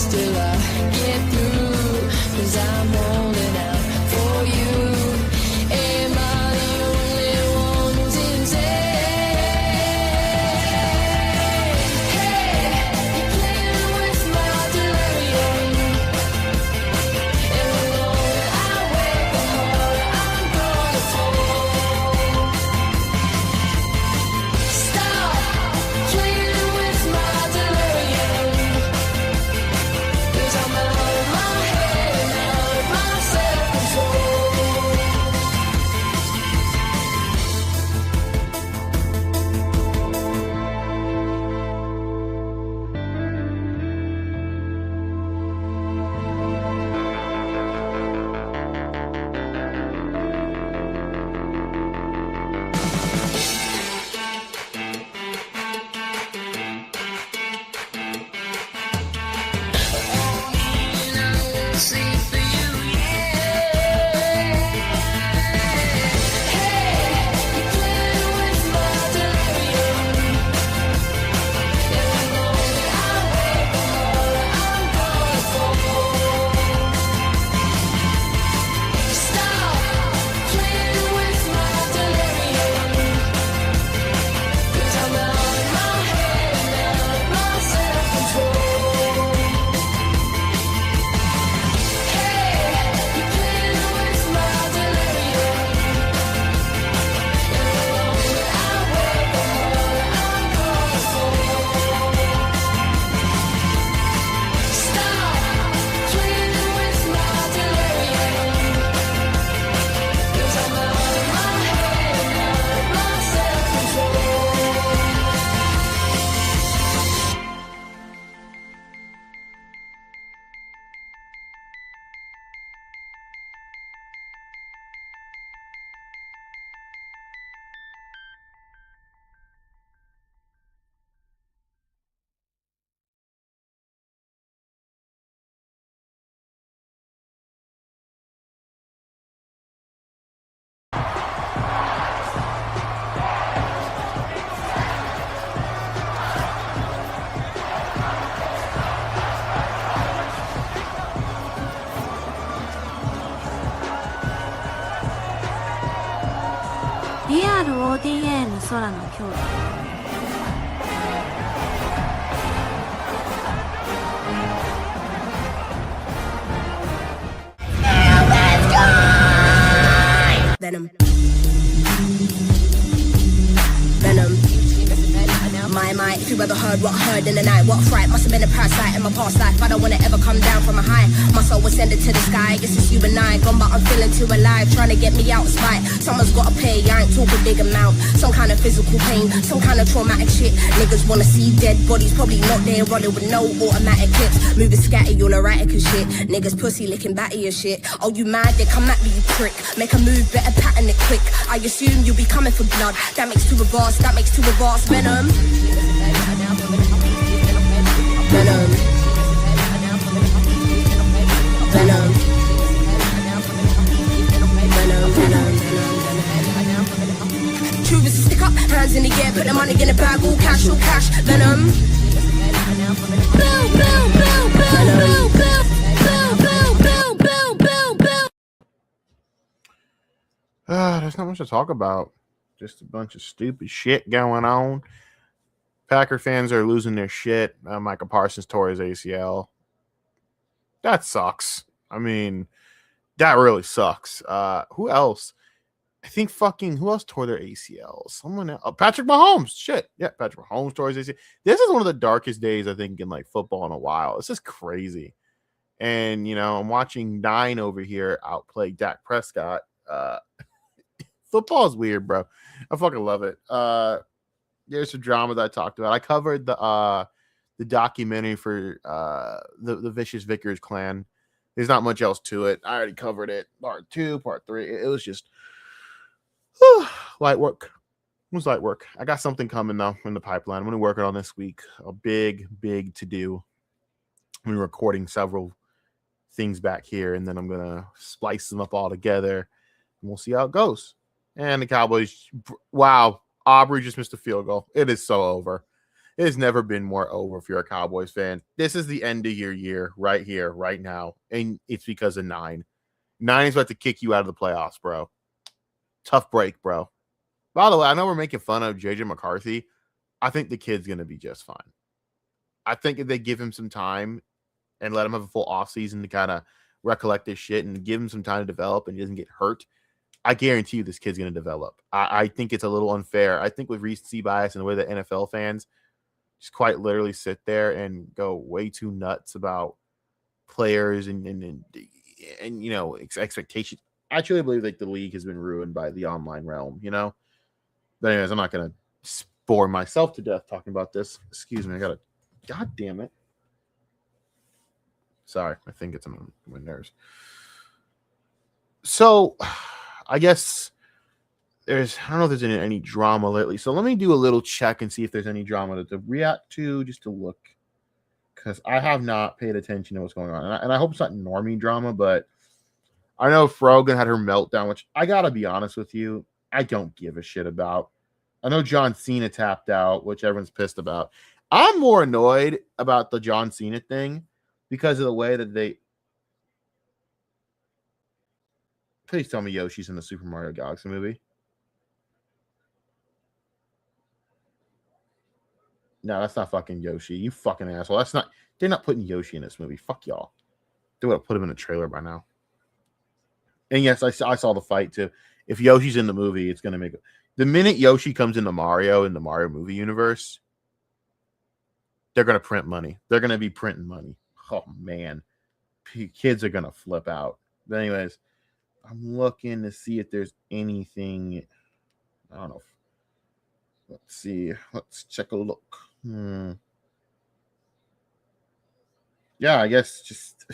till I get through, 'cause I'm holding out for you. Am I the only one who's insane? Hey, you're playing with my delirium, and the longer I wait, the harder I'm gonna fall. Stop playing with my delirium, 'cause I'm out of my head and out of my self-control. DRODA の空の兄弟。Venom. Venom. My, if you ever heard what I heard in the night, what fright, must have been a parasite in my past life. I don't wanna ever come down from a high. My soul was sending to the sky, guess it's you and I. Gone, but I'm feeling too alive, trying to get me out of spite. Someone's gotta pay, I ain't talking big amount. Some kind of physical pain, some kind of traumatic shit. Niggas wanna see dead bodies, probably not there, running with no automatic clips. Moving scatty, all erratic and shit. Niggas pussy licking batty and shit. Oh, you mad? They come at me, you prick. Make a move, better pattern it quick. I assume you'll be coming for blood. That makes two of us, that makes two of us. Venom. Venom. Venom. True as a stick up, hands in the air, put the money in the bag, all cash, all cash. Venom. Boom, boom, boom, boom, boom, boom, boom, boom, boom, boom. There's not much to talk about. Just a bunch of stupid shit going on. Packer fans are losing their shit. Micah Parsons tore his ACL. That sucks. I mean, that really sucks. Who else? I think who else tore their ACL? Someone else. Patrick Mahomes. Shit. Yeah, Patrick Mahomes tore his ACL. This is one of the darkest days, I think, in like football in a while. It's just crazy. And, you know, I'm watching 9 over here outplay Dak Prescott. Football is weird, bro. I fucking love it. There's some drama that I talked about. I covered the documentary for the Vicious Vickers clan. There's not much else to it. I already covered it. Part 2, part 3. It was just light work. It was light work. I got something coming though in the pipeline. I'm gonna work it on this week. A big to do. I'm recording several things back here, and then I'm gonna splice them up all together, and we'll see how it goes. And the Cowboys, wow. Aubrey just missed a field goal. It is so over. It has never been more over if you're a Cowboys fan. This is the end of your year right here, right now. And it's because of 9. 9 is about to kick you out of the playoffs, bro. Tough break, bro. By the way, I know we're making fun of JJ McCarthy. I think the kid's going to be just fine. I think if they give him some time and let him have a full offseason to kind of recollect his shit and give him some time to develop and he doesn't get hurt, I guarantee you this kid's going to develop. I think it's a little unfair. I think with recency bias and the way that NFL fans just quite literally sit there and go way too nuts about players and you know, expectations. I truly believe like the league has been ruined by the online realm, you know? But anyways, I'm not going to bore myself to death talking about this. Excuse me. God damn it. Sorry. I think it's on my nerves. So I guess I don't know if there's any drama lately. So let me do a little check and see if there's any drama to react to, just to look. Because I have not paid attention to what's going on. And I hope it's not normie drama, but I know Frogan had her meltdown, which I got to be honest with you, I don't give a shit about. I know John Cena tapped out, which everyone's pissed about. I'm more annoyed about the John Cena thing because of the way that they... Please tell me Yoshi's in the Super Mario Galaxy movie. No, that's not fucking Yoshi. You fucking asshole. That's not... They're not putting Yoshi in this movie. Fuck y'all. They would have put him in a trailer by now. And yes, I saw the fight too. If Yoshi's in the movie, it's going to make it. The minute Yoshi comes into Mario in the Mario movie universe, they're going to print money. They're going to be printing money. Oh, man. Kids are going to flip out. But anyways, I'm looking to see if there's anything. I don't know. Let's see. Let's check a look. Yeah, I guess just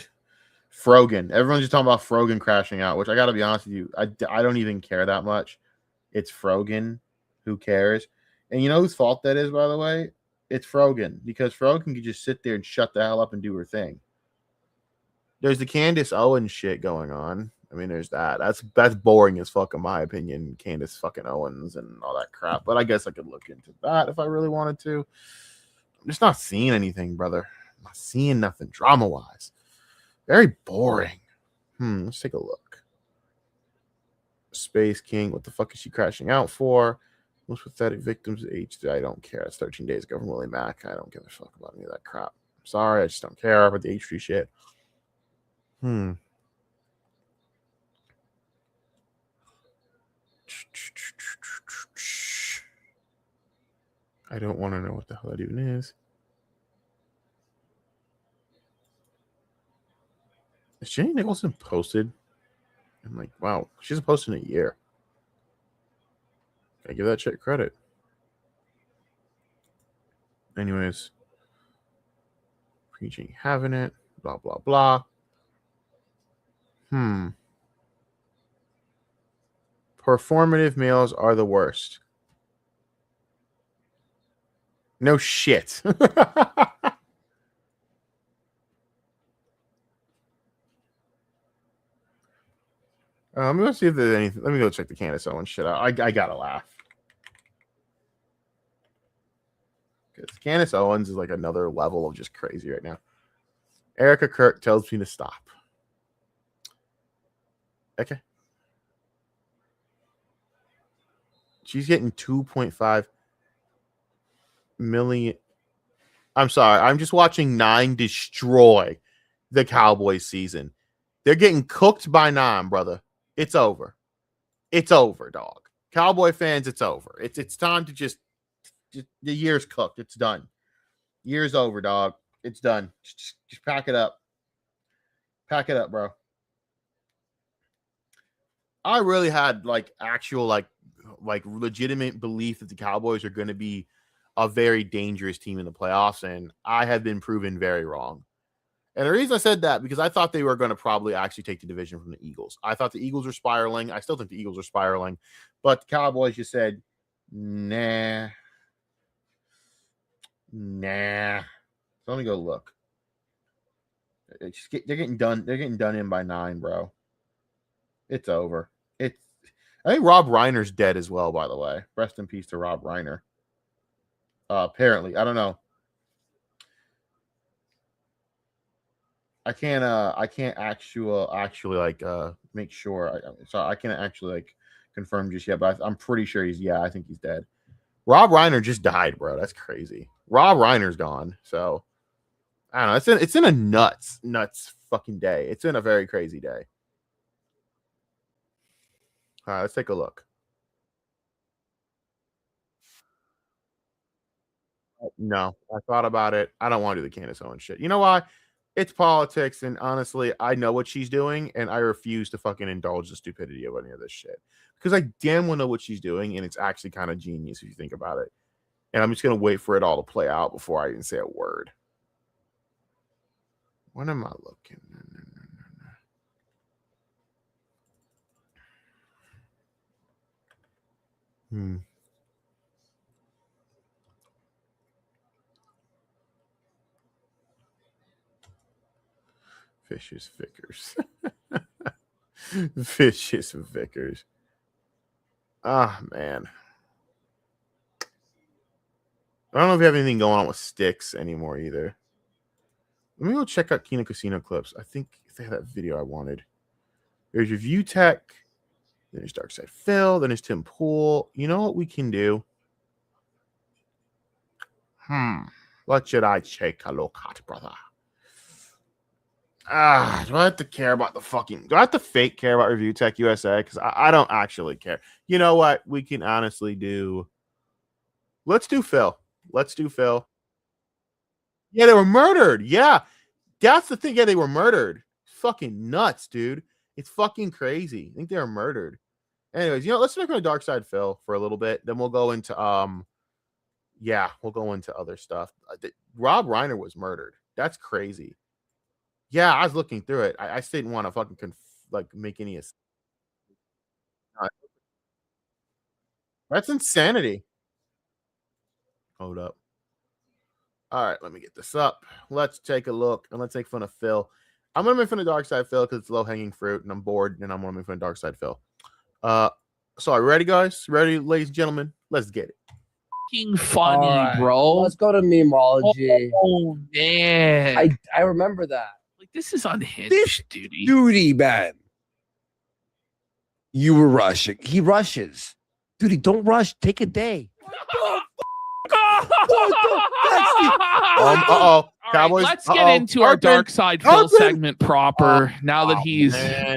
Frogan. Everyone's just talking about Frogan crashing out, which I got to be honest with you. I don't even care that much. It's Frogan. Who cares? And you know whose fault that is, by the way? It's Frogan. Because Frogan could just sit there and shut the hell up and do her thing. There's the Candace Owens shit going on. I mean, there's that. That's boring as fuck in my opinion. Candace fucking Owens and all that crap. But I guess I could look into that if I really wanted to. I'm just not seeing anything, brother. I'm not seeing nothing drama-wise. Very boring. Let's take a look. Space King. What the fuck is she crashing out for? Most pathetic victims age. I don't care. It's 13 days ago from Willie Mack. I don't give a fuck about any of that crap. I'm sorry. I just don't care about the H3 shit. I don't want to know what the hell that even is. Is Jenny Nicholson posted? I'm like, wow, she hasn't posted in a year. I give that chick credit. Anyways, preaching having it, blah blah blah. Performative males are the worst. No shit. Let me see if there's anything. Let me go check the Candace Owens shit out. I gotta laugh. Because Candace Owens is like another level of just crazy right now. Erica Kirk tells me to stop. Okay. She's getting 2.5 million. I'm sorry. I'm just watching 9 destroy the Cowboys season. They're getting cooked by 9, brother. It's over. It's over, dog. Cowboy fans, it's over. It's time to just the year's cooked. It's done. Year's over, dog. It's done. Just pack it up. Pack it up, bro. I really had like actual like legitimate belief that the Cowboys are going to be a very dangerous team in the playoffs, and I have been proven very wrong. And the reason I said that, because I thought they were going to probably actually take the division from the Eagles. I thought the Eagles were spiraling. I still think the Eagles are spiraling. But the Cowboys just said, nah. So let me go look. They're getting done. They're getting done in by 9, bro. It's over. I think Rob Reiner's dead as well, by the way. Rest in peace to Rob Reiner. Apparently. I don't know. I can't actually like make sure. So I can't actually like confirm just yet, but I'm pretty sure I think he's dead. Rob Reiner just died, bro. That's crazy. Rob Reiner's gone. So I don't know. It's in a nuts fucking day. It's in a very crazy day. All right, let's take a look. No, I thought about it. I don't want to do the Candace Owens shit. You know why? It's politics, and honestly, I know what she's doing, and I refuse to fucking indulge the stupidity of any of this shit. Because I damn well know what she's doing, and it's actually kind of genius if you think about it. And I'm just gonna wait for it all to play out before I even say a word. When am I looking? Vicious Vickers. Vicious Vickers. Ah, man. I don't know if you have anything going on with Sticks anymore either. Let me go check out Kino Casino clips. I think they had that video I wanted. There's Review Tech. Then there's DarkSydePhil. Then there's Tim Pool. You know what we can do? What should I take a look at, brother? Do I have to care about the fucking... Do I have to fake care about Review Tech USA? Because I don't actually care. You know what? We can honestly do... Let's do Phil. Yeah, they were murdered. Yeah. That's the thing. Yeah, they were murdered. It's fucking nuts, dude. It's fucking crazy. I think they were murdered. Anyways, let's look at DarkSydePhil for a little bit. Then we'll go into we'll go into other stuff. Rob Reiner was murdered. That's crazy. Yeah, I was looking through it. I just didn't want to fucking make any. That's insanity. Hold up. All right, let me get this up. Let's take a look and let's make fun of Phil. I'm gonna make fun of DarkSydePhil because it's low hanging fruit and I'm bored and I'm gonna make fun of DarkSydePhil. So are you ready, guys? Ready, ladies and gentlemen? Let's get it. Fucking funny, right, bro. Let's go to memology. Oh man, I remember that. like this is unhinged, This duty. Duty, man. You were rushing. He rushes. Duty, don't rush. Take a day. All Cowboys. right, let's get into our DarkSydePhil segment proper. Now that he's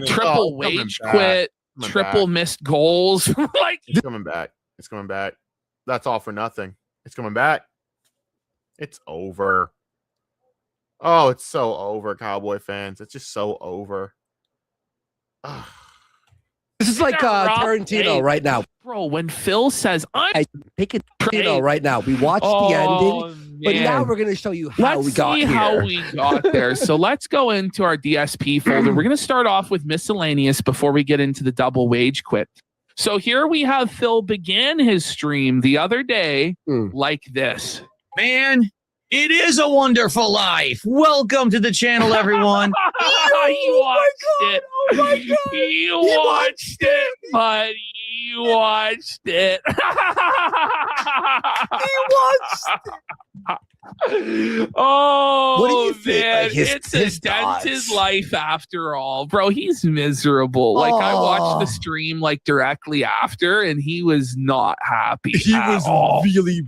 triple wage quit, triple missed goals. Like It's coming back. It's coming back. That's all for nothing. It's coming back. It's over. Oh, it's so over, Cowboy fans. It's just so over. This is like Tarantino right now. Bro, when Phil says I'm Take it Tarantino right now. We watched the ending, but now we're going to show you how we got here. How we got there. So let's go into our DSP folder. We're going to start off with miscellaneous before we get into the double wage quit. So here we have Phil began his stream the other day like this. Man, it is a wonderful life. Welcome to the channel, everyone. You watched it. Oh my God. You watched it, buddy. You watched it. Oh, what do you think? man. Like his It's his life after all. Bro, he's miserable. Like, I watched the stream directly after, and he was not happy. He was really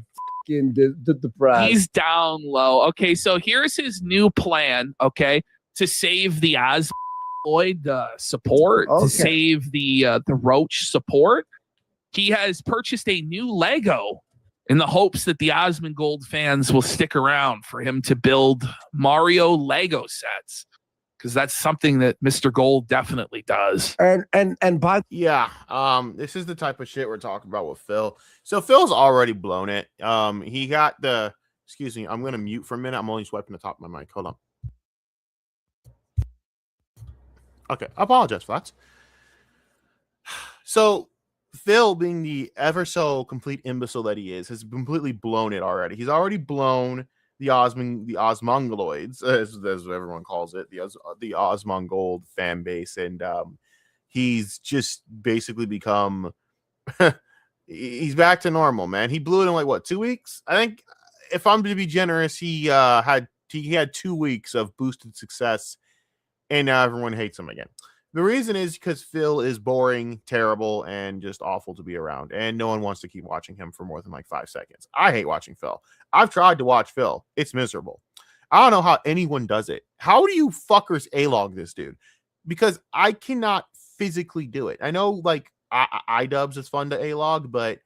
fucking depressed. He's down low. Okay, so here's his new plan, okay, to save the Asmongold support, to save the Roach support. He has purchased a new Lego in the hopes that the Asmongold fans will stick around for him to build Mario Lego sets, because that's something that Mr. Gold definitely does. And by this is the type of shit we're talking about with Phil. So Phil's already blown it. He got the excuse me, I'm gonna mute for a minute. I'm only swiping the top of my mic. Hold on. Okay, I apologize for that. So Phil, being the ever so complete imbecile that he is, has completely blown it already. He's already blown the Osmongoloids, as everyone calls it, the Osmongold fan base, and he's just basically become he's back to normal, man. He blew it in 2 weeks? I think, if I'm to be generous, he had 2 weeks of boosted success and now everyone hates him again. The reason is because Phil is boring, terrible, and just awful to be around, and no one wants to keep watching him for more than like 5 seconds. I hate watching Phil. I've tried to watch Phil. It's miserable. I don't know how anyone does it. How do you fuckers A-log this dude? Because I cannot physically do it. I know like iDubbbz is fun to A-log, but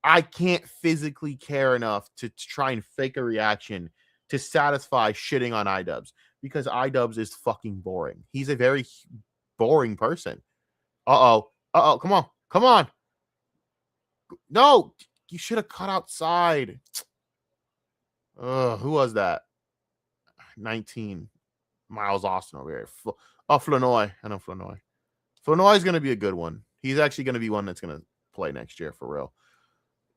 I can't physically care enough to try and fake a reaction to satisfy shitting on iDubbbz, because iDubbbz is fucking boring. He's a very boring person. Come on. No, you should have cut outside. Who was that? 19. Miles Austin over here. Flournoy. I know Flournoy. Flournoy is going to be a good one. He's actually going to be one that's going to play next year for real.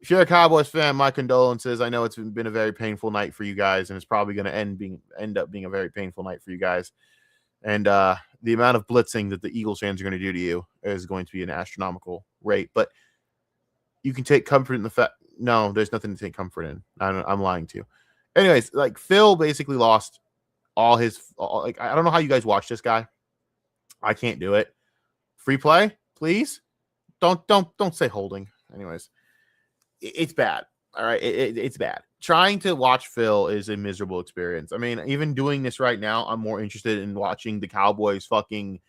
If you're a Cowboys fan, my condolences. I know it's been a very painful night for you guys, and it's probably going to end up being a very painful night for you guys. And the amount of blitzing that the Eagles fans are going to do to you is going to be an astronomical rate. But you can take comfort in the fact. No, there's nothing to take comfort in. I'm lying to you. Anyways, like Phil basically lost all his. Like I don't know how you guys watch this guy. I can't do it. Free play, please. Don't say holding. Anyways, it's bad. All right, it's bad. Trying to watch Phil is a miserable experience. I mean, even doing this right now, I'm more interested in watching the Cowboys fucking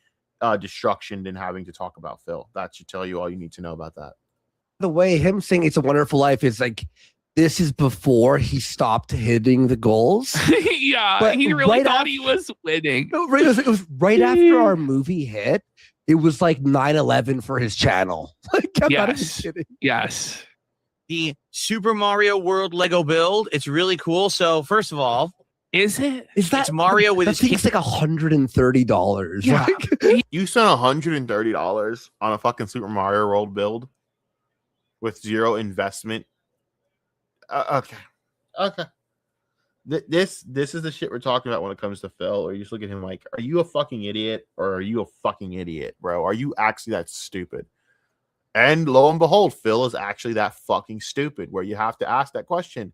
destruction than having to talk about Phil. That should tell you all you need to know about that. The way him saying "It's a Wonderful Life" is like, this is before he stopped hitting the goals. Yeah, but he really thought he was winning. No, it was right after our movie hit. It was like 9/11 for his channel. Like, I'm not even kidding. Yes. The Super Mario World Lego build. It's really cool. So first of all, is that it's Mario with his thing's like $130. Yeah. Like, you spent $130 on a fucking Super Mario World build with zero investment. Okay. This is the shit we're talking about when it comes to Phil. Or you just look at him like, are you a fucking idiot, or are you a fucking idiot, bro? Are you actually that stupid? And lo and behold, Phil is actually that fucking stupid, where you have to ask that question.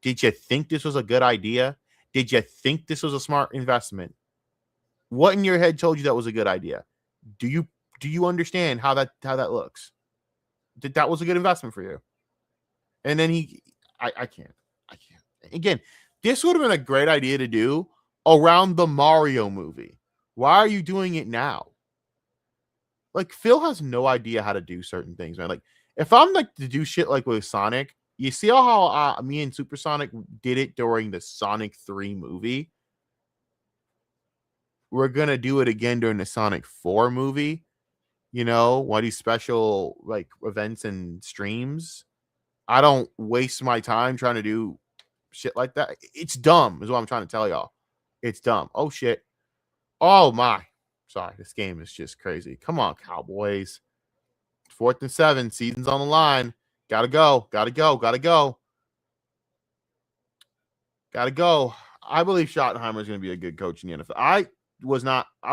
Did you think this was a good idea? Did you think this was a smart investment? What in your head told you that was a good idea? Do you understand how that looks? That was a good investment for you? And then I can't. Again, this would have been a great idea to do around the Mario movie. Why are you doing it now? Like, Phil has no idea how to do certain things, man. Like, if I'm like to do shit like with Sonic, you see how me and Supersonic did it during the Sonic 3 movie? We're going to do it again during the Sonic 4 movie. You know, one of these special like events and streams. I don't waste my time trying to do shit like that. It's dumb, is what I'm trying to tell y'all. It's dumb. Oh, shit. Oh, my. Sorry, this game is just crazy. Come on, Cowboys. 4th and 7. Season's on the line. Gotta go. I believe Schottenheimer is going to be a good coach in the NFL. I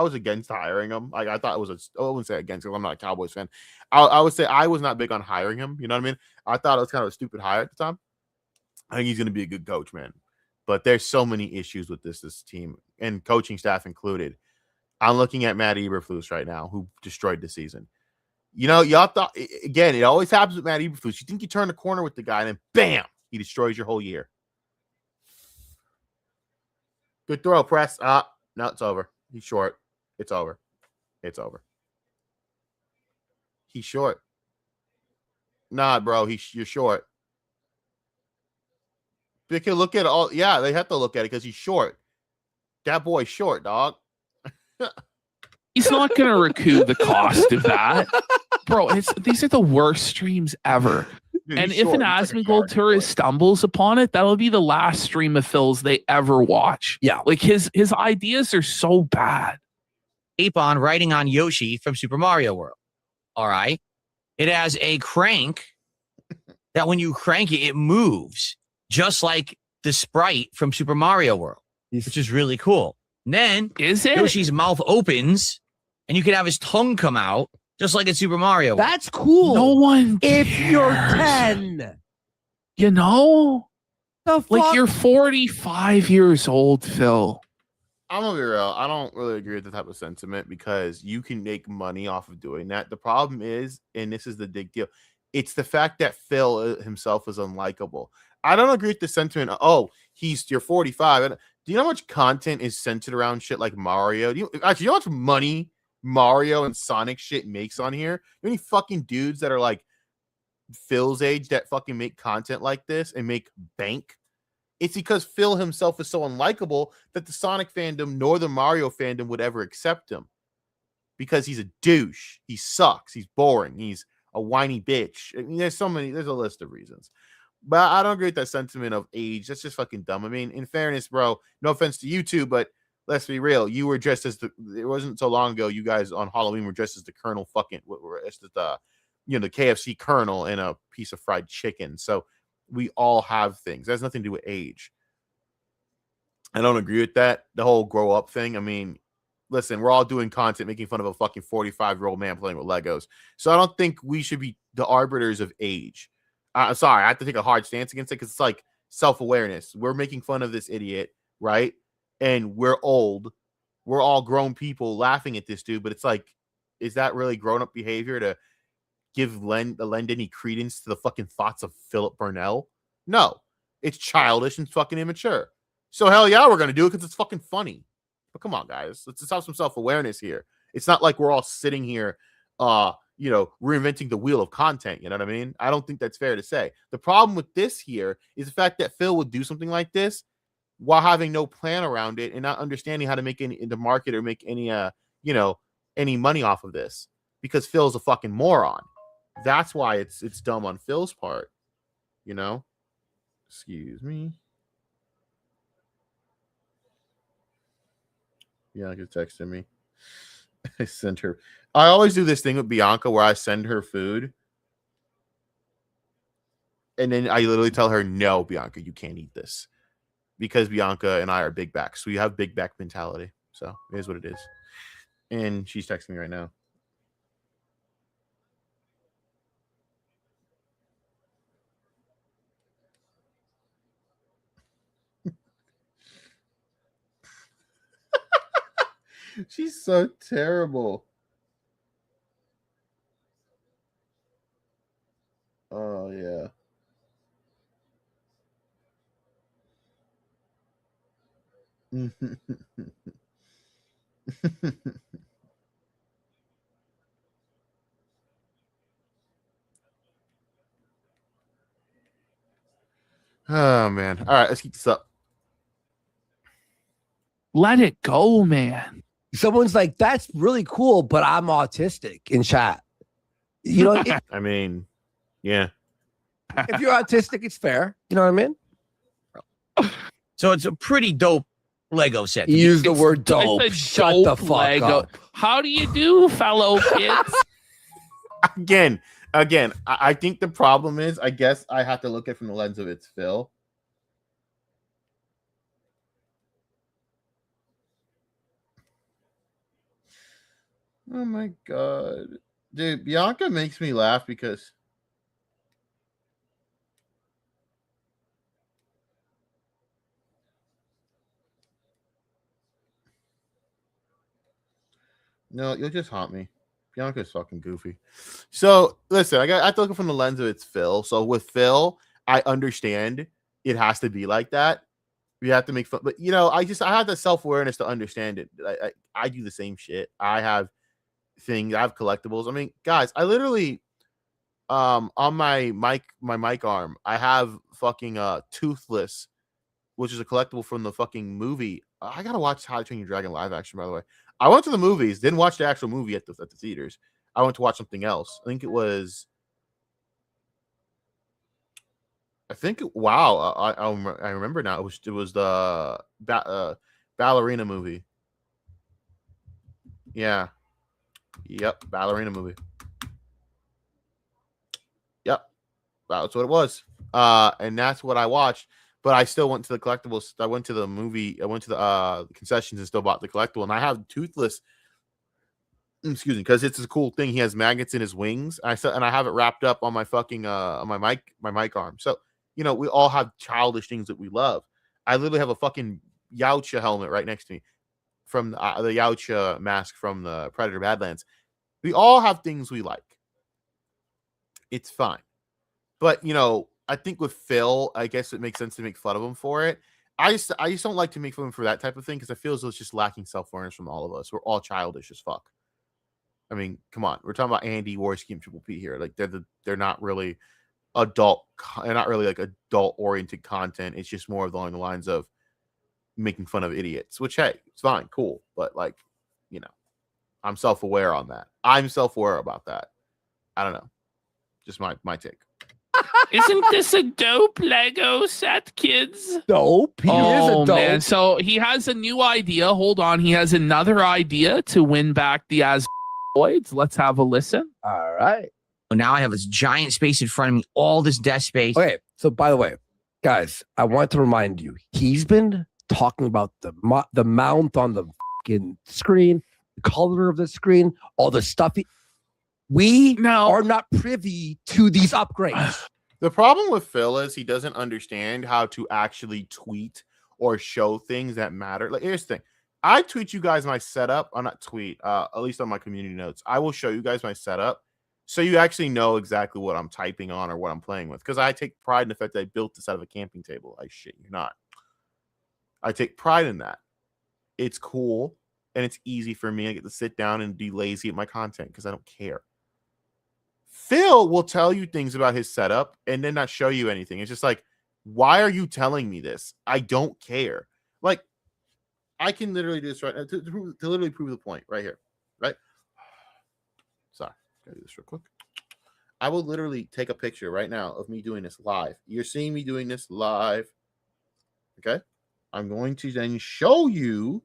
was against hiring him. Like, I thought it was I wouldn't say against, because I'm not a Cowboys fan. I would say I was not big on hiring him. You know what I mean? I thought it was kind of a stupid hire at the time. I think he's going to be a good coach, man. But there's so many issues with this team, and coaching staff included. I'm looking at Matt Eberflus right now, who destroyed the season. You know, y'all thought, again, it always happens with Matt Eberflus. You think you turn the corner with the guy, and then bam, he destroys your whole year. Good throw, press. No, it's over. He's short. It's over. He's short. Nah, bro, you're short. They can look at all. Yeah, they have to look at it because he's short. That boy's short, dog. He's not going to recoup the cost of that. Bro, these are the worst streams ever. Dude, and if an Asmongold tourist stumbles upon it, that'll be the last stream of Phil's they ever watch. Yeah. Like, his ideas are so bad. Ape on riding on Yoshi from Super Mario World. All right. It has a crank that when you crank it, it moves just like the sprite from Super Mario World, which is really cool. And then Yoshi's mouth opens and you can have his tongue come out just like in Super Mario World. That's cool. No one If cares. you're 10. You know? The fuck? Like, you're 45 years old, Phil. I'm gonna be real. I don't really agree with the type of sentiment because you can make money off of doing that. The problem is, and this is the big deal, it's the fact that Phil himself is unlikable. I don't agree with the sentiment. Oh, you're 45. And do you know how much content is centered around shit like Mario? Do you know how much money Mario and Sonic shit makes on here? You know any fucking dudes that are like Phil's age that fucking make content like this and make bank? It's because Phil himself is so unlikable that the Sonic fandom nor the Mario fandom would ever accept him because he's a douche. He sucks. He's boring. He's a whiny bitch. I mean, there's a list of reasons. But I don't agree with that sentiment of age. That's just fucking dumb. I mean, in fairness, bro, no offense to you two, but let's be real. You were dressed as it wasn't so long ago. You guys on Halloween were dressed as the Colonel fucking, the KFC Colonel and a piece of fried chicken. So we all have things. That has nothing to do with age. I don't agree with that. The whole grow up thing. I mean, listen, we're all doing content making fun of a fucking 45-year-old man playing with Legos. So I don't think we should be the arbiters of age. Sorry, I have to take a hard stance against it because it's like self-awareness. We're making fun of this idiot, right? And we're old. We're all grown people laughing at this dude, but it's like, is that really grown-up behavior to lend any credence to the fucking thoughts of Philip Burnell? No, it's childish and fucking immature. So hell yeah, we're gonna do it because it's fucking funny. But come on, guys, let's just have some self-awareness here. It's not like we're all sitting here, reinventing the wheel of content. You know what I mean? I don't think that's fair to say. The problem with this here is the fact that Phil would do something like this while having no plan around it and not understanding how to make any in the market or make any any money off of this because Phil's a fucking moron. That's why it's dumb on Phil's part, Excuse me. Bianca texted me. I sent her. I always do this thing with Bianca where I send her food. And then I literally tell her, no, Bianca, you can't eat this. Because Bianca and I are big backs. So you have big back mentality. So it is what it is. And she's texting me right now. She's so terrible. Oh, yeah. Oh, man. All right, let's keep this up. Let it go, man. Someone's like, that's really cool, but I'm autistic in chat. I mean, yeah. If you're autistic, it's fair. You know what I mean? So it's a pretty dope Lego set. You use the word dope. It's a Shut dope the fuck Lego. up. How do you do, fellow kids? Again, I think the problem is, I guess I have to look at it from the lens of it's Phil. Oh my god. Dude, Bianca makes me laugh because no, you'll just haunt me. Bianca's fucking goofy. So listen, I have to look from the lens of it's Phil. So with Phil, I understand it has to be like that. We have to make fun, but I have the self-awareness to understand it. I do the same shit. I have things, I have collectibles. I mean, guys, I literally on my mic arm, I have fucking Toothless, which is a collectible from the fucking movie. I gotta watch How to Train Your Dragon live action, by the way. I went to the movies, didn't watch the actual movie at the theaters. I went to watch something else. I think it was. Wow, I remember now. It was the ballerina movie. Yeah. Yep, ballerina movie. Yep, that's what it was. And that's what I watched. But I still went to the collectibles. I went to the movie. I went to the concessions and still bought the collectible. And I have Toothless. Excuse me, because it's a cool thing. He has magnets in his wings. I have it wrapped up on my fucking on my mic arm. So we all have childish things that we love. I literally have a fucking Yautja helmet right next to me. from the Yautja mask from the Predator Badlands. We all have things we like. It's fine. But, you know, I think with Phil, I guess it makes sense to make fun of him for it. I just don't like to make fun of him for that type of thing because I feel as though it's just lacking self-awareness from all of us. We're all childish as fuck. I mean, come on. We're talking about Andy, Warski, and Triple P here. Like they're not really adult, not really like adult-oriented content. It's just more along the lines of making fun of idiots, which, hey, it's fine, cool. But, like, you know, I'm self-aware on that. I'm self-aware about that. I don't know. Just my take. Isn't this a dope Lego set, kids? Dope. He is a dope. Man. So he has a new idea. Hold on. He has another idea to win back the Asboids. Let's have a listen. All right. Now I have this giant space in front of me, all this desk space. Okay. So, by the way, guys, I want to remind you, he's been talking about the mount on the fucking screen, the color of the screen, all the stuff. We are not privy to these upgrades. The problem with Phil is he doesn't understand how to actually tweet or show things that matter. Like, here's the thing. I tweet you guys my setup. I'll not tweet, at least on my community notes. I will show you guys my setup so you actually know exactly what I'm typing on or what I'm playing with. Because I take pride in the fact that I built this out of a camping table. I shit you not. I take pride in that. It's cool and it's easy for me. I get to sit down and be lazy at my content because I don't care. Phil will tell you things about his setup and then not show you anything. It's just like, why are you telling me this? I don't care. Like, I can literally do this right now to literally prove the point right here. Right? Sorry. Gotta do this real quick. I will literally take a picture right now of me doing this live. You're seeing me doing this live. Okay? I'm going to then show you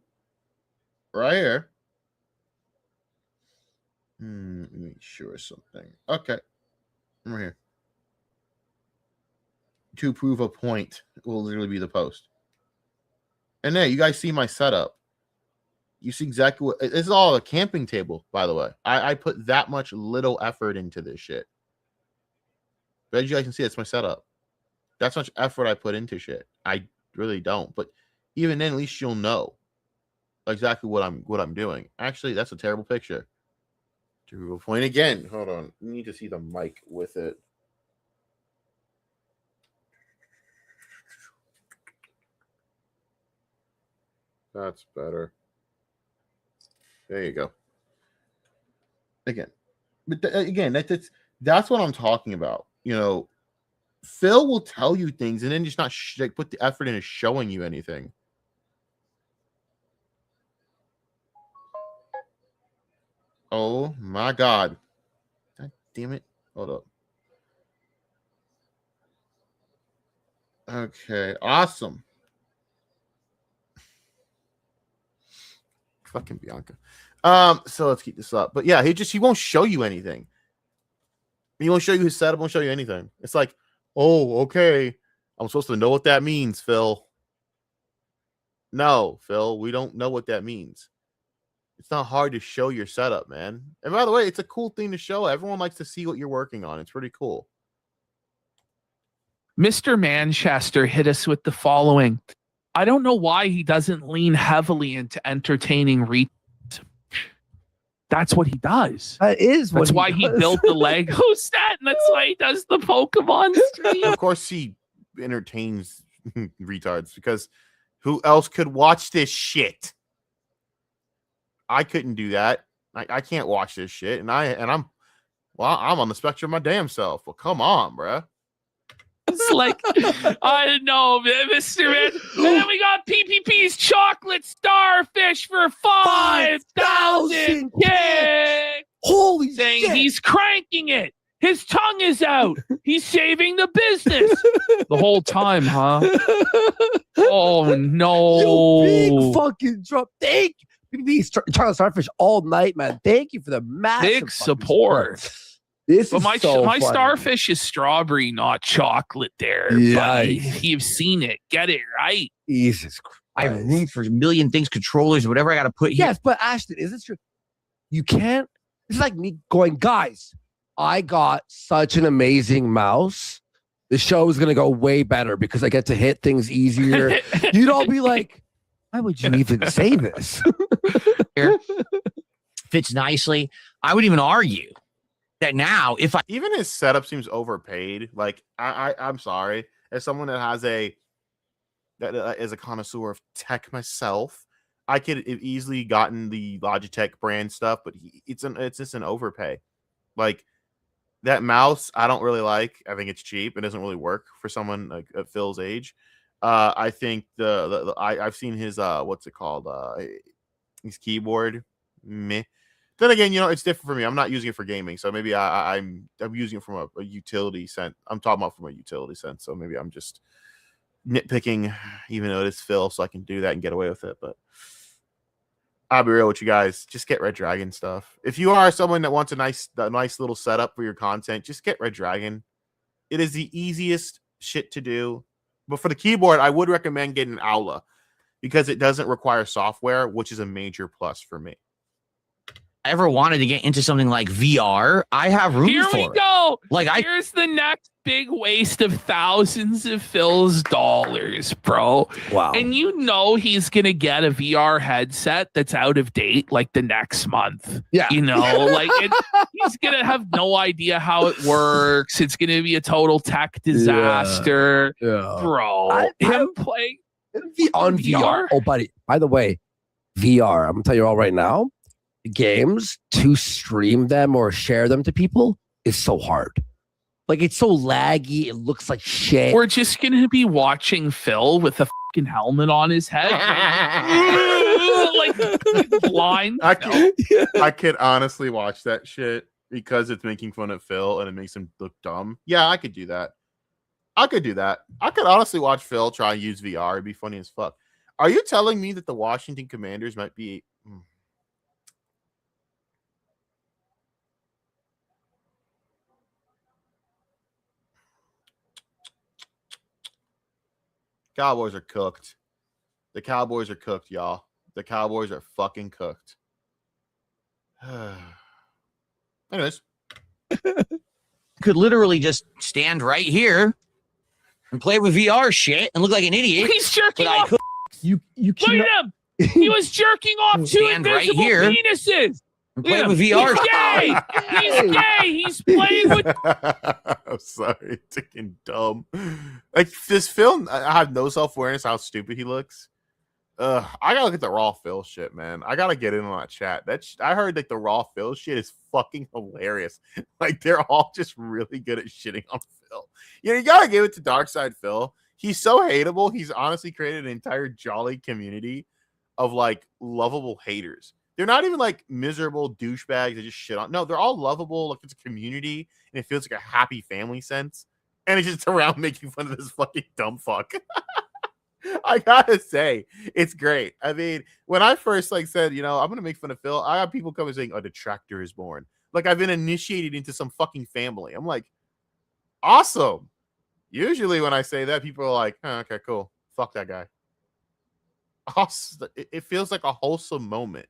right here. Let me make sure something. Okay. Right here. To prove a point will literally be the post. And there, you guys see my setup. You see exactly what this is all a camping table, by the way. I put that much little effort into this shit. But as you guys can see, that's my setup. That's much effort I put into shit. I really don't. But even then, at least you'll know exactly what I'm doing. Actually, that's a terrible picture. To prove a point again. Hold on. You need to see the mic with it. That's better. There you go. Again. But that's what I'm talking about. You know, Phil will tell you things and then just not put the effort into showing you anything. Oh my God. God damn it. Hold up. Okay, awesome. Fucking Bianca. So let's keep this up. But yeah, he won't show you anything. He won't show you his setup, won't show you anything. It's like, oh, okay. I'm supposed to know what that means, Phil. No, Phil, we don't know what that means. It's not hard to show your setup, man. And by the way, it's a cool thing to show. Everyone likes to see what you're working on. It's pretty cool. Mr. Manchester hit us with the following. I don't know why he doesn't lean heavily into entertaining That's what he does. That's why he built the Lego set, and that's why he does the Pokemon stream. Of course, he entertains retards because who else could watch this shit? I couldn't do that. I can't watch this shit, and I'm on the spectrum of my damn self. Well, come on, bruh. It's like, I don't know, Mr. Man. And then we got PPP's chocolate starfish for 5,000 kicks. Holy saying shit. He's cranking it. His tongue is out. He's saving the business. The whole time, huh? Oh, no. Yo, big fucking drop. Thank you. PPP's chocolate starfish all night, man. Thank you for the massive big support. This but is my so my funny. Starfish is strawberry, not chocolate. There, Yeah, you've seen it. Get it right. Jesus Christ. I have room for a million things, controllers, whatever I got to put here. Yes, but Ashton, is this true? You can't. It's like me going, guys. I got such an amazing mouse. The show is gonna go way better because I get to hit things easier. You'd all be like, Why would you even say this? Here fits nicely. I would even argue that now, if I Even his setup seems overpaid. Like I'm sorry, as someone that has that is a connoisseur of tech myself, I could have easily gotten the Logitech brand stuff, but it's just an overpay. Like that mouse, I don't really like. I think it's cheap. It doesn't really work for someone like at Phil's age. I think I've seen his what's it called? His keyboard. Meh. Then again, it's different for me. I'm not using it for gaming, so maybe I'm using it from a utility sense. I'm talking about from a utility sense, so maybe I'm just nitpicking, even though it is Phil, so I can do that and get away with it. But I'll be real with you guys. Just get Red Dragon stuff. If you are someone that wants a nice little setup for your content, just get Red Dragon. It is the easiest shit to do. But for the keyboard, I would recommend getting an Aula because it doesn't require software, which is a major plus for me. ever wanted to get into something like VR, I have room Here for we it. go. Like Here's the next big waste of thousands of Phil's dollars, bro. Wow. And he's going to get a VR headset that's out of date like the next month. Yeah. He's going to have no idea how it works. It's going to be a total tech disaster. Yeah. Bro. Him playing on VR. Oh, buddy. By the way, VR, I'm going to tell you all right now, games to stream them or share them to people is so hard. Like, it's so laggy. It looks like shit. We're just going to be watching Phil with a fucking helmet on his head. like blind. I could honestly watch that shit because it's making fun of Phil and it makes him look dumb. Yeah, I could do that. I could honestly watch Phil try and use VR. It'd be funny as fuck. Are you telling me that the Washington Commanders might be... Cowboys are cooked. The Cowboys are cooked, y'all. The Cowboys are fucking cooked. Anyways. Could literally just stand right here and play with VR shit and look like an idiot. He's jerking off. You Look cannot... at him. He was jerking off two Stand right invisible here. penises. And play with VR. He's gay. He's gay. He's playing with. I'm sorry, fucking dumb. Like this film, I have no self-awareness how stupid he looks. I gotta look at the raw Phil shit, man. I gotta get in on that chat. I heard like the raw Phil shit is fucking hilarious. Like they're all just really good at shitting on Phil. You gotta give it to DarkSydePhil. He's so hateable. He's honestly created an entire jolly community of like lovable haters. They're not even like miserable douchebags that just shit on. No, they're all lovable. Like it's a community and it feels like a happy family sense. And it's just around making fun of this fucking dumb fuck. I gotta say, it's great. I mean, when I first said, I'm gonna make fun of Phil, I have people coming saying a detractor is born. Like I've been initiated into some fucking family. I'm like, awesome. Usually when I say that, people are like, okay, cool. Fuck that guy. It feels like a wholesome moment.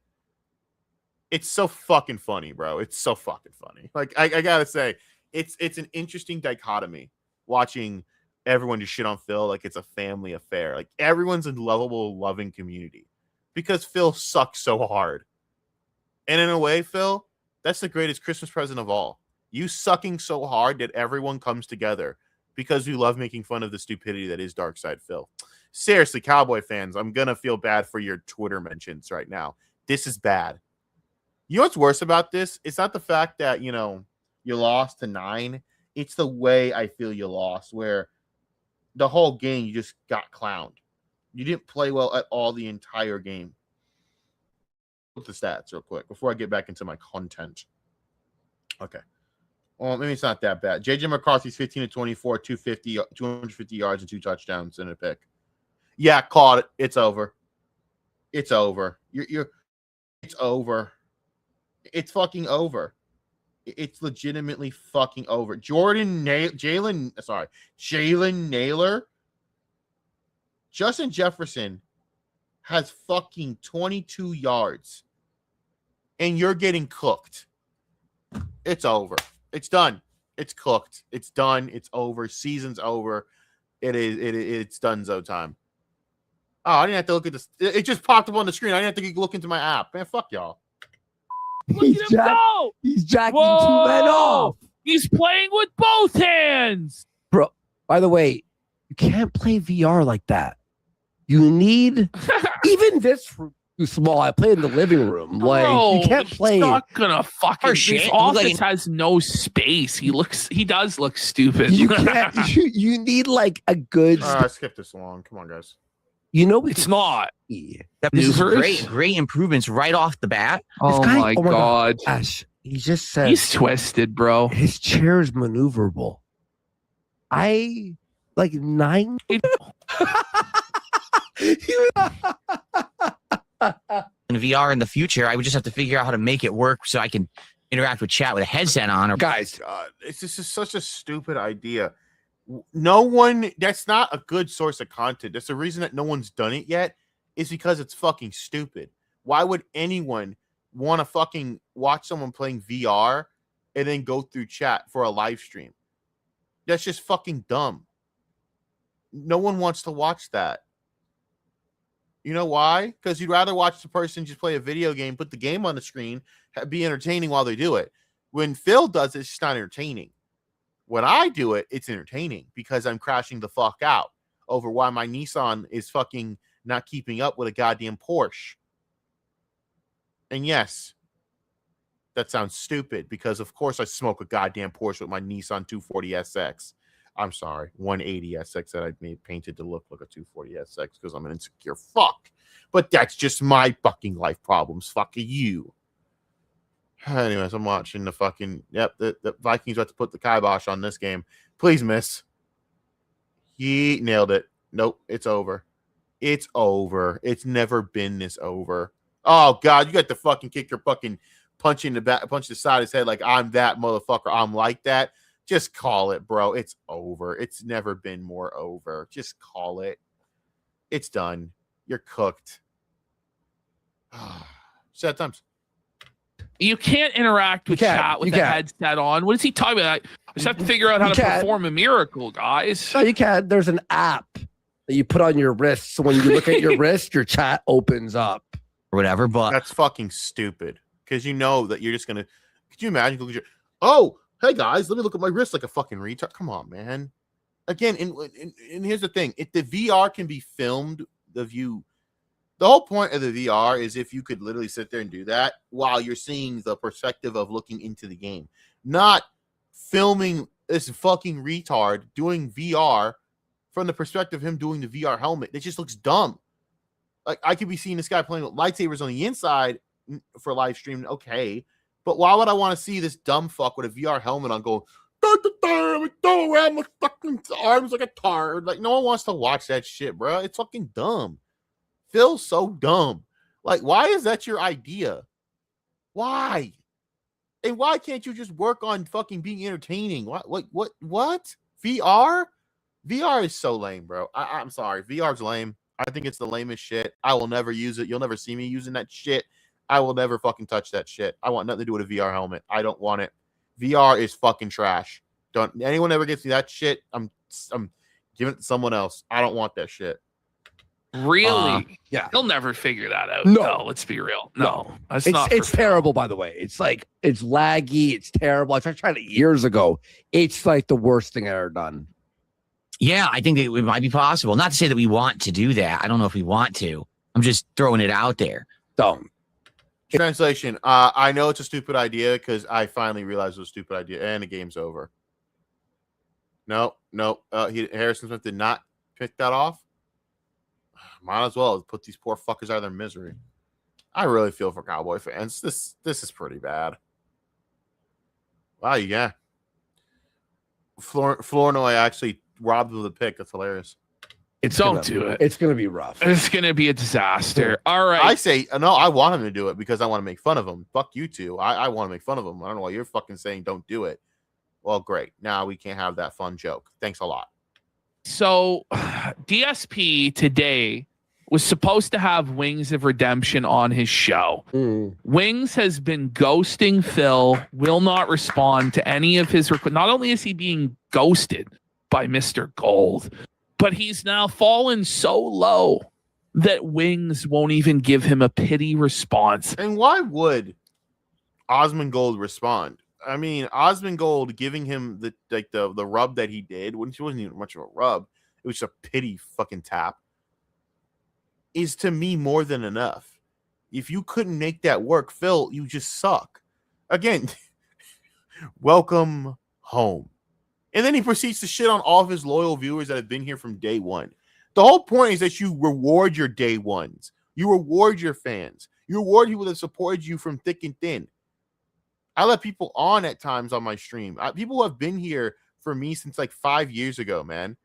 It's so fucking funny, bro. It's so fucking funny. Like I gotta say, it's an interesting dichotomy watching everyone just shit on Phil like it's a family affair. Like everyone's a lovable, loving community because Phil sucks so hard. And in a way, Phil, that's the greatest Christmas present of all. You sucking so hard that everyone comes together because you love making fun of the stupidity that is DarkSydePhil. Seriously, Cowboy fans, I'm gonna feel bad for your Twitter mentions right now. This is bad. You know what's worse about this? It's not the fact that, you lost to 9. It's the way I feel you lost, where the whole game you just got clowned. You didn't play well at all the entire game. Look at the stats real quick before I get back into my content. Okay. Well, maybe it's not that bad. JJ McCarthy's 15-24, 250 yards and 2 touchdowns and a pick. Yeah, caught it. It's over. It's over. It's over. It's fucking over. It's legitimately fucking over. Jalen Naylor. Justin Jefferson has fucking 22 yards. And you're getting cooked. It's over. It's done. It's cooked. It's done. It's over. Season's over. It's donezo time. Oh, I didn't have to look at this. It just popped up on the screen. I didn't have to look into my app. Man, fuck y'all. Look at him go! He's jacking Whoa! 2 men off. He's playing with both hands. Bro, by the way, you can't play VR like that. You need even this room too small. I play in the living room. Like Bro, you can't play. He's not gonna fucking. Oh, shit. His It looks office like- has no space. He does look stupid. You can't. You need like a good. I skipped this along. Come on, guys. You know It's not. Yeah. This is Maneuvers? great improvements right off the bat. Oh guy- my oh my god. Ash, he just said He's twisted, bro. his chair is maneuverable. I like 9. In VR in the future, I would just have to figure out how to make it work so I can interact with chat with a headset on. Or Guys, God, it's just such a stupid idea. No one, that's not a good source of content. That's the reason that no one's done it yet, is because it's fucking stupid. Why would anyone want to fucking watch someone playing VR and then go through chat for a live stream? That's just fucking dumb. No one wants to watch that. You know why? Because you'd rather watch the person just play a video game, put the game on the screen, be entertaining while they do it. When Phil does it, it's just not entertaining. When I do it, it's entertaining because I'm crashing the fuck out over why my Nissan is fucking not keeping up with a goddamn Porsche. And yes, that sounds stupid because of course I smoke a goddamn Porsche with my Nissan 240SX. I'm sorry, 180SX that I made painted to look like a 240SX because I'm an insecure fuck. But that's just my fucking life problems. Fuck you. Anyways, I'm watching the fucking the Vikings about to put the kibosh on this game. Please miss. He nailed it. Nope, it's over. It's over. It's never been this over. Oh god, you got to fucking kick your fucking punch in the back, punch the side of his head like I'm that motherfucker. I'm like that. Just call it, bro. It's over. It's never been more over. Just call it. It's done. You're cooked. Sad times. You can't interact with chat with the headset on. What is he talking about? I just have to figure out how to perform a miracle, guys. No, you can't. There's an app that you put on your wrist. So when you look at your wrist, your chat opens up. or whatever. But That's fucking stupid because you know that you're just gonna. Could you imagine? Look at your, oh, hey guys, let me look at my wrist like a fucking retard. Come on, man. Again, and here's the thing: if the VR can be filmed, the whole point of the VR is if you could literally sit there and do that while you're seeing the perspective of looking into the game, not filming this fucking retard doing VR from the perspective of him doing the VR helmet. It just looks dumb. Like I could be seeing this guy playing with lightsabers on the inside for live stream, okay, but why would I want to see this dumb fuck with a VR helmet on go throw around my fucking arms like a tard? Like no one wants to watch that shit, bro. It's fucking dumb. Phil's so dumb. Like, why is that your idea? Why? And why can't you just work on fucking being entertaining? What? VR? VR is so lame, bro. I'm sorry. VR's lame. I think it's the lamest shit. I will never use it. You'll never see me using that shit. I will never fucking touch that shit. I want nothing to do with a VR helmet. I don't want it. VR is fucking trash. Don't anyone ever gets me that shit. I'm giving it to someone else. I don't want that shit. Really? Yeah. He'll never figure that out. No. No, let's be real. No. That's It's not for Phil. terrible, by the way. It's like it's laggy. It's terrible. I tried it years ago. It's like the worst thing I've ever done. yeah, I think that it might be possible. Not to say that we want to do that. I don't know if we want to. I'm just throwing it out there. Don't. Translation. I know it's a stupid idea because I finally realized it was a stupid idea, and the game's over. No. Harrison Smith did not pick that off. Might as well put these poor fuckers out of their misery. I really feel for Cowboy fans. This is pretty bad. Wow, yeah. Flournoy actually robbed of the pick. That's hilarious. Don't do it. It's gonna be rough. It's going to be a disaster. All right. I say no. I want him to do it because I want to make fun of him. Fuck you two. I want to make fun of him. I don't know why you're fucking saying don't do it. Well, great. Now we can't have that fun joke. Thanks a lot. So DSP today was supposed to have Wings of Redemption on his show. Wings has been ghosting Phil, will not respond to any of his requests. Not only is he being ghosted by Mr. Gold, but he's now fallen so low that Wings won't even give him a pity response. And why would Osmongold respond? I mean, Osmongold giving him the rub that he did, which wasn't even much of a rub, it was a pity fucking tap, is to me more than enough. If you couldn't make that work, Phil, you just suck. Again, welcome home. And then he proceeds to shit on all of his loyal viewers that have been here from day one. The whole point is that you reward your day ones. You reward your fans. You reward people that supported you from thick and thin. I let people on at times on my stream. People who have been here for me since like 5 years ago, man.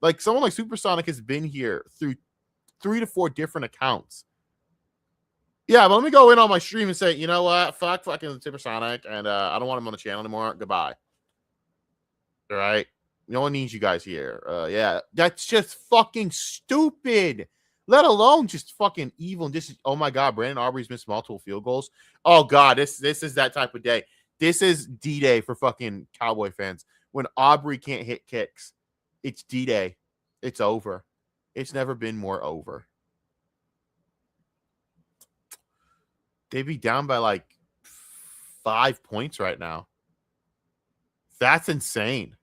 Like someone like Supersonic has been here through 3 to 4 different accounts. Yeah, but let me go in on my stream and say, you know what? Fuck fucking Supersonic, and I don't want him on the channel anymore. Goodbye. All right? No one needs you guys here. Yeah, that's just fucking stupid. Let alone just fucking evil. And this is, oh my God, Brandon Aubrey's missed multiple field goals. Oh God, this is that type of day. This is D-Day for fucking Cowboy fans. When Aubrey can't hit kicks, it's D-Day. It's over. It's never been more over. They'd be down by like 5 points right now. That's insane.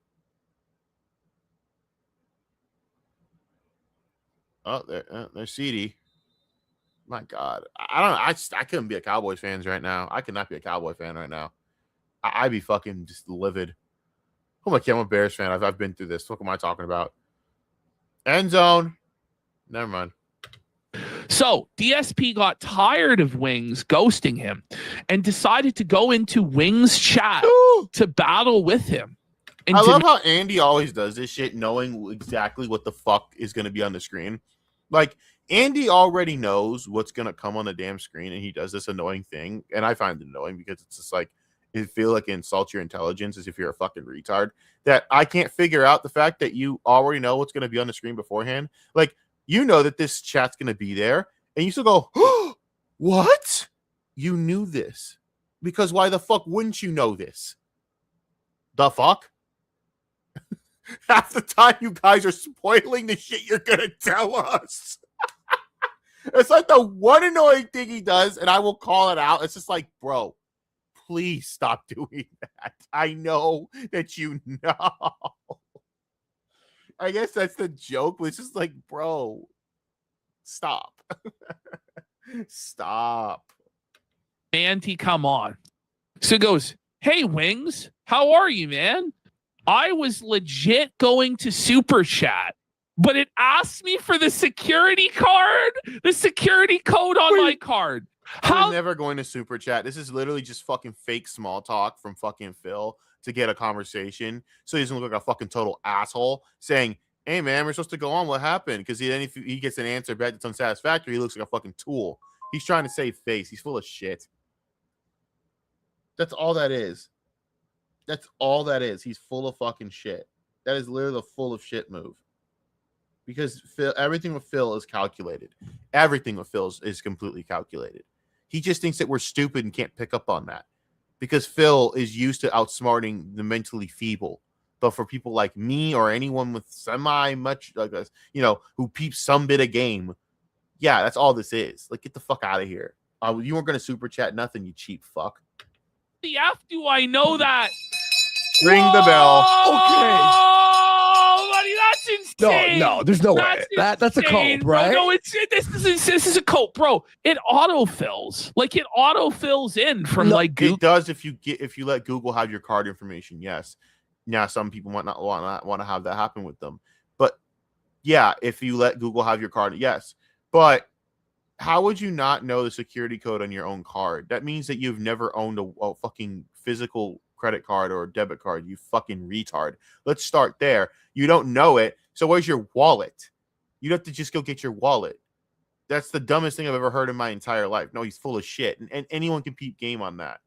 Oh, there's CD. My God, I couldn't be a Cowboys fan right now. I could not be a Cowboy fan right now. I'd be fucking just livid. Oh my God, I'm a Bears fan. I've been through this. What am I talking about? End zone. Never mind. So DSP got tired of Wings ghosting him and decided to go into Wings chat to battle with him. I love how Andy always does this shit, knowing exactly what the fuck is going to be on the screen. Like, Andy already knows what's going to come on the damn screen, and he does this annoying thing. And I find it annoying because it's just like, it feels like it insults your intelligence as if you're a fucking retard. That I can't figure out the fact that you already know what's going to be on the screen beforehand. Like, you know that this chat's going to be there, and you still go, oh, what? You knew this. Because why the fuck wouldn't you know this? The fuck? Half the time you guys are spoiling the shit you're gonna tell us. It's like the one annoying thing he does, and I will call it out. It's just like, bro, please stop doing that. I know that you know. I guess that's the joke, but it's just like, bro, stop. Stop. Manti, come on. So he goes, hey, Wings, how are you, man? I was legit going to Super Chat, but it asked me for the security card, the security code on my card. How? I'm never going to Super Chat. This is literally just fucking fake small talk from fucking Phil to get a conversation, so he doesn't look like a fucking total asshole saying, hey, man, we're supposed to go on. What happened? Because then if he gets an answer back that's unsatisfactory, he looks like a fucking tool. He's trying to save face. He's full of shit. That's all that is. That's all that is. He's full of fucking shit. That is literally a full of shit move. Because Phil, everything with Phil is calculated. Everything with Phil is completely calculated. He just thinks that we're stupid and can't pick up on that. Because Phil is used to outsmarting the mentally feeble. But for people like me or anyone with semi-much, like us, you know, who peeps some bit of game, yeah, that's all this is. Like, get the fuck out of here. You weren't going to super chat nothing, you cheap fuck. The F do I know that? Ring the bell. Okay. Oh, buddy, that's insane. No, there's no way. That's a code, right? No, this is a code, bro. It autofills. Like it autofills in from like Google. It does if you let Google have your card information. Yes. Now some people might not want to have that happen with them, but yeah, if you let Google have your card, yes. But how would you not know the security code on your own card? That means that you've never owned a fucking physical credit card or a debit card, you fucking retard. Let's start there. You don't know it, so where's your wallet? You'd have to just go get your wallet. That's the dumbest thing I've ever heard in my entire life. No, he's full of shit, and anyone can peep game on that.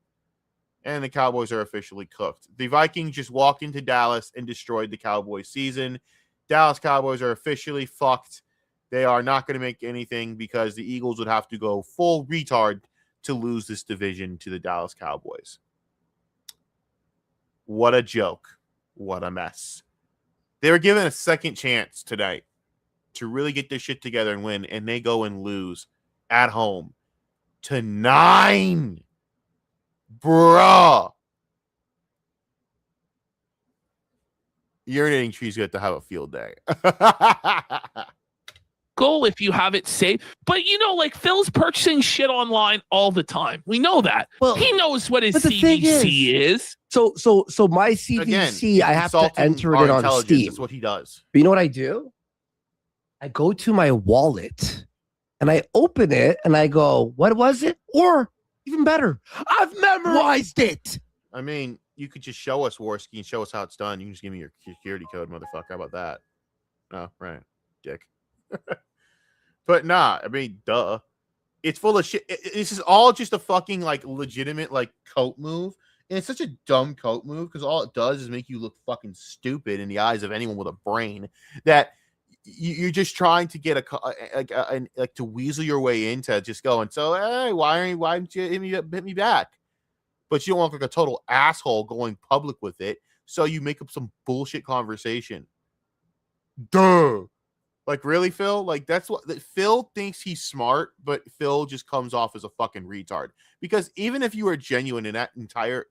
And the Cowboys are officially cooked. The Vikings just walked into Dallas and destroyed the Cowboys season. Dallas Cowboys are officially fucked. They are not going to make anything because the Eagles would have to go full retard to lose this division to the Dallas Cowboys. What a joke. What a mess. They were given a second chance tonight. to really get their shit together and win, and they go and lose at home to 9. Bruh. Urinating trees get to have a field day. Goal if you have it saved. But like Phil's purchasing shit online all the time. We know that. Well, he knows what his but the thing CVC is. So my CVC, Again, I have to enter it our in on Steam. That's what he does. But you know what I do? I go to my wallet and I open it and I go, what was it? Or even better, I've memorized it. I mean, you could just show us Warski and show us how it's done. You can just give me your security code, motherfucker. How about that? Oh, right. Dick. But nah, I mean, duh. It's full of shit. This is all just a fucking legitimate coat move. And it's such a dumb coat move because all it does is make you look fucking stupid in the eyes of anyone with a brain that you're just trying to get to weasel your way into just going, so, hey, why didn't you hit me back? But you don't look like a total asshole going public with it. So you make up some bullshit conversation. Duh. Really, Phil? That's what Phil thinks he's smart, but Phil just comes off as a fucking retard. Because even if you were genuine in that entire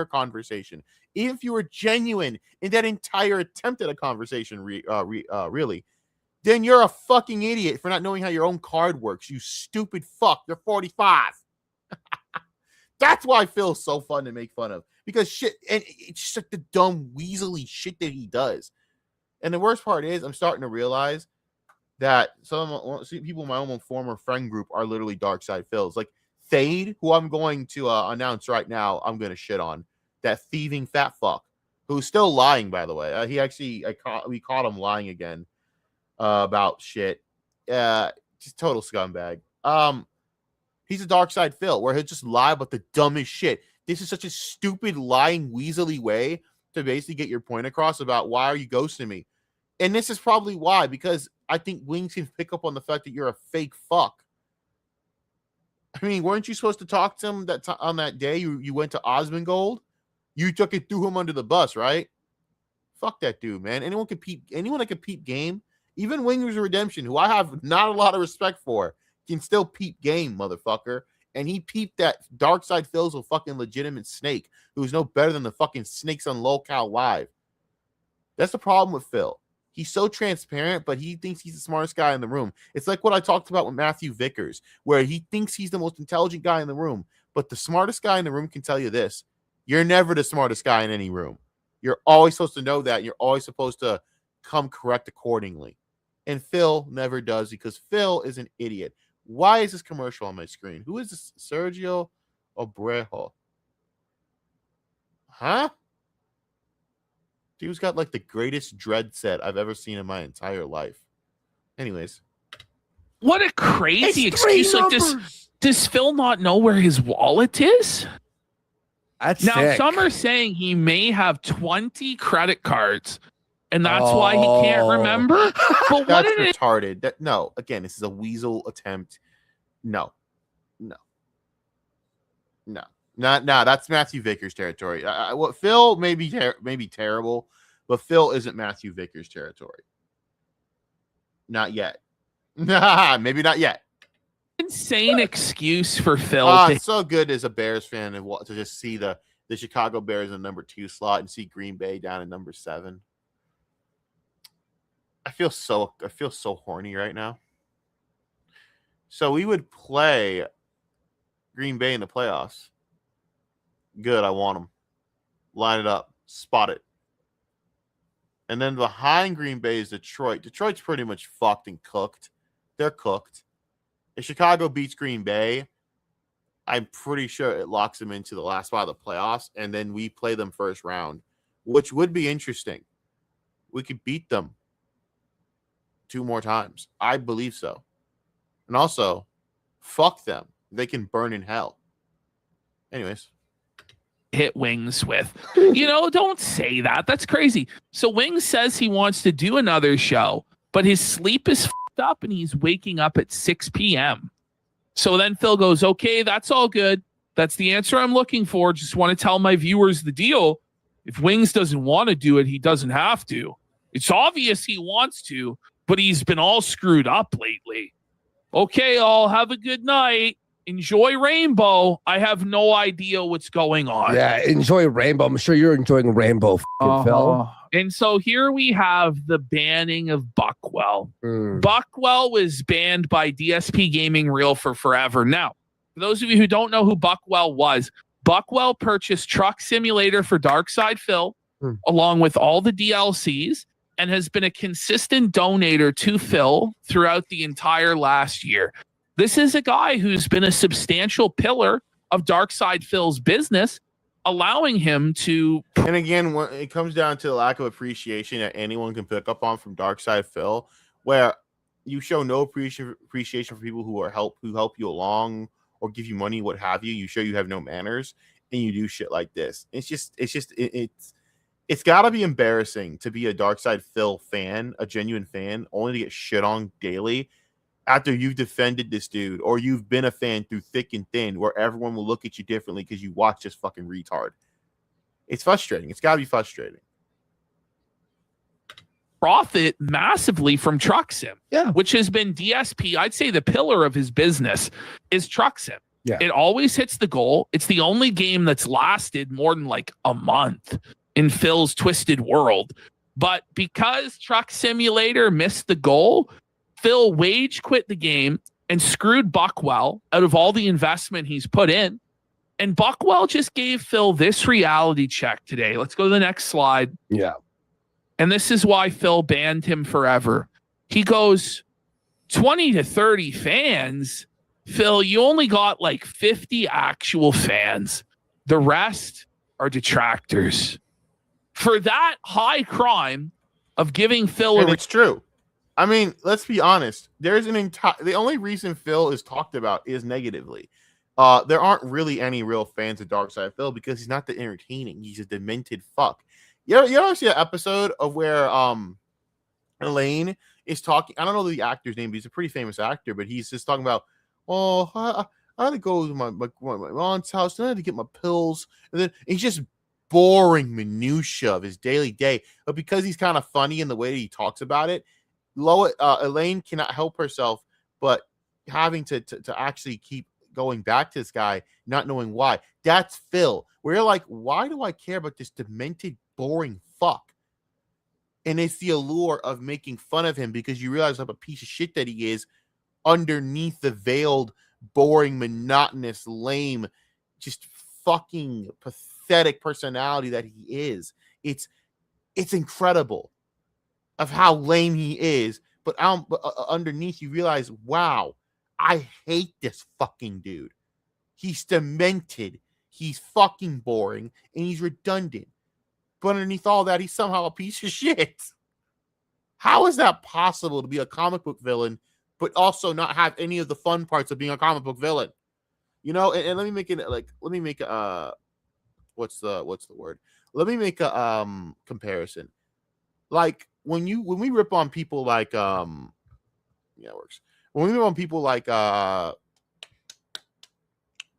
conversation, even if you were genuine in that entire attempt at a conversation, really, then you're a fucking idiot for not knowing how your own card works. You stupid fuck. You're 45. That's why Phil's so fun to make fun of. Because shit, and it's just like the dumb, weaselly shit that he does. And the worst part is, I'm starting to realize that some people in my own former friend group are literally DarkSydePhils. Like Thade, who I'm going to announce right now, I'm going to shit on. That thieving fat fuck, who's still lying, by the way. We caught him lying again about shit. Just total scumbag. He's a DarkSydePhil, where he'll just lie about the dumbest shit. This is such a stupid, lying, weaselly way to basically get your point across about why are you ghosting me. And this is probably why, because I think Wings can pick up on the fact that you're a fake fuck. I mean, weren't you supposed to talk to him on that day you went to Osmongold? You took it, threw him under the bus, right? Fuck that dude, man. Anyone that can peep game, even Wingers Redemption, who I have not a lot of respect for, can still peep game, motherfucker. And he peeped that DarkSydePhil's a fucking legitimate snake who's no better than the fucking snakes on Lolcow Live. That's the problem with Phil. He's so transparent, but he thinks he's the smartest guy in the room. It's like what I talked about with Matthew Vickers, where he thinks he's the most intelligent guy in the room. But the smartest guy in the room can tell you this. You're never the smartest guy in any room. You're always supposed to know that. And you're always supposed to come correct accordingly. And Phil never does because Phil is an idiot. Why is this commercial on my screen? Who is this? Sergio Obrejo. Huh? Dude's got the greatest dread set I've ever seen in my entire life. Anyways. What a crazy excuse. Does Phil not know where his wallet is? That's now, sick. some are saying he may have 20 credit cards, and that's why he can't remember. But that's retarded. No, again, this is a weasel attempt. No. That's Matthew Vickers territory. What Phil may be terrible, but Phil isn't Matthew Vickers territory. Not yet. Maybe not yet. Insane excuse for Phil. It's so good as a Bears fan to just see the Chicago Bears in the number 2 slot and see Green Bay down in number 7. I feel so horny right now. So we would play Green Bay in the playoffs. Good, I want them. Line it up, spot it. And then behind Green Bay is Detroit. Detroit's pretty much fucked and cooked. They're cooked. If Chicago beats Green Bay, I'm pretty sure it locks them into the last spot of the playoffs, and then we play them first round, which would be interesting. We could beat them 2 more times. I believe so. And also, fuck them. They can burn in hell. Anyways. Hit Wings with. Don't say that. That's crazy. So Wings says he wants to do another show, but his sleep is fucked up and he's waking up at 6 p.m. So then Phil goes, okay, that's all good. That's the answer I'm looking for. Just want to tell my viewers the deal. If Wings doesn't want to do it, he doesn't have to. It's obvious he wants to, but he's been all screwed up lately. Okay, all have a good night. Enjoy Rainbow. I have no idea what's going on. Yeah, enjoy Rainbow. I'm sure you're enjoying Rainbow, Phil. And so here we have the banning of Buckwell. Buckwell was banned by DSP Gaming Reel for forever. Now, for those of you who don't know who Buckwell was, Buckwell purchased Truck Simulator for DarkSydePhil, along with all the DLCs, and has been a consistent donator to Phil throughout the entire last year. This is a guy who's been a substantial pillar of DarkSydePhil's business, allowing him to. And again, when it comes down to the lack of appreciation that anyone can pick up on from DarkSydePhil, where you show no appreciation for people who help you along or give you money, what have you. You show you have no manners, and you do shit like this. It's got to be embarrassing to be a DarkSydePhil fan, a genuine fan, only to get shit on daily after you've defended this dude, or you've been a fan through thick and thin, where everyone will look at you differently because you watch this fucking retard. It's frustrating. It's got to be frustrating. Profit massively from Truck Sim, which has been DSP. I'd say the pillar of his business is Truck Sim. Yeah. It always hits the goal. It's the only game that's lasted more than like a month in Phil's twisted world. But because Truck Simulator missed the goal, Phil wage quit the game and screwed Buckwell out of all the investment he's put in. And Buckwell just gave Phil this reality check today. Let's go to the next slide. Yeah. And this is why Phil banned him forever. He goes, 20 to 30 fans. Phil, you only got like 50 actual fans. The rest are detractors. For that high crime of giving Phil... And it's true. I mean, let's be honest. There's the only reason Phil is talked about is negatively. There aren't really any real fans of DarkSydePhil because he's not that entertaining. He's a demented fuck. You ever see an episode of where Elaine is talking? I don't know the actor's name, but he's a pretty famous actor. But he's just talking about, I had to go to my aunt's house, and I had to get my pills, and then he's just boring minutia of his daily day. But because he's kind of funny in the way that he talks about it, Elaine cannot help herself but having to actually keep going back to this guy, not knowing why. That's Phil. Where you're like, why do I care about this demented, boring fuck? And it's the allure of making fun of him because you realize what a piece of shit that he is underneath the veiled, boring, monotonous, lame, just fucking pathetic personality that he is. It's incredible of how lame he is, but underneath you realize, wow, I hate this fucking dude. He's demented, he's fucking boring, and he's redundant. But underneath all that, he's somehow a piece of shit. How is that possible to be a comic book villain, but also not have any of the fun parts of being a comic book villain? You know, and let me make it what's the word? Let me make a comparison. Like when we rip on people like it works. When we rip on people like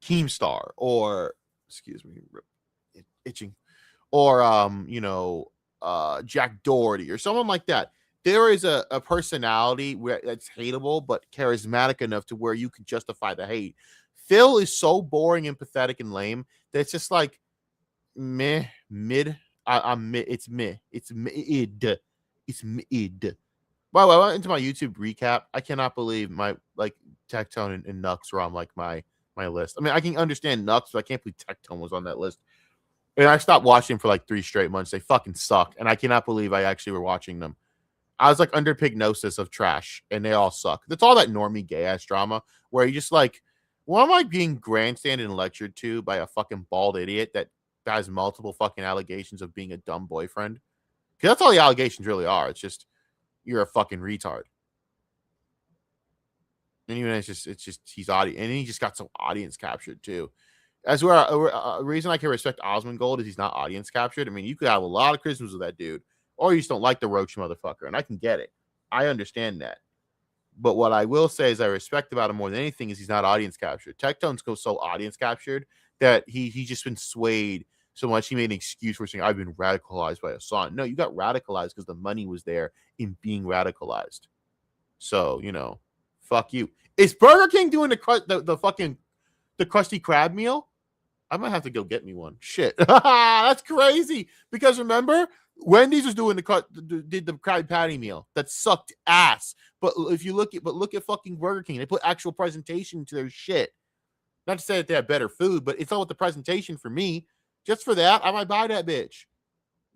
Keemstar or itching or Jack Doherty or someone like that, there is a personality that's hateable but charismatic enough to where you can justify the hate. Phil is so boring and pathetic and lame that it's just like mid. It's mid. It's mid. It's mid. By the way, I went into my YouTube recap. I cannot believe my Tectone and Nux were on my list. I mean, I can understand Nux, but I can't believe Tectone was on that list. And I stopped watching for like 3 straight months. They fucking suck. And I cannot believe I actually were watching them. I was like under pignosis of trash, and they all suck. That's all that normie gay ass drama where you just like, why am I being grandstanded and lectured to by a fucking bald idiot that has multiple fucking allegations of being a dumb boyfriend? Because that's all the allegations really are. It's just you're a fucking retard. And even it's just he's audience, and he just got so audience captured too. As where a reason I can respect Osmongold is he's not audience captured. I mean, you could have a lot of criticisms with that dude, or you just don't like the roach motherfucker, and I can get it. I understand that. But what I will say is I respect about him more than anything is he's not audience captured. Tectone's so audience captured that he's just been swayed so much he made an excuse for saying, I've been radicalized by a song. No, you got radicalized because the money was there in being radicalized. So, fuck you. Is Burger King doing the fucking the Krusty Krab meal? I might have to go get me one. Shit. That's crazy. Because remember, Wendy's was doing the Krabby Patty meal. That sucked ass. But if you look at fucking Burger King, they put actual presentation to their shit. Not to say that they have better food, but it's all with the presentation for me. Just for that, I might buy that bitch.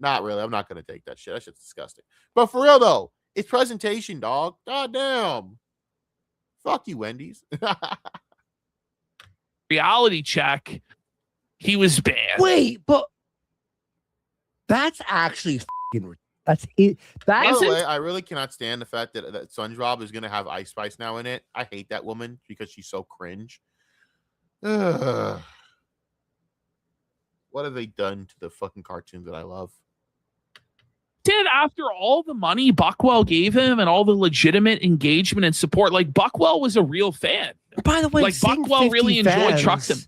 Not really. I'm not gonna take that shit. That shit's disgusting. But for real though, it's presentation, dog. God damn. Fuck you, Wendy's. Reality check. He was banned. Wait, but that's actually fucking. That's it. By the way, I really cannot stand the fact that SpongeBob is gonna have Ice Spice now in it. I hate that woman because she's so cringe. Ugh. What have they done to the fucking cartoons that I love? Did after all the money Buckwell gave him and all the legitimate engagement and support, like Buckwell was a real fan. By the way, like Buckwell really enjoyed Truxton.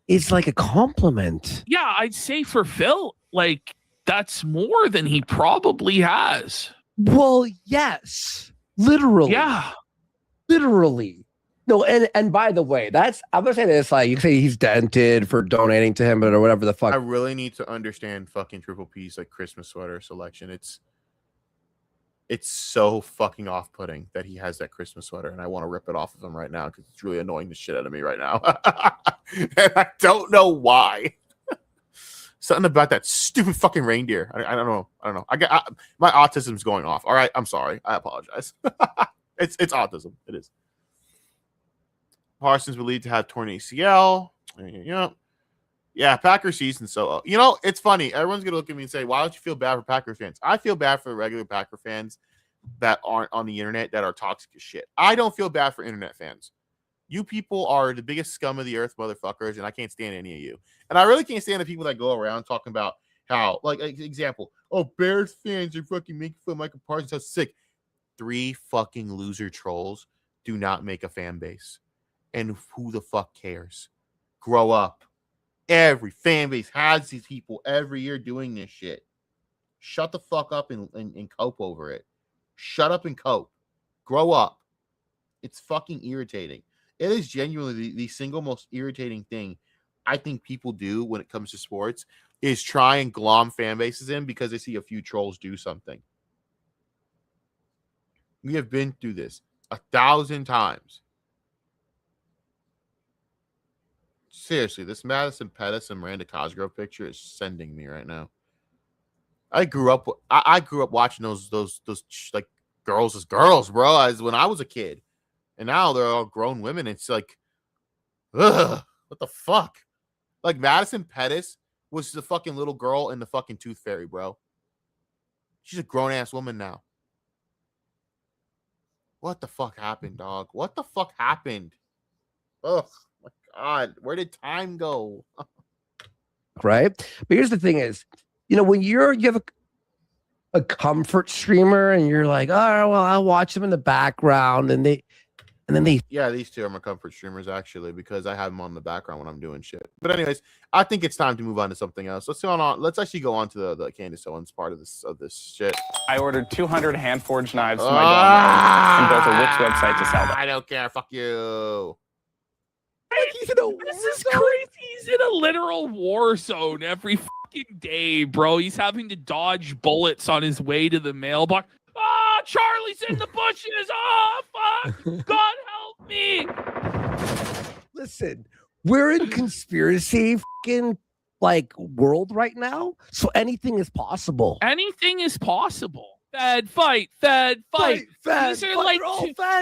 It's like a compliment. Yeah, I'd say for Phil, like that's more than he probably has. Well, yes, literally. Yeah, literally. No, and by the way, I'm gonna say this, like you can say he's dented for donating to him, or whatever the fuck. I really need to understand fucking Triple P's like Christmas sweater selection. It's so fucking off-putting that he has that Christmas sweater, and I want to rip it off of him right now because it's really annoying the shit out of me right now. And I don't know why. Something about that stupid fucking reindeer. I don't know. My autism's going off. All right, I'm sorry. I apologize. It's autism. It is. Parsons believed to have torn ACL. Yeah, Packer season. So, it's funny. Everyone's going to look at me and say, why don't you feel bad for Packer fans? I feel bad for the regular Packer fans that aren't on the internet that are toxic as shit. I don't feel bad for internet fans. You people are the biggest scum of the earth, motherfuckers, and I can't stand any of you. And I really can't stand the people that go around talking about how, like, example, Bears fans are fucking making fun of Michael Parsons. How sick. 3 fucking loser trolls do not make a fan base. And who the fuck cares? Grow up. Every fan base has these people every year doing this shit. Shut the fuck up and cope over it. Shut up and cope. Grow up. It's fucking irritating. It is genuinely the single most irritating thing I think people do when it comes to sports is try and glom fan bases in because they see a few trolls do something. We have been through this 1,000 times. Seriously, this Madison Pettis and Miranda Cosgrove picture is sending me right now. I grew up watching those like girls as girls, bro, as when I was a kid. And now they're all grown women. It's like, ugh, what the fuck? Like Madison Pettis was the fucking little girl in the fucking Tooth Fairy, bro. She's a grown ass woman now. What the fuck happened, dog? What the fuck happened? Ugh. My God, where did time go? Right? But here's the thing is, when you have a comfort streamer and you're like, oh, well, I'll watch them in the background and then they these two are my comfort streamers actually because I have them on the background when I'm doing shit. But anyways, I think it's time to move on to something else. Let's actually go on to the Candace Owens part of this shit. I ordered 200 hand-forged knives for my dog and built a Wix website to sell them. I don't care. Fuck you. This is crazy. He's in a literal war zone every fucking day, bro. He's having to dodge bullets on his way to the mailbox. Charlie's in the bushes. Fuck. God help me. Listen, we're in conspiracy fucking like world right now, so anything is possible. Anything is possible. Fed, fight, fed, fight. These are like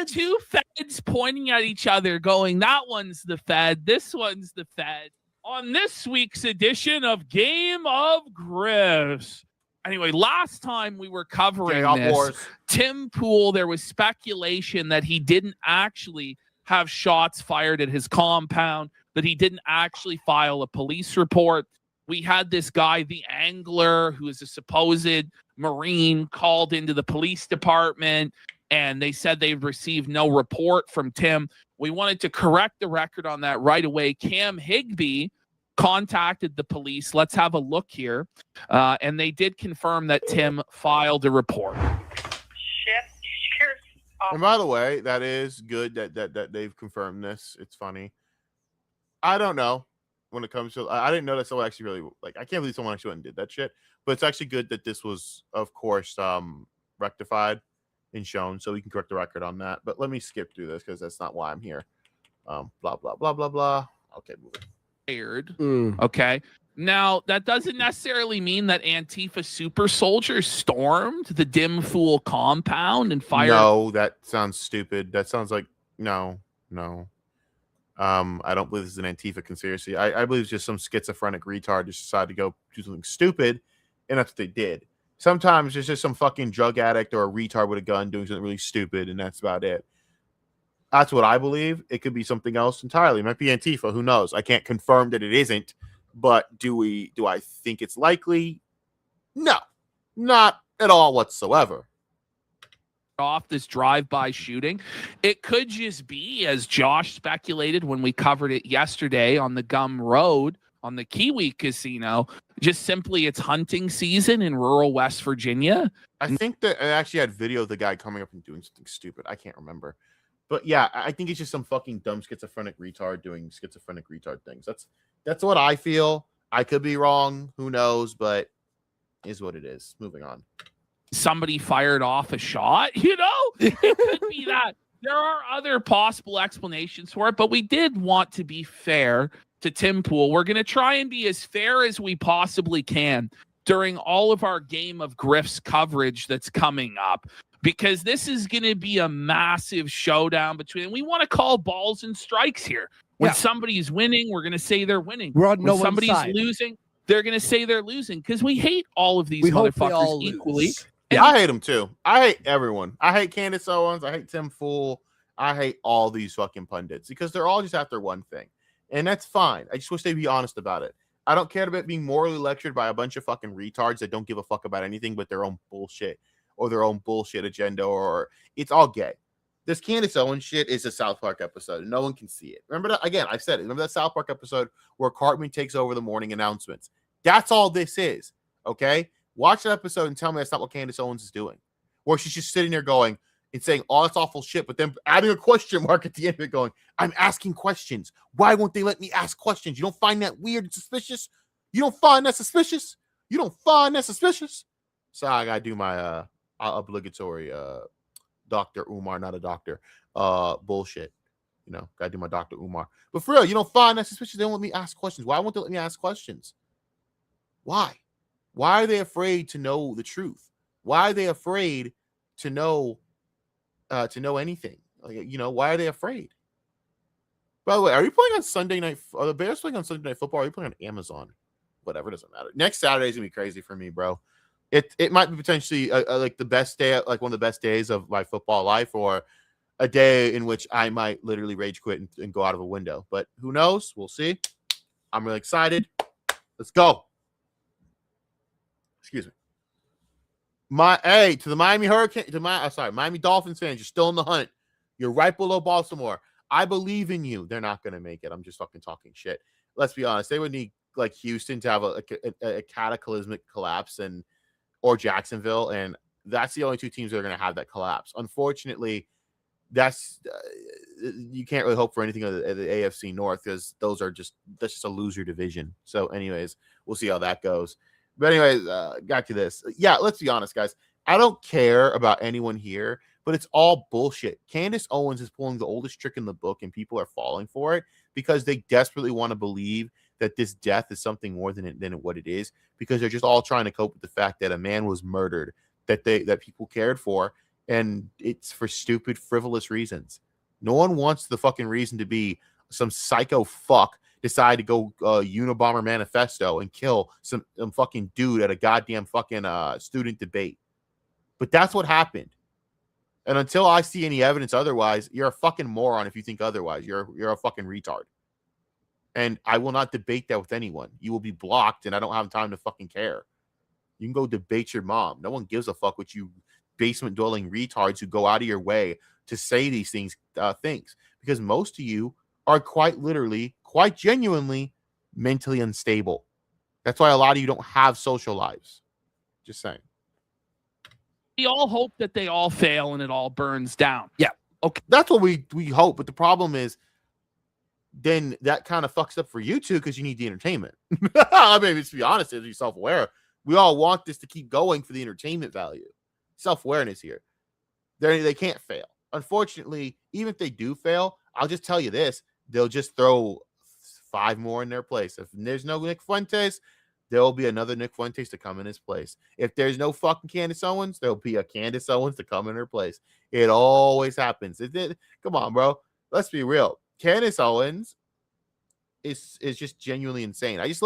two feds pointing at each other going, that one's the fed, this one's the fed. On this week's edition of Game of Griffs. Anyway, last time we were covering this, Tim Pool, there was speculation that he didn't actually have shots fired at his compound, that he didn't actually file a police report. We had this guy, the angler, who is a supposed Marine, called into the police department, and they said they've received no report from Tim. We wanted to correct the record on that right away. Cam Higbee contacted the police. Let's have a look here. And they did confirm that Tim filed a report. Shift. And by the way, that is good that they've confirmed this. It's funny. I don't know when it comes to. I didn't know that someone actually really like. I can't believe someone actually went and did that shit. But it's actually good that this was, of course, rectified and shown, so we can correct the record on that. But let me skip through this because that's not why I'm here. Blah blah blah blah blah. Okay, moving. Okay. Now, that doesn't necessarily mean that Antifa super soldiers stormed the Dim Fool compound and fired. No, that sounds stupid. That sounds like no. I don't believe this is an Antifa conspiracy. I believe it's just some schizophrenic retard just decided to go do something stupid, and that's what they did. Sometimes it's just some fucking drug addict or a retard with a gun doing something really stupid, and that's about it. That's what I believe. It could be something else entirely. It might be Antifa. Who knows? I can't confirm that it isn't. But do I think it's likely? No, not at all whatsoever. Off this drive-by shooting. It could just be, as Josh speculated when we covered it yesterday on the Gum Road on the Kiwi Casino, just simply it's hunting season in rural West Virginia. I think that I actually had video of the guy coming up and doing something stupid. I can't remember. But yeah, I think it's just some fucking dumb schizophrenic retard doing schizophrenic retard things. That's what I feel. I could be wrong. Who knows? But is what it is. Moving on. Somebody fired off a shot, you know? It could be that. There are other possible explanations for it, but we did want to be fair to Tim Pool. We're going to try and be as fair as we possibly can during all of our Game of Griffs coverage that's coming up, because this is going to be a massive showdown between, we want to call balls and strikes here. When somebody's winning, we're going to say they're winning. We're on when no somebody's side. Losing, they're going to say they're losing, because we hate all of these motherfuckers equally. Lose. Yeah, I hate them too. I hate everyone. I hate Candace Owens. I hate Tim Fool. I hate all these fucking pundits because they're all just after one thing. And that's fine. I just wish they'd be honest about it. I don't care about being morally lectured by a bunch of fucking retards that don't give a fuck about anything but their own bullshit or their own bullshit agenda, or it's all gay. This Candace Owens shit is a South Park episode. And no one can see it. Remember that? Again, I said it. Remember that South Park episode where Cartman takes over the morning announcements? That's all this is. Okay? Watch that episode and tell me that's not what Candace Owens is doing. Or she's just sitting there going and saying all this awful shit, but then adding a question mark at the end of it going, I'm asking questions. Why won't they let me ask questions? You don't find that weird and suspicious? You don't find that suspicious? You don't find that suspicious? So I got to do my obligatory Dr. Umar, not a doctor, bullshit. You know, got to do my Dr. Umar. But for real, you don't find that suspicious? They don't let me ask questions. Why won't they let me ask questions? Why? Why are they afraid to know the truth? Why are they afraid to know anything? Like, you know, why are they afraid? By the way, are you playing on Sunday night? Are the Bears playing on Sunday Night Football? Or are you playing on Amazon? Whatever, doesn't matter. Next Saturday's gonna be crazy for me, bro. It might be potentially like the best day, like one of the best days of my football life, or a day in which I might literally rage quit and go out of a window. But who knows? We'll see. I'm really excited. Let's go. Excuse me. To the Miami Hurricane, Miami Dolphins fans, you're still in the hunt. You're right below Baltimore. I believe in you. They're not going to make it. I'm just fucking talking shit. Let's be honest. They would need like Houston to have a cataclysmic collapse, or Jacksonville, and that's the only two teams that are going to have that collapse. Unfortunately, that's you can't really hope for anything of the AFC North, because that's just a loser division. So, anyways, we'll see how that goes. But anyways, got to this. Yeah, let's be honest, guys. I don't care about anyone here, but it's all bullshit. Candace Owens is pulling the oldest trick in the book, and people are falling for it because they desperately want to believe that this death is something more than what it is, because they're just all trying to cope with the fact that a man was murdered that people cared for, and it's for stupid, frivolous reasons. No one wants the fucking reason to be some psycho fuck decide to go Unabomber manifesto and kill some fucking dude at a goddamn fucking student debate. But that's what happened. And until I see any evidence otherwise, you're a fucking moron if you think otherwise. You're a fucking retard. And I will not debate that with anyone. You will be blocked, and I don't have time to fucking care. You can go debate your mom. No one gives a fuck what you basement-dwelling retards who go out of your way to say these things, because most of you are quite literally, quite genuinely mentally unstable. That's why a lot of you don't have social lives. Just saying. We all hope that they all fail and it all burns down. Yeah. Okay. That's what we hope. But the problem is, then that kind of fucks up for you too, because you need the entertainment. I mean, let's be honest, as you're self-aware, we all want this to keep going for the entertainment value. Self-awareness here. They can't fail. Unfortunately, even if they do fail, I'll just tell you this, they'll just throw 5 more in their place. If there's no Nick Fuentes, there will be another Nick Fuentes to come in his place. If there's no fucking Candace Owens, there'll be a Candace Owens to come in her place. It always happens. Come on, bro. Let's be real. Candace Owens is just genuinely insane. I just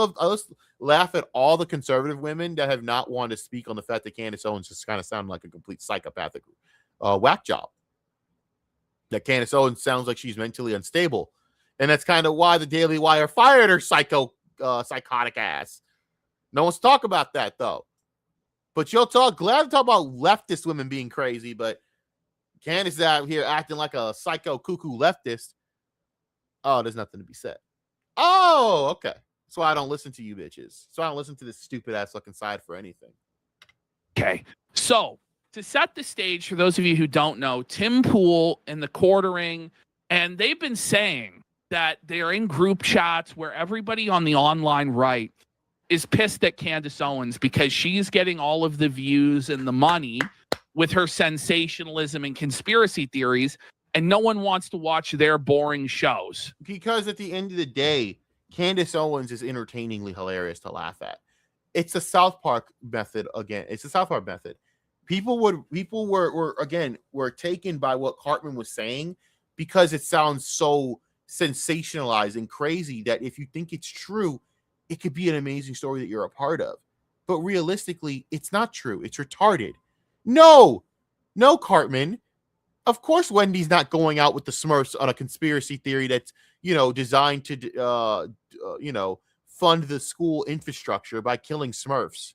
laugh at all the conservative women that have not wanted to speak on the fact that Candace Owens just kind of sound like a complete psychopathic whack job. That Candace Owens sounds like she's mentally unstable. And that's kind of why the Daily Wire fired her psychotic ass. No one's talking about that, though. But glad to talk about leftist women being crazy, but Candace is out here acting like a psycho cuckoo leftist. Oh, there's nothing to be said. Oh, okay. That's why I don't listen to you bitches. So I don't listen to this stupid ass looking side for anything. Okay. So to set the stage for those of you who don't know, Tim Pool and the Quartering, and they've been saying that they're in group chats where everybody on the online right is pissed at Candace Owens because she's getting all of the views and the money with her sensationalism and conspiracy theories, and no one wants to watch their boring shows. Because at the end of the day, Candace Owens is entertainingly hilarious to laugh at. It's a South Park method again. It's a South Park method. People were taken by what Cartman was saying because it sounds so sensationalized and crazy that if you think it's true, it could be an amazing story that you're a part of. But realistically, it's not true. It's retarded. No, Cartman. Of course, Wendy's not going out with the Smurfs on a conspiracy theory that's, designed to, fund the school infrastructure by killing Smurfs,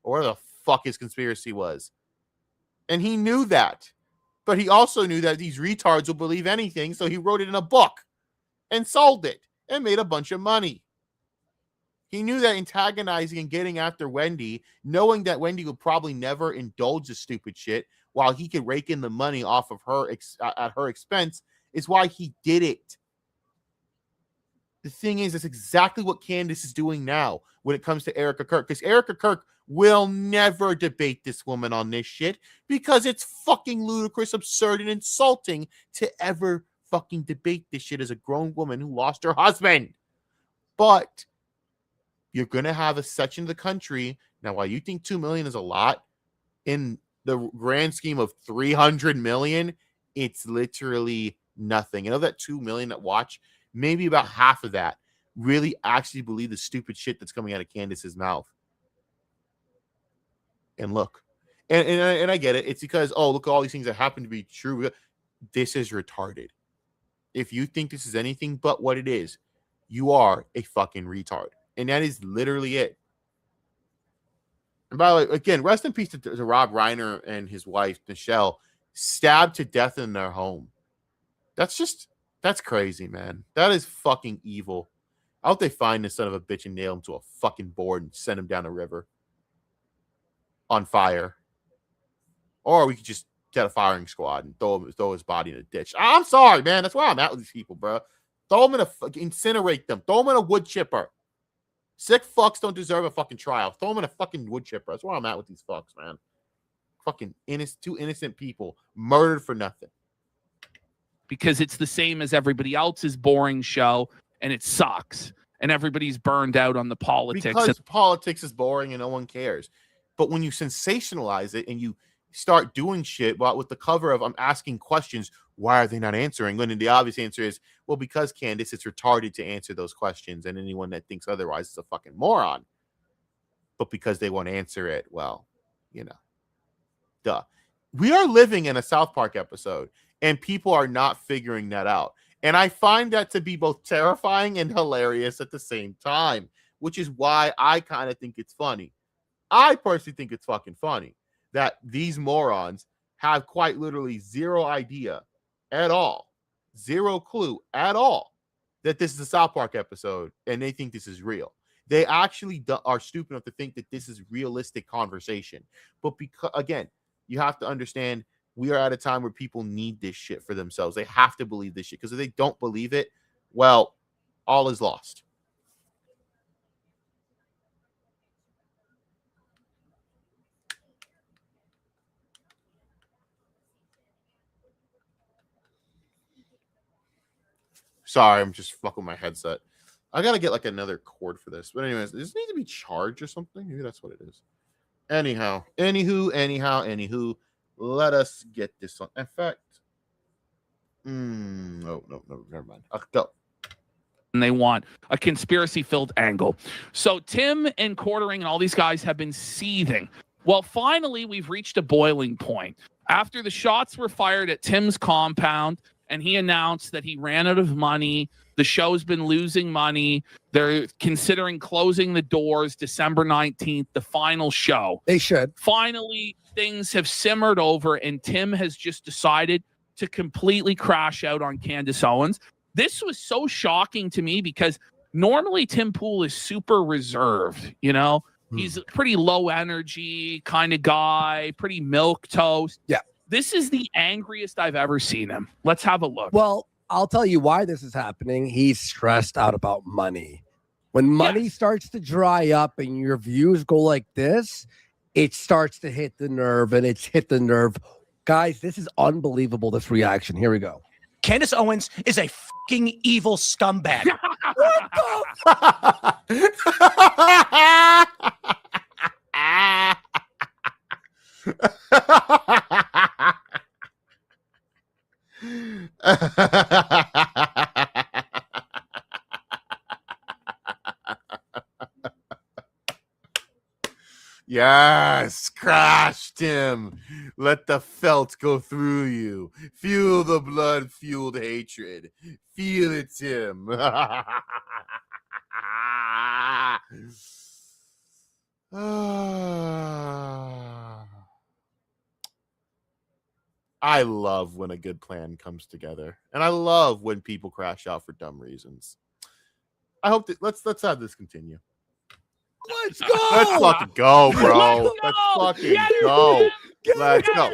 or whatever the fuck his conspiracy was. And he knew that, but he also knew that these retards will believe anything, so he wrote it in a book and sold it and made a bunch of money. He knew that antagonizing and getting after Wendy, knowing that Wendy would probably never indulge the stupid shit while he could rake in the money off of her at her expense, is why he did it. The thing is, that's exactly what Candace is doing now when it comes to Erica Kirk, because Erica Kirk will never debate this woman on this shit because it's fucking ludicrous, absurd, and insulting to ever fucking debate this shit as a grown woman who lost her husband. But you're going to have a section of the country. Now, while you think 2 million is a lot, in the grand scheme of 300 million, it's literally nothing. That 2 million that watch, maybe about half of that really actually believe the stupid shit that's coming out of Candace's mouth. And look, and I get it. It's because, look at all these things that happen to be true. This is retarded. If you think this is anything but what it is, you are a fucking retard. And that is literally it. And by the way, again, rest in peace to Rob Reiner and his wife, Michelle, stabbed to death in their home. That's crazy, man. That is fucking evil. I hope they find this son of a bitch and nail him to a fucking board and send him down the river on fire. Or we could just get a firing squad and throw his body in a ditch. I'm sorry, man. That's why I'm out with these people, bro. Throw them in incinerate them. Throw them in a wood chipper. Sick fucks don't deserve a fucking trial. Throw them in a fucking wood chipper. That's where I'm at with these fucks, man. Fucking two innocent people murdered for nothing. Because it's the same as everybody else's boring show, and it sucks. And everybody's burned out on the politics. Because politics is boring and no one cares. But when you sensationalize it and you start doing shit with the cover of I'm asking questions, why are they not answering? When the obvious answer is, well, because Candace, it's retarded to answer those questions, and anyone that thinks otherwise is a fucking moron. But because they won't answer it, well, duh. We are living in a South Park episode, and people are not figuring that out. And I find that to be both terrifying and hilarious at the same time, which is why I kind of think it's funny. I personally think it's fucking funny that these morons have quite literally zero idea at all, zero clue at all that this is a South Park episode and they think this is real. They actually are stupid enough to think that this is realistic conversation. But because, again, You have to understand we are at a time where people need this shit for themselves. They have to believe this shit, because if they don't believe it, well, all is lost. Sorry, I'm just fucking with my headset. I gotta get like another cord for this. But anyways, does this need to be charged or something? Maybe that's what it is. Anyhow, anywho, let us get this on effect. No, never mind. I'll go. And they want a conspiracy-filled angle. So Tim and Quartering and all these guys have been seething. Well, finally, we've reached a boiling point. After the shots were fired at Tim's compound, and he announced that he ran out of money, the show's been losing money. They're considering closing the doors December 19th, the final show. They should. Finally, things have simmered over, and Tim has just decided to completely crash out on Candace Owens. This was so shocking to me because normally Tim Pool is super reserved, you know? He's a pretty low energy kind of guy, pretty milquetoast. Yeah. This is the angriest I've ever seen him. Let's have a look. Well, I'll tell you why this is happening. He's stressed out about money. When money starts to dry up and your views go like this, it starts to hit the nerve, and it's hit the nerve. Guys, this is unbelievable, this reaction. Here we go. Candace Owens is a fucking evil scumbag. Yes, crashed him. Let the felt go through you. Feel the blood-fueled hatred. Feel it, Tim. I love when a good plan comes together, and I love when people crash out for dumb reasons. I hope that let's have this continue. Let's go. Let's fucking go, bro. Let's fucking go. Let's go.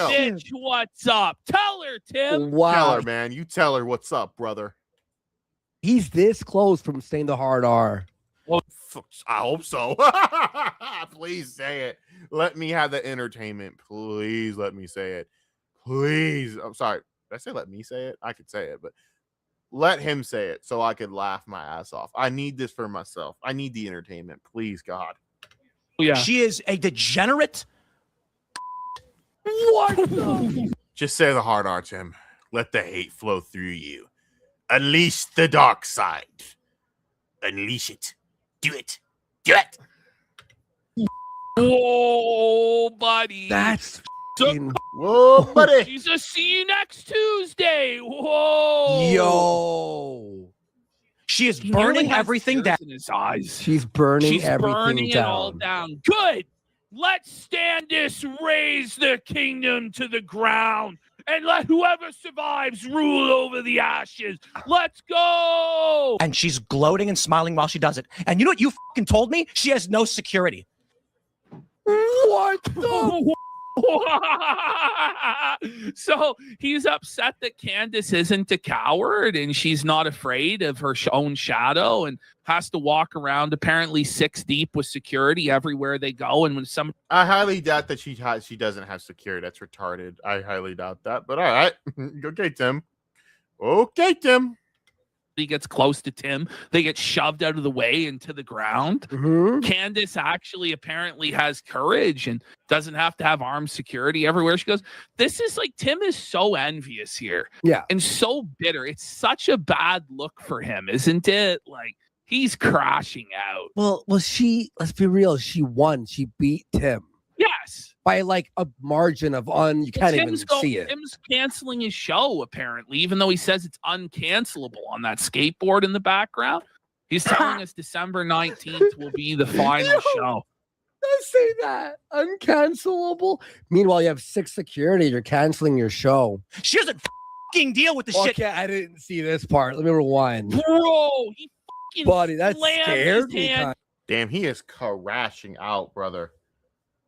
Bitch, what's up? Tell her, Tim. Wow. Tell her, man. You tell her what's up, brother. He's this close from saying the hard R. Well, I hope so. Please say it. Let me have the entertainment. Please let me say it. Please. I'm sorry. Did I say let me say it? I could say it, but let him say it so I could laugh my ass off. I need this for myself. I need the entertainment. Please, God. Yeah. She is a degenerate. What the? Just say the hard R, Tim. Let the hate flow through you. Unleash the dark side. Unleash it. Do it. Do it. Whoa, buddy. That's So- fucking- Whoa, buddy. Jesus, see you next Tuesday. Whoa. Yo. She is He nearly burning has everything tears down. in his eyes. She's burning She's everything burning down. it all down. Good. Let's Candace raise the kingdom to the ground and let whoever survives rule over the ashes. Let's go. And she's gloating and smiling while she does it. And you know what you fucking told me? She has no security. What the? So he's upset that Candace isn't a coward and she's not afraid of her own shadow and has to walk around apparently 6 deep with security everywhere they go. And when I highly doubt that she doesn't have security. That's retarded. I highly doubt that. But all right. Okay, Tim. Okay, Tim. he gets close to Tim, they get shoved out of the way into the ground. Mm-hmm. Candace actually apparently has courage and doesn't have to have armed security everywhere she goes. This is like, Tim is so envious here. Yeah. And so bitter. It's such a bad look for him, isn't it? Like, he's crashing out. Well, she, let's be real, she won. She beat Tim Yes. by like a margin of you can't even see it. Tim's canceling his show, apparently, even though he says it's uncancelable on that skateboard in the background. He's telling us December 19th will be the final show. Let's say that. Uncancelable. Meanwhile, you have 6 security. You're canceling your show. She doesn't fucking deal with the shit. Okay, I didn't see this part. Let me rewind. Bro, he fucking Buddy, that slammed scared his me. hand. Damn, he is crashing out, brother.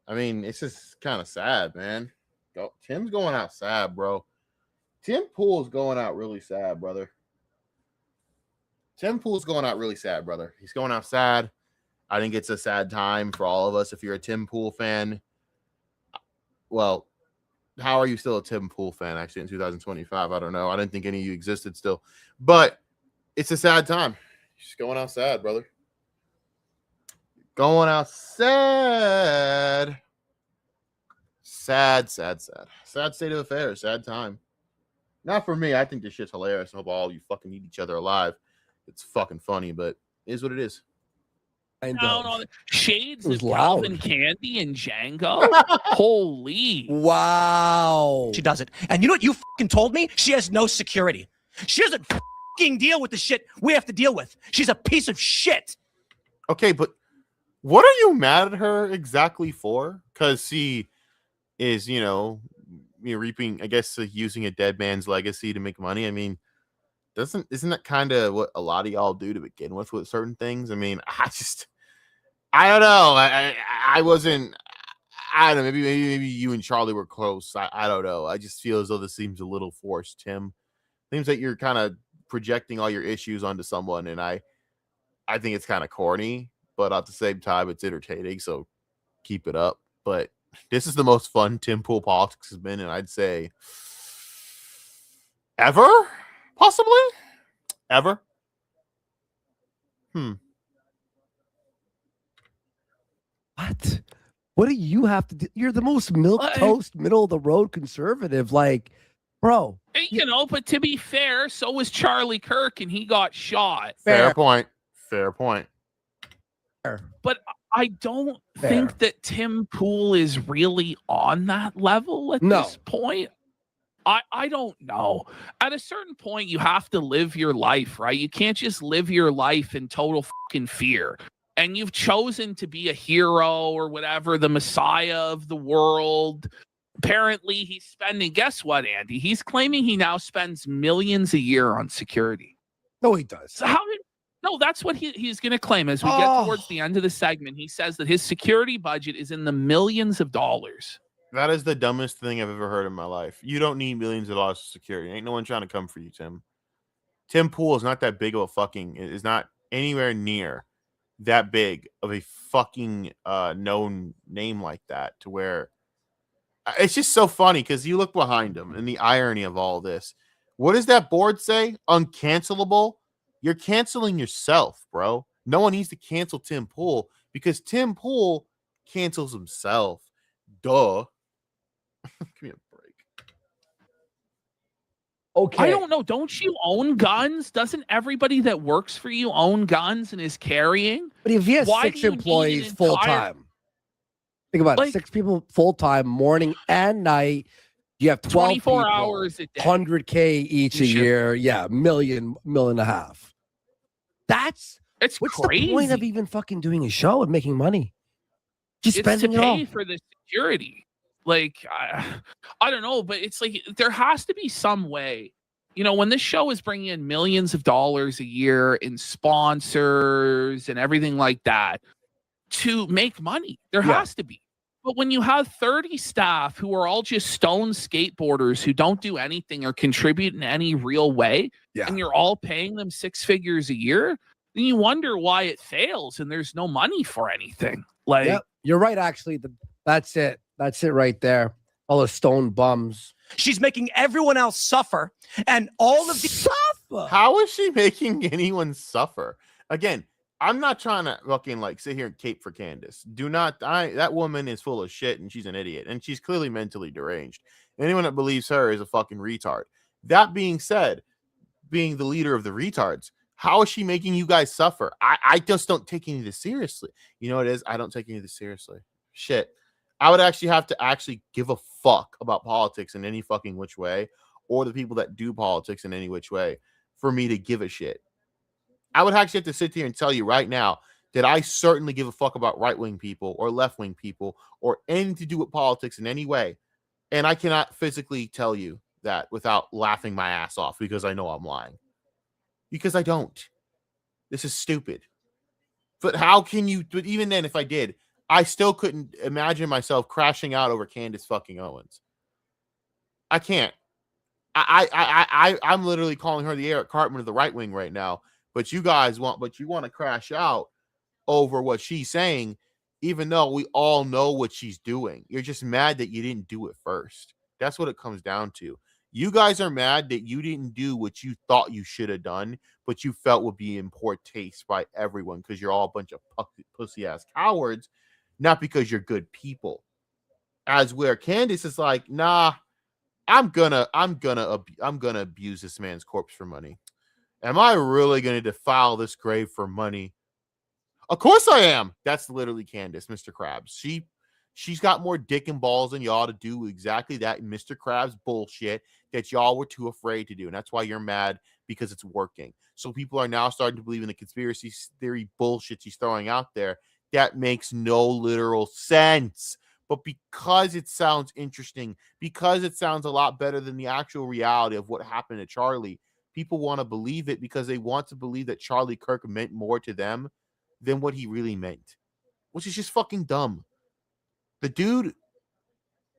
I mean, it's just kind of sad, man. Tim's going out sad, bro. Tim Pool's going out really sad, brother. Tim Pool's going out really sad, brother. He's going out sad. I think it's a sad time for all of us. If you're a Tim Pool fan, well, how are you still a Tim Pool fan actually in 2025? I don't know. I didn't think any of you existed still. But it's a sad time. He's going out sad, brother. Going out sad. Sad, sad, sad. Sad state of affairs. Sad time. Not for me. I think this shit's hilarious. I hope all you fucking eat each other alive. It's fucking funny, but it is what it is. And Down on the shades It was of Calvin loud. Candy and Django. Holy. wow. She doesn't. And you know what you fucking told me? She has no security. She doesn't fucking deal with the shit we have to deal with. She's a piece of shit. Okay, but what are you mad at her exactly for? Because she is, reaping, I guess, using a dead man's legacy to make money. I mean, isn't that kind of what a lot of y'all do to begin with certain things? I mean, I don't know. I wasn't. I don't know. Maybe you and Charlie were close. I don't know. I just feel as though this seems a little forced, Tim. Seems like you're kind of projecting all your issues onto someone, and I think it's kind of corny, but at the same time, it's entertaining. So keep it up. But this is the most fun Tim Pool politics has been, and I'd say ever, possibly ever. What? What do you have to do? You're the most milquetoast, middle of the road conservative. Like, bro. But to be fair, so was Charlie Kirk, and he got shot. Fair point. Fair point. But I don't think that Tim Pool is really on that level at this point. I don't know. At a certain point, you have to live your life, right? You can't just live your life in total fucking fear. And you've chosen to be a hero or whatever, the messiah of the world. Apparently, he's spending, guess what, Andy? He's claiming he now spends millions a year on security. No, he does. So no, that's what he's going to claim as we get towards the end of the segment. He says that his security budget is in the millions of dollars. That is the dumbest thing I've ever heard in my life. You don't need millions of dollars for security. Ain't no one trying to come for you, Tim. Tim Pool is not that big of a fucking, is not anywhere near that big of a fucking known name like that, to where it's just so funny because you look behind him and the irony of all this. What does that board say? Uncancelable? You're canceling yourself, bro. No one needs to cancel Tim Pool because Tim Pool cancels himself. Duh. Give me a break. Okay. I don't know. Don't you own guns? Doesn't everybody that works for you own guns and is carrying? But if he has Why 6 do you need employees an full entire- time, think about it, Like- 6 people full time, morning and night. You have 12 24 people, hours a day. 100K each a You should- year. Yeah, million and a half. That's It's what's crazy. the point of even fucking doing a show and making money? Just It's to spending it all. pay for the security. Like, I don't know, but it's like there has to be some way. When this show is bringing in millions of dollars a year in sponsors and everything like that to make money, there has to be. But when you have 30 staff who are all just stone skateboarders who don't do anything or contribute in any real way, and you're all paying them 6 figures a year, then you wonder why it fails and there's no money for anything. Like, Yep, you're right. Actually, that's it. That's it right there. All the stone bums. She's making everyone else suffer, and all of the Suffer. How is she making anyone suffer? Again, I'm not trying to fucking sit here and cape for Candace. That woman is full of shit and she's an idiot and she's clearly mentally deranged. Anyone that believes her is a fucking retard. That being said, being the leader of the retards, how is she making you guys suffer? I just don't take any of this seriously. You know what it is? I don't take any of this seriously. Shit. I would actually have to give a fuck about politics in any fucking which way, or the people that do politics in any which way, for me to give a shit. I would actually have to sit here and tell you right now that I certainly give a fuck about right-wing people or left-wing people or anything to do with politics in any way. And I cannot physically tell you that without laughing my ass off because I know I'm lying. Because I don't. This is stupid. But how can you, but even then, if I did, I still couldn't imagine myself crashing out over Candace fucking Owens. I can't. I'm literally calling her the Eric Cartman of the right wing right now. But you want to crash out over what she's saying, even though we all know what she's doing. You're just mad that you didn't do it first. That's what it comes down to. You guys are mad that you didn't do what you thought you should have done, but you felt would be in poor taste by everyone because you're all a bunch of pussy ass cowards, not because you're good people. As where Candace is like, nah, I'm gonna abuse this man's corpse for money. Am I really gonna defile this grave for money? Of course I am. That's literally Candace, Mr. Krabs. She's got more dick and balls than y'all to do exactly that Mr. Krabs bullshit that y'all were too afraid to do. And that's why you're mad, because it's working. So people are now starting to believe in the conspiracy theory bullshit she's throwing out there. That makes no literal sense. But because it sounds interesting, because it sounds a lot better than the actual reality of what happened to Charlie, people want to believe it because they want to believe that Charlie Kirk meant more to them than what he really meant, which is just fucking dumb. The dude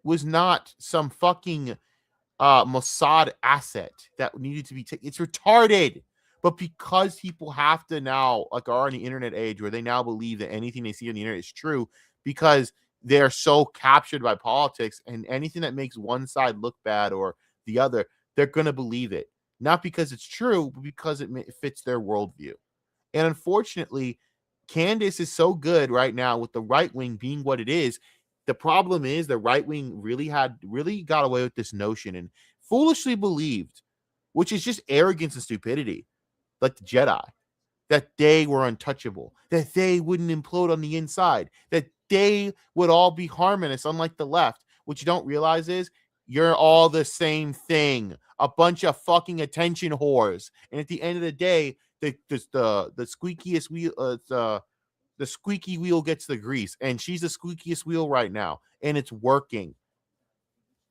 was not some fucking Mossad asset that needed to be taken. It's retarded. But because people have to now, like, are in the internet age where they now believe that anything they see on the internet is true because they're so captured by politics, and anything that makes one side look bad or the other, they're going to believe it. Not because it's true, but because it fits their worldview. And unfortunately, Candace is so good right now with the right wing being what it is. The problem is the right wing really got away with this notion and foolishly believed, which is just arrogance and stupidity, like the Jedi, that they were untouchable, that they wouldn't implode on the inside, that they would all be harmonious, unlike the left. What you don't realize is you're all the same thing, a bunch of fucking attention whores. And at the end of the day, the squeakiest wheel, the squeaky wheel gets the grease, and she's the squeakiest wheel right now, and it's working.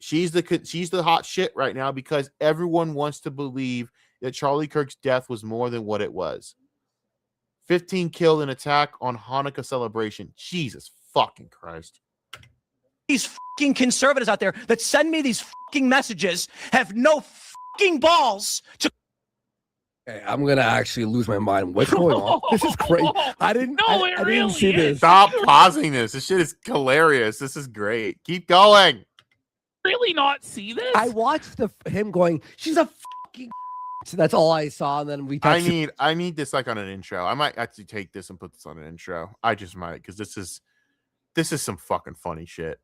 She's the hot shit right now because everyone wants to believe that Charlie Kirk's death was more than what it was. 15 killed in attack on Hanukkah celebration. Jesus fucking Christ. These fucking conservatives out there that send me these fucking messages have no fucking balls to. Okay, I'm gonna actually lose my mind. What's going on? This is crazy. I didn't see this. Stop pausing this. This shit is hilarious. This is great. Keep going. Really not see this? I watched him going, she's a fucking. So that's all I saw, and then we. I need this like on an intro. I might actually take this and put this on an intro. I just might, because this is some fucking funny shit.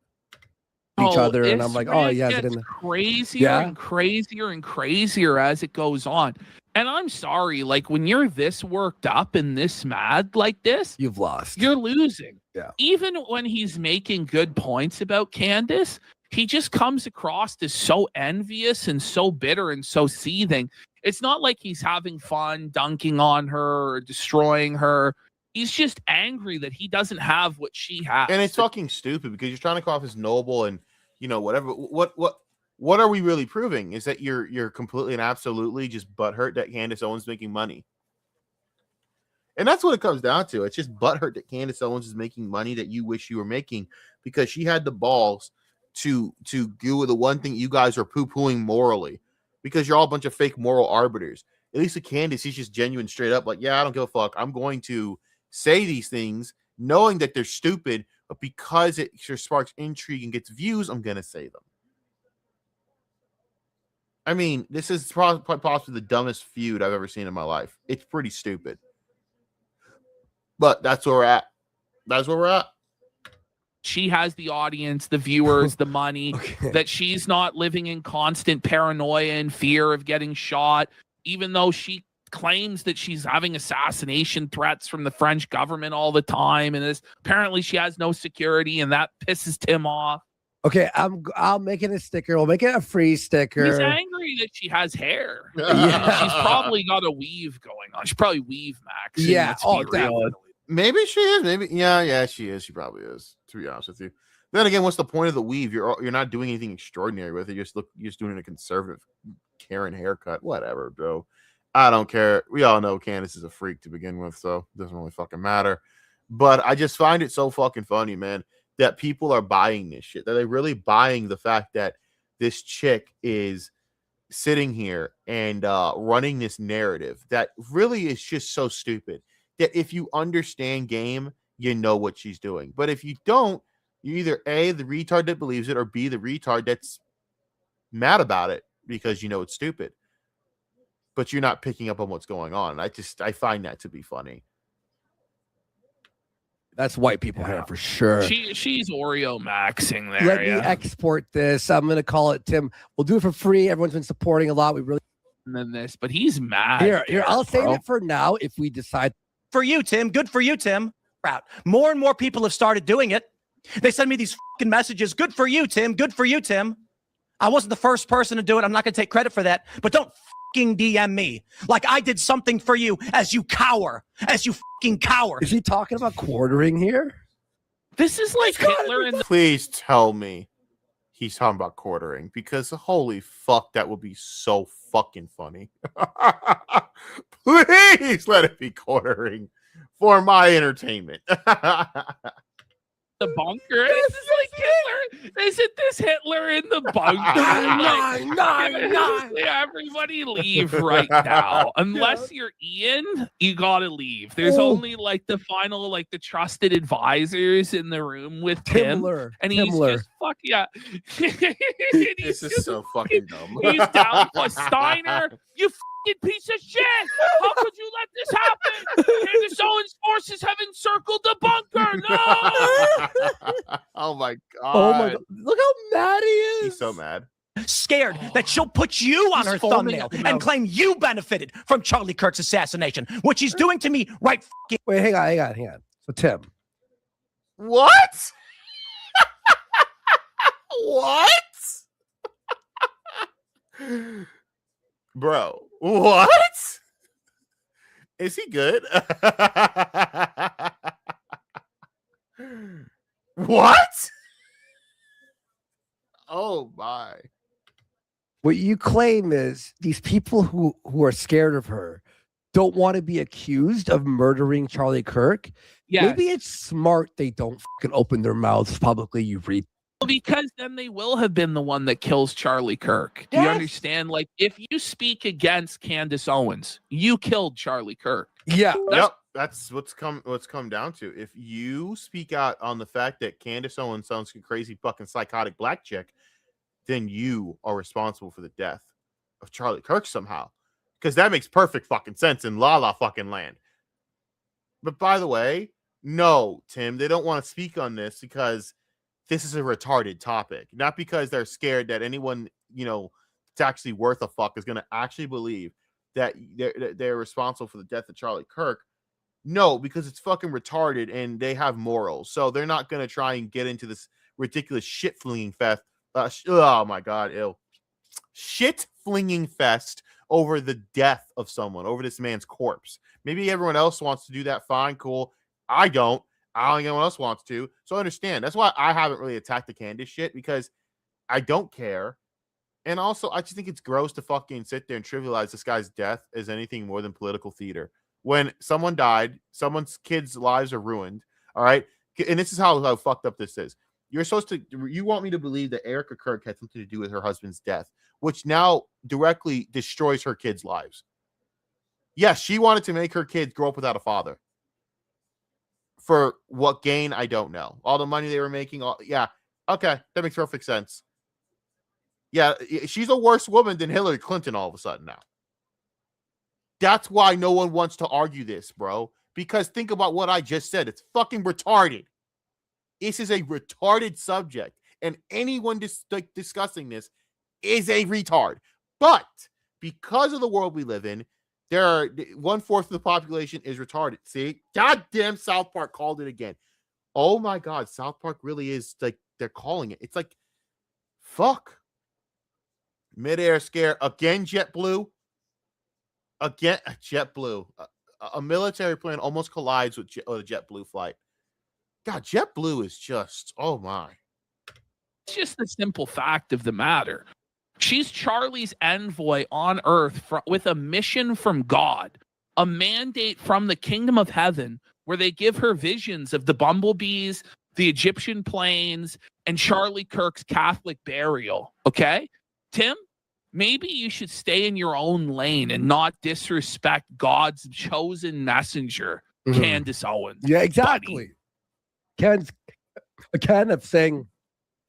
Each other, and I'm like, oh yeah, it's crazier and crazier and crazier as it goes on. And I'm sorry, like, when you're this worked up and this mad like this, you've lost. You're losing. Yeah. Even when he's making good points about Candace, he just comes across as so envious and so bitter and so seething. It's not like he's having fun dunking on her or destroying her. He's just angry that he doesn't have what she has. And it's fucking stupid because you're trying to come off as noble and, you know, whatever. What are we really proving? Is that you're completely and absolutely just butthurt that Candace Owens is making money. And that's what it comes down to. It's just butthurt that Candace Owens is making money that you wish you were making because she had the balls to do the one thing you guys are poo-pooing morally, because you're all a bunch of fake moral arbiters. At least with Candace, he's just genuine, straight up, like, yeah, I don't give a fuck. I'm going to say these things knowing that they're stupid, but because it sparks intrigue and gets views, I'm going to say them. I mean, this is probably possibly the dumbest feud I've ever seen in my life. It's pretty stupid. But that's where we're at. That's where we're at. She has the audience, the viewers, the money, that she's not living in constant paranoia and fear of getting shot, even though she claims that she's having assassination threats from the French government all the time. And apparently she has no security, and that pisses Tim off. Okay, I'll make it a sticker. We'll make it a free sticker. He's angry that she has hair. Yeah. She's probably got a weave going on. She's probably weave max. Yeah. Oh, definitely. Maybe she is. Maybe yeah, she is. She probably is. To be honest with you. Then again, what's the point of the weave? You're not doing anything extraordinary with it. You're just doing a conservative Karen haircut. Whatever, bro. I don't care. We all know Candace is a freak to begin with, so it doesn't really fucking matter. But I just find it so fucking funny, man, that people are buying this shit. That they're really buying the fact that this chick is sitting here and running this narrative that really is just so stupid. That if you understand game, you know what she's doing. But if you don't, you're either A, the retard that believes it, or B, the retard that's mad about it because you know it's stupid. But you're not picking up on what's going on. I find that to be funny. That's white people here for sure. She's Oreo maxing there. Let me export this. I'm gonna call it Tim. We'll do it for free. Everyone's been supporting a lot. We really than this, but he's mad. Here, I'll save it for now if we decide. For you, Tim. Good for you, Tim. Proud. More and more people have started doing it. They send me these fucking messages. Good for you, Tim. Good for you, Tim. I wasn't the first person to do it. I'm not going to take credit for that. But don't fucking DM me like I did something for you as you cower. As you fucking cower. Is he talking about quartering here? This is like Hitler in the... Please tell me he's talking about quartering, because holy fuck, that would be so fucking funny. Please let it be quartering for my entertainment. The bunker. This is like Hitler. Isn't this Hitler in the bunker? Everybody leave right now. Unless you're Ian, you gotta leave. There's only like the final, like the trusted advisors in the room with Tim. And he's just fuck yeah. This is so fucking dumb. He's down for Steiner. You fucking piece of shit! How could you let this happen? Candace Owens' forces have encircled the bunker. No! Oh my god! Oh my god! Look how mad he is. He's so mad. Scared that she'll put you on her thumbnail and claim you benefited from Charlie Kirk's assassination, which he's doing to me right fucking. Wait, hang on. So Tim, what? What? Bro, what? Is he good? What? Oh my. what you claim is these people who are scared of her don't want to be accused of murdering Charlie Kirk. Yes. Maybe it's smart they don't fucking open their mouths publicly. You read. Because then they will have been the one that kills Charlie Kirk. Do you understand? Like, if you speak against Candace Owens, you killed Charlie Kirk. Yeah. That's what's come down to. If you speak out on the fact that Candace Owens sounds like a crazy fucking psychotic black chick, then you are responsible for the death of Charlie Kirk somehow. Because that makes perfect fucking sense in la fucking land. But by the way, no, Tim, they don't want to speak on this because this is a retarded topic. Not because they're scared that anyone, it's actually worth a fuck is going to actually believe that they're responsible for the death of Charlie Kirk. No, because it's fucking retarded and they have morals. So they're not going to try and get into this ridiculous shit flinging fest. Oh my God, ew. Shit flinging fest over the death of someone, over this man's corpse. Maybe everyone else wants to do that. Fine, cool. I don't think anyone else wants to. So I understand. That's why I haven't really attacked the Candace shit, because I don't care. And also, I just think it's gross to fucking sit there and trivialize this guy's death as anything more than political theater. When someone died, someone's kids' lives are ruined. All right. And this is how fucked up this is. You want me to believe that Erica Kirk had something to do with her husband's death, which now directly destroys her kids' lives. Yes, she wanted to make her kids grow up without a father. For what gain, I don't know. All the money they were making, yeah, okay, that makes perfect sense. Yeah, she's a worse woman than Hillary Clinton all of a sudden now. That's why no one wants to argue this, bro. Because think about what I just said. It's fucking retarded. This is a retarded subject. And anyone discussing this is a retard. But because of the world we live in, there are 1/4 of the population is retarded. See, goddamn South Park called it again. Oh my God, South Park really is like they're calling it. It's like, fuck. Midair scare again. JetBlue. Again, JetBlue. A military plane almost collides with a JetBlue flight. God, JetBlue is just, oh my. It's just the simple fact of the matter. She's Charlie's envoy on Earth with a mission from God. a mandate from the kingdom of heaven where they give her visions of the bumblebees, the Egyptian plains, and Charlie Kirk's Catholic burial. Okay? Tim, maybe you should stay in your own lane and not disrespect God's chosen messenger, Candace Owens. Yeah, exactly. Ken's Kenneth saying,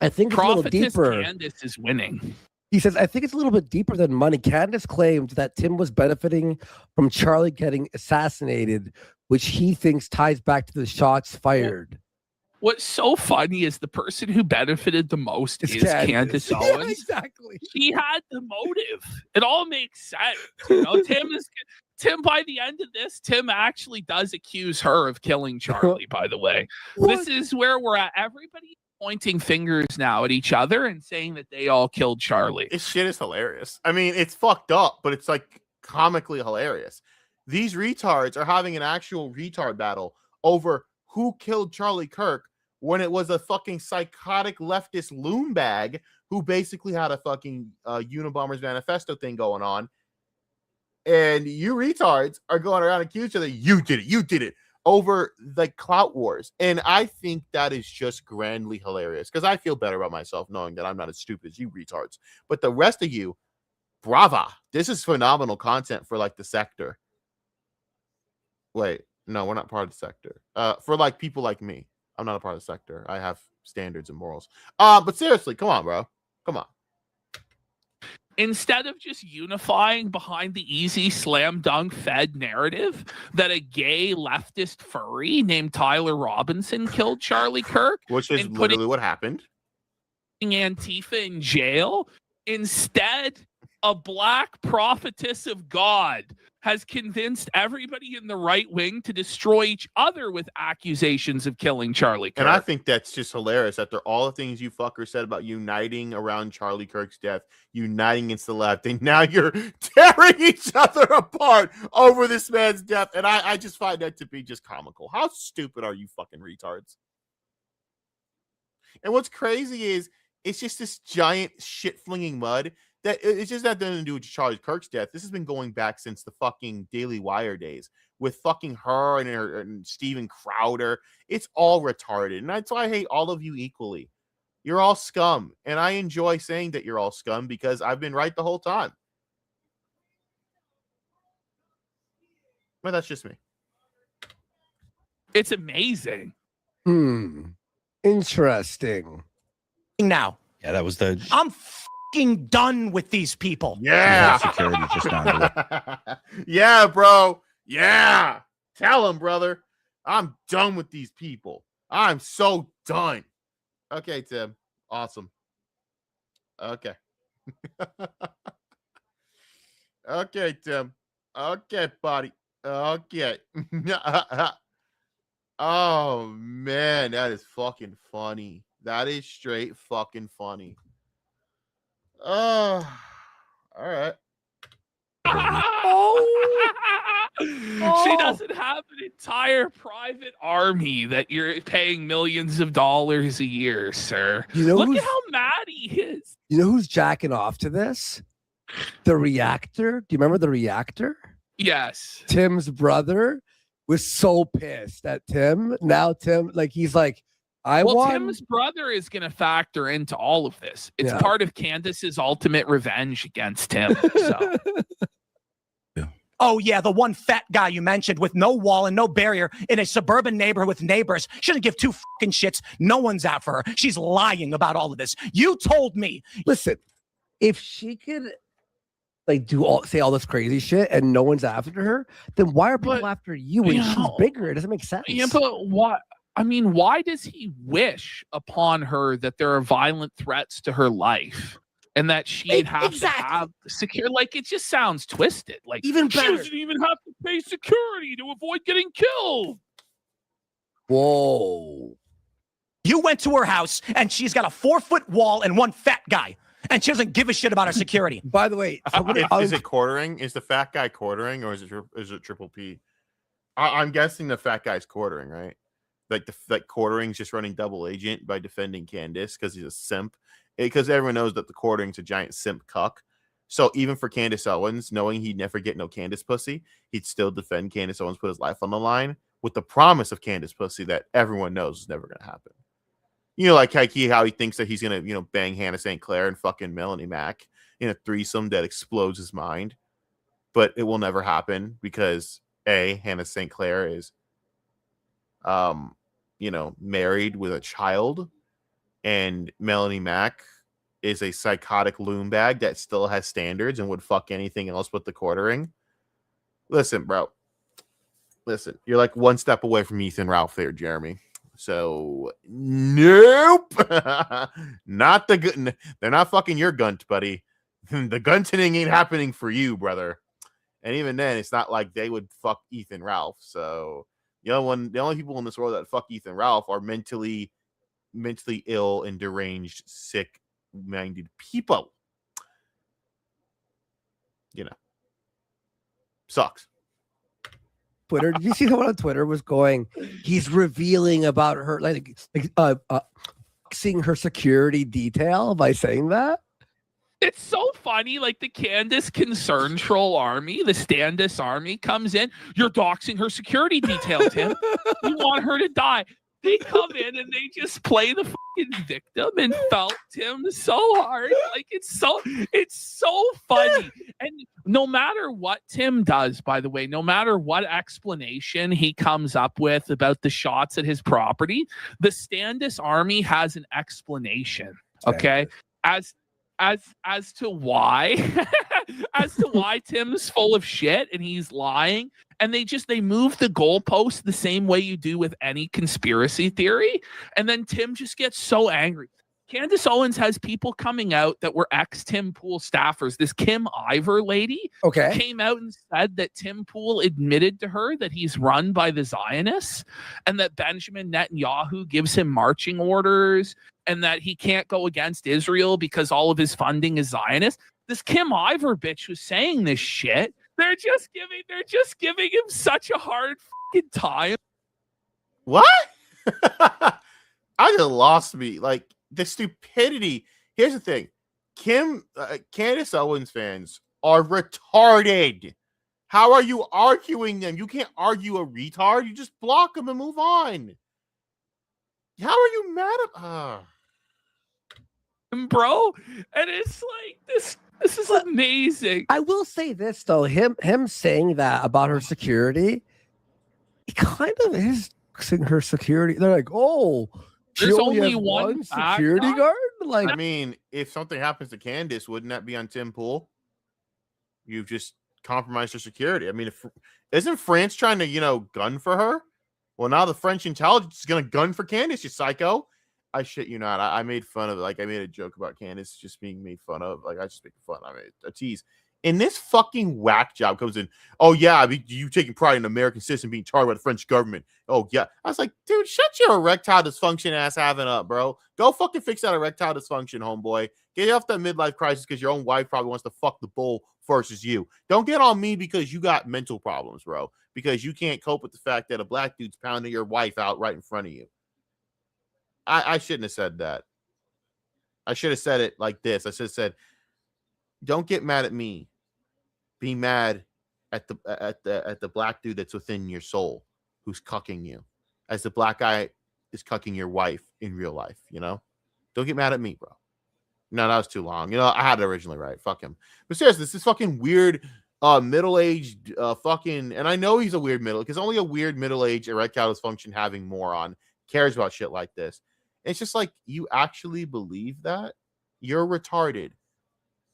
I think it's a little deeper. Candace is winning. He says, I think it's a little bit deeper than money. Candace claimed that Tim was benefiting from Charlie getting assassinated, which he thinks ties back to the shots fired. What's so funny is the person who benefited the most is Candace Owens. Yeah, exactly. She had the motive. It all makes sense. You know, Tim, by the end of this, Tim actually does accuse her of killing Charlie, by the way. This is where we're at. Everybody pointing fingers now at each other and saying that they all killed Charlie. This shit is hilarious. I mean, it's fucked up, but it's like comically hilarious. These retards are having an actual retard battle over who killed Charlie Kirk when it was a fucking psychotic leftist loon bag who basically had a fucking Unabomber's manifesto thing going on. And you retards are going around accusing each other, you did it, over like clout wars. And I think that is just grandly hilarious because I feel better about myself knowing that I'm not as stupid as you retards. But the rest of you, brava. This is phenomenal content for like the sector. Wait, no, we're not part of the sector. For like people like me. I'm not a part of the sector. I have standards and morals. But seriously, come on, bro. Come on. Instead of just unifying behind the easy slam dunk fed narrative that a gay leftist furry named Tyler Robinson killed Charlie Kirk, which is literally what happened, Antifa in jail, instead a black prophetess of God has convinced everybody in the right wing to destroy each other with accusations of killing Charlie Kirk. And I think that's just hilarious. After all the things you fuckers said about uniting around Charlie Kirk's death, uniting against the left, and now you're tearing each other apart over this man's death. And I just find that to be just comical. How stupid are you fucking retards? And what's crazy is it's just this giant shit flinging mud. That it's just not nothing to do with Charlie Kirk's death. This has been going back since the fucking Daily Wire days with fucking her and Steven Crowder. It's all retarded. And that's why I hate all of you equally. You're all scum. And I enjoy saying that you're all scum because I've been right the whole time. But that's just me. It's amazing. Interesting. Now. Yeah, that was the... I'm done with these people. Yeah. Security just down. Yeah, bro. Yeah. Tell him, brother. I'm done with these people. I'm so done. Okay, Tim. Awesome. Okay. Okay, Tim. Okay, buddy. Okay. Oh, man. That is fucking funny. That is straight fucking funny. Oh, all right. She doesn't have an entire private army that you're paying millions of dollars a year, sir. You know, look at how mad he is. You know who's jacking off to this? The Reactor. Do you remember the Reactor? Yes. Tim's brother was so pissed at Tim. Now Tim, like he's like, Tim's brother is going to factor into all of this. It's part of Candace's ultimate revenge against him. So. Oh, yeah, the one fat guy you mentioned with no wall and no barrier in a suburban neighborhood with neighbors. Shouldn't give two fucking shits. No one's out for her. She's lying about all of this. You told me. Listen, if she could like say all this crazy shit and no one's after her, then why are people after you when she's bigger? It doesn't make sense. Yeah, but what? I mean, why does he wish upon her that there are violent threats to her life and that she'd have to have secure? Like, it just sounds twisted. Like, even better. She doesn't even have to pay security to avoid getting killed. Whoa. You went to her house and she's got a 4-foot wall and one fat guy. And she doesn't give a shit about her security. By the way, is it quartering? Is the fat guy quartering or is it Triple P? I'm guessing the fat guy's quartering, right? Like quartering's just running double agent by defending Candace because he's a simp. Because everyone knows that the quartering's a giant simp cuck. So even for Candace Owens, knowing he'd never get no Candace pussy, he'd still defend Candace Owens, put his life on the line with the promise of Candace pussy that everyone knows is never going to happen. You know, like how he thinks that he's going to, bang Hannah St. Clair and fucking Melanie Mack in a threesome that explodes his mind. But it will never happen because Hannah St. Clair is, married with a child, and Melanie Mack is a psychotic loon bag that still has standards and would fuck anything else but the quartering. Listen, bro. Listen, you're like one step away from Ethan Ralph there, Jeremy. So, nope. Not the good. They're not fucking your gunt, buddy. The guntoning ain't happening for you, brother. And even then, it's not like they would fuck Ethan Ralph. So, the only people in this world that fuck Ethan Ralph are mentally ill and deranged, sick-minded people. Sucks. Twitter. Did you see the one on Twitter was going? He's revealing about her, seeing her security detail by saying that. It's so funny. Like the Candace Concern Troll Army, the Standis Army comes in. You're doxing her security detail, Tim. You want her to die. They come in and they just play the fucking victim and felt Tim so hard. Like it's so funny. And no matter what Tim does, by the way, no matter what explanation he comes up with about the shots at his property, the Standis Army has an explanation. Okay. As to why Tim's full of shit and he's lying, and they move the goalpost the same way you do with any conspiracy theory, and then Tim just gets so angry. Candace Owens has people coming out that were ex-Tim Pool staffers. This Kim Ivor lady came out and said that Tim Pool admitted to her that he's run by the Zionists and that Benjamin Netanyahu gives him marching orders and that he can't go against Israel because all of his funding is Zionist. This Kim Ivor bitch was saying this shit. They're just giving him such a hard fucking time. What? I just lost me. Like, the stupidity. Here's the thing. Candace Owens fans are retarded. How are you arguing them? You can't argue a retard. You just block them and move on. How are you mad at bro? And it's like this is amazing. I will say this though, him saying that about her security, he kind of is saying her security. They're like, oh, there's only one security guard. Like, I mean, if something happens to Candace, wouldn't that be on Tim Pool? You've just compromised her security. I mean, isn't France trying to, gun for her? Well, now the French intelligence is going to gun for Candace, you psycho. I shit you not. I made fun of it. Like, I made a joke about Candace just being made fun of. Like, I just make fun. I made a tease. And this fucking whack job comes in. Oh, yeah, you taking pride in American citizen being charged by the French government. Oh, yeah. I was like, dude, shut your erectile dysfunction ass having up, bro. Go fucking fix that erectile dysfunction, homeboy. Get off that midlife crisis because your own wife probably wants to fuck the bull versus you. Don't get on me because you got mental problems, bro. Because you can't cope with the fact that a black dude's pounding your wife out right in front of you. I shouldn't have said that. I should have said it like this. I should have said, don't get mad at me. Be mad at the black dude that's within your soul who's cucking you. As the black guy is cucking your wife in real life, Don't get mad at me, bro. No, that was too long. I had it originally right. Fuck him. But seriously, this is fucking weird middle-aged fucking, and I know he's a weird because only a weird middle-aged erectile dysfunction having moron cares about shit like this. It's just like, you actually believe that? You're retarded.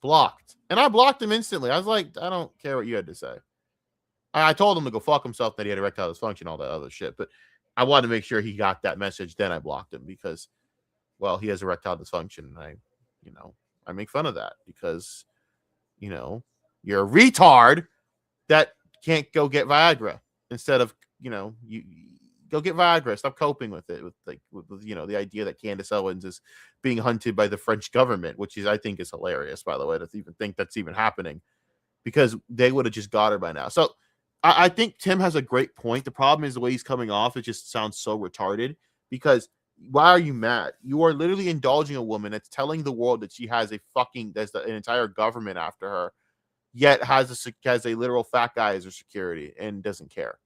Blocked. And I blocked him instantly. I was like, I don't care what you had to say. I told him to go fuck himself, that he had erectile dysfunction, all that other shit. But I wanted to make sure he got that message. Then I blocked him because, well, he has erectile dysfunction. And I make fun of that because, you're a retard that can't go get Viagra instead of, you go get Viagra. Stop coping with it, with the idea that Candace Owens is being hunted by the French government, which I think is hilarious, by the way, to even think that's even happening, because they would have just got her by now. So I think Tim has a great point. The problem is the way he's coming off. It just sounds so retarded because Why are you mad? You are literally indulging a woman that's telling the world that she has there's an entire government after her, yet has a literal fat guy as her security and doesn't care.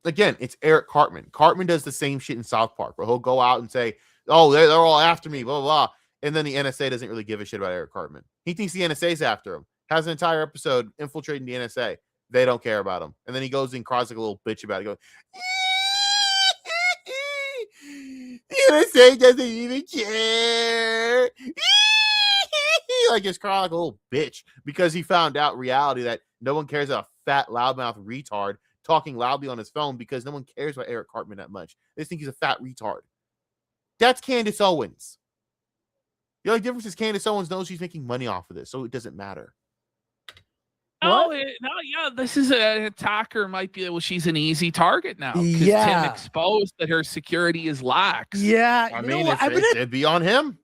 Again, it's Eric Cartman. Cartman does the same shit in South Park, where he'll go out and say, "Oh, they're all after me," blah, blah, blah. And then the NSA doesn't really give a shit about Eric Cartman. He thinks the NSA's after him. Has an entire episode infiltrating the NSA. They don't care about him. And then he goes and cries like a little bitch about it. He goes, the NSA doesn't even care. Like just crying like a little bitch because he found out reality that no one cares about a fat loudmouth retard talking loudly on his phone because no one cares about Eric Cartman that much. They just think he's a fat retard. That's Candace Owens. The only difference is Candace Owens knows she's making money off of this, so it doesn't matter. This is an attacker. Might be, well, she's an easy target now. Yeah. Tim exposed that her security is lax. Yeah. I mean, it'd be on him.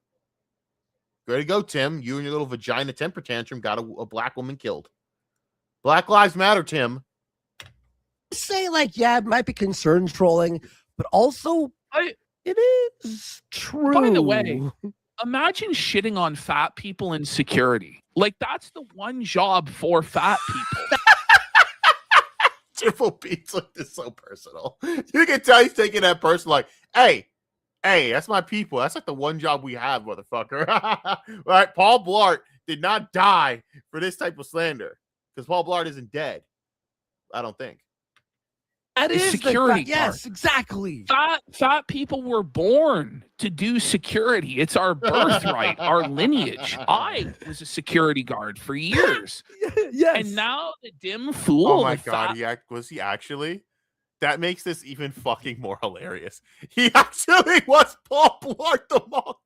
Way to go, Tim. You and your little vagina temper tantrum got a black woman killed. Black Lives Matter, Tim. Say, like, yeah, it might be concern trolling, but also it is true. By the way, imagine shitting on fat people in security. Like, that's the one job for fat people. Triple Pete's like this so personal. You can tell he's taking that person like, hey, that's my people. That's like the one job we have, motherfucker. Right? Paul Blart did not die for this type of slander because Paul Blart isn't dead. I don't think. That is security. Yes, exactly. Fat people were born to do security. It's our birthright, our lineage. I was a security guard for years. Yes. And now the dim fool. Oh my God, was he actually? That makes this even fucking more hilarious. He actually was Paul Blart the Monk.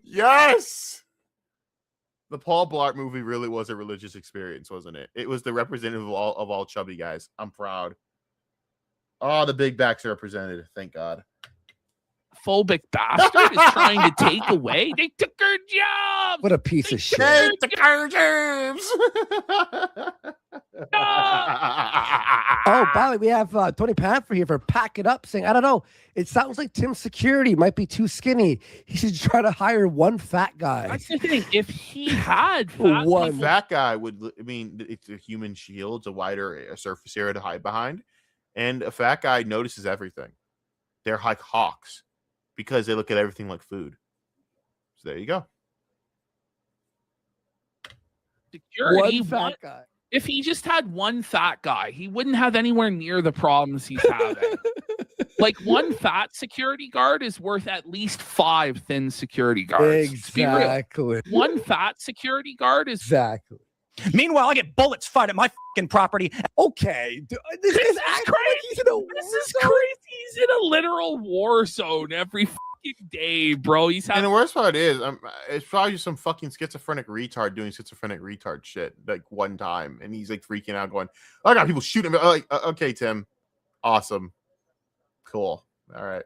Yes. The Paul Blart movie really was a religious experience, wasn't it? It was the representative of all chubby guys. I'm proud. Oh, the big backs are represented. Thank God. Phobic bastard is trying to take away. They took her job. What a piece of shit. They took our germs. Oh, by the way, we have Tony Panther here for Pack It Up saying, I don't know. It sounds like Tim's security might be too skinny. He should try to hire one fat guy. That's the thing. If he had One fat guy would, I mean, it's a human shield, it's a wider surface area to hide behind. And a fat guy notices everything. They're like hawks because they look at everything like food. So there you go. security, one fat guy. if he just had one fat guy, he wouldn't have anywhere near the problems he's having. Like one fat security guard is worth at least 5 thin security guards. Exactly. One fat security guard is Exactly. Meanwhile, I get bullets fired at my fucking property. Okay. This is acting like he's in a war This is zone. crazy. He's in a literal war zone every fucking day, bro. He's And having the worst part is, it's probably just some fucking schizophrenic retard doing schizophrenic retard shit like one time, and he's like freaking out, going, "I got people shooting me." Like, okay, Tim, awesome, cool, all right.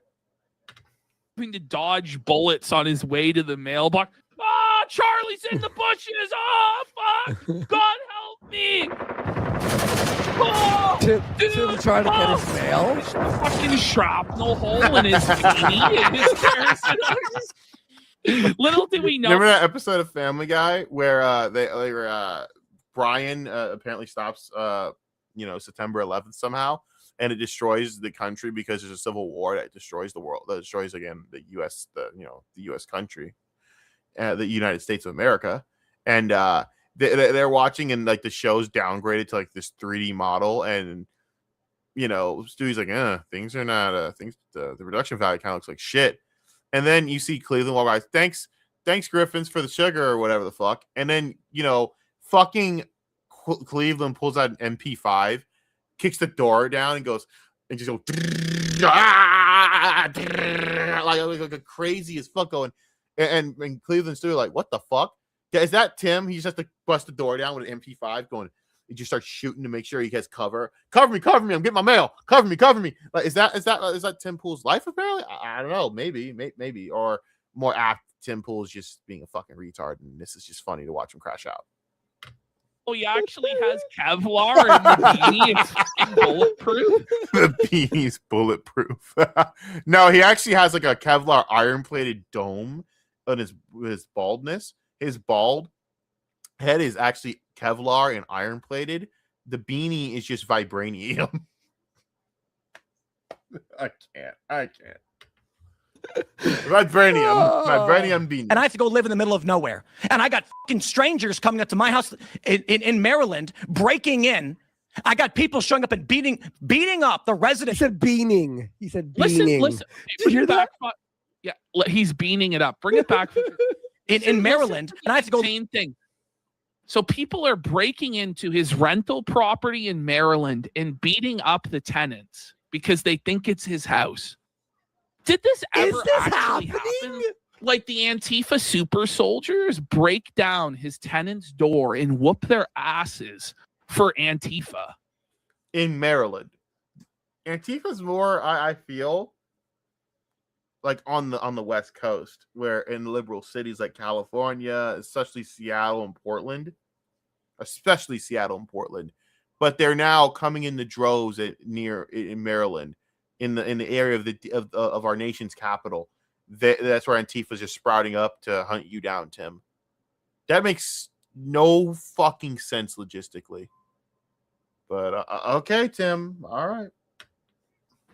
having to dodge bullets on his way to the mailbox. Ah, Charlie's in the bushes. Oh, fuck. God help me. Oh, Tim dude, trying to get his mail. There's a fucking shrapnel hole in his knee. And his parents- Little did we know. Remember that episode of Family Guy where they were Brian apparently stops September 11th somehow, and it destroys the country because there's a civil war that destroys the world, that destroys again the U.S. the U.S. country, the United States of America, and they're watching, and like the show's downgraded to like this 3D model, and Stewie's like, things are not the production value kind of looks like shit. And then you see Cleveland walk by, thanks Griffins for the sugar or whatever the fuck. And then fucking Cleveland pulls out an MP5, kicks the door down, and goes and just goes like crazy as fuck going. And Cleveland's still like, what the fuck? Yeah, is that Tim? He just has to bust the door down with an MP5 going. He just starts shooting to make sure he has cover. Cover me! I'm getting my mail. Cover me! Like, is that Tim Pool's life? Apparently, I don't know. Maybe, or more apt. Tim Pool's just being a fucking retard, and this is just funny to watch him crash out. Oh, he actually has Kevlar and the beanie is fucking bulletproof. The beanie's bulletproof. No, he actually has like a Kevlar iron-plated dome on his baldness. His bald head is actually Kevlar and iron-plated. The beanie is just vibranium. I can't. Vibranium beanie. And I have to go live in the middle of nowhere. And I got fucking strangers coming up to my house in Maryland, breaking in. I got people showing up and beating up the He residents. said beaning. He said beaning. Listen. Did you hear that? Yeah, he's beaning it up. Bring it back. In Maryland. And I have to go. Same thing. So people are breaking into his rental property in Maryland and beating up the tenants because they think it's his house. Did this ever actually happen? Like the Antifa super soldiers break down his tenant's door and whoop their asses for Antifa In Maryland. Antifa's more, I feel, like on the West Coast, where in liberal cities like California, especially Seattle and Portland, but they're now coming in the droves in Maryland, in the area of our nation's capital. That's where Antifa's just sprouting up to hunt you down, Tim. That makes no fucking sense logistically. But okay, Tim. All right.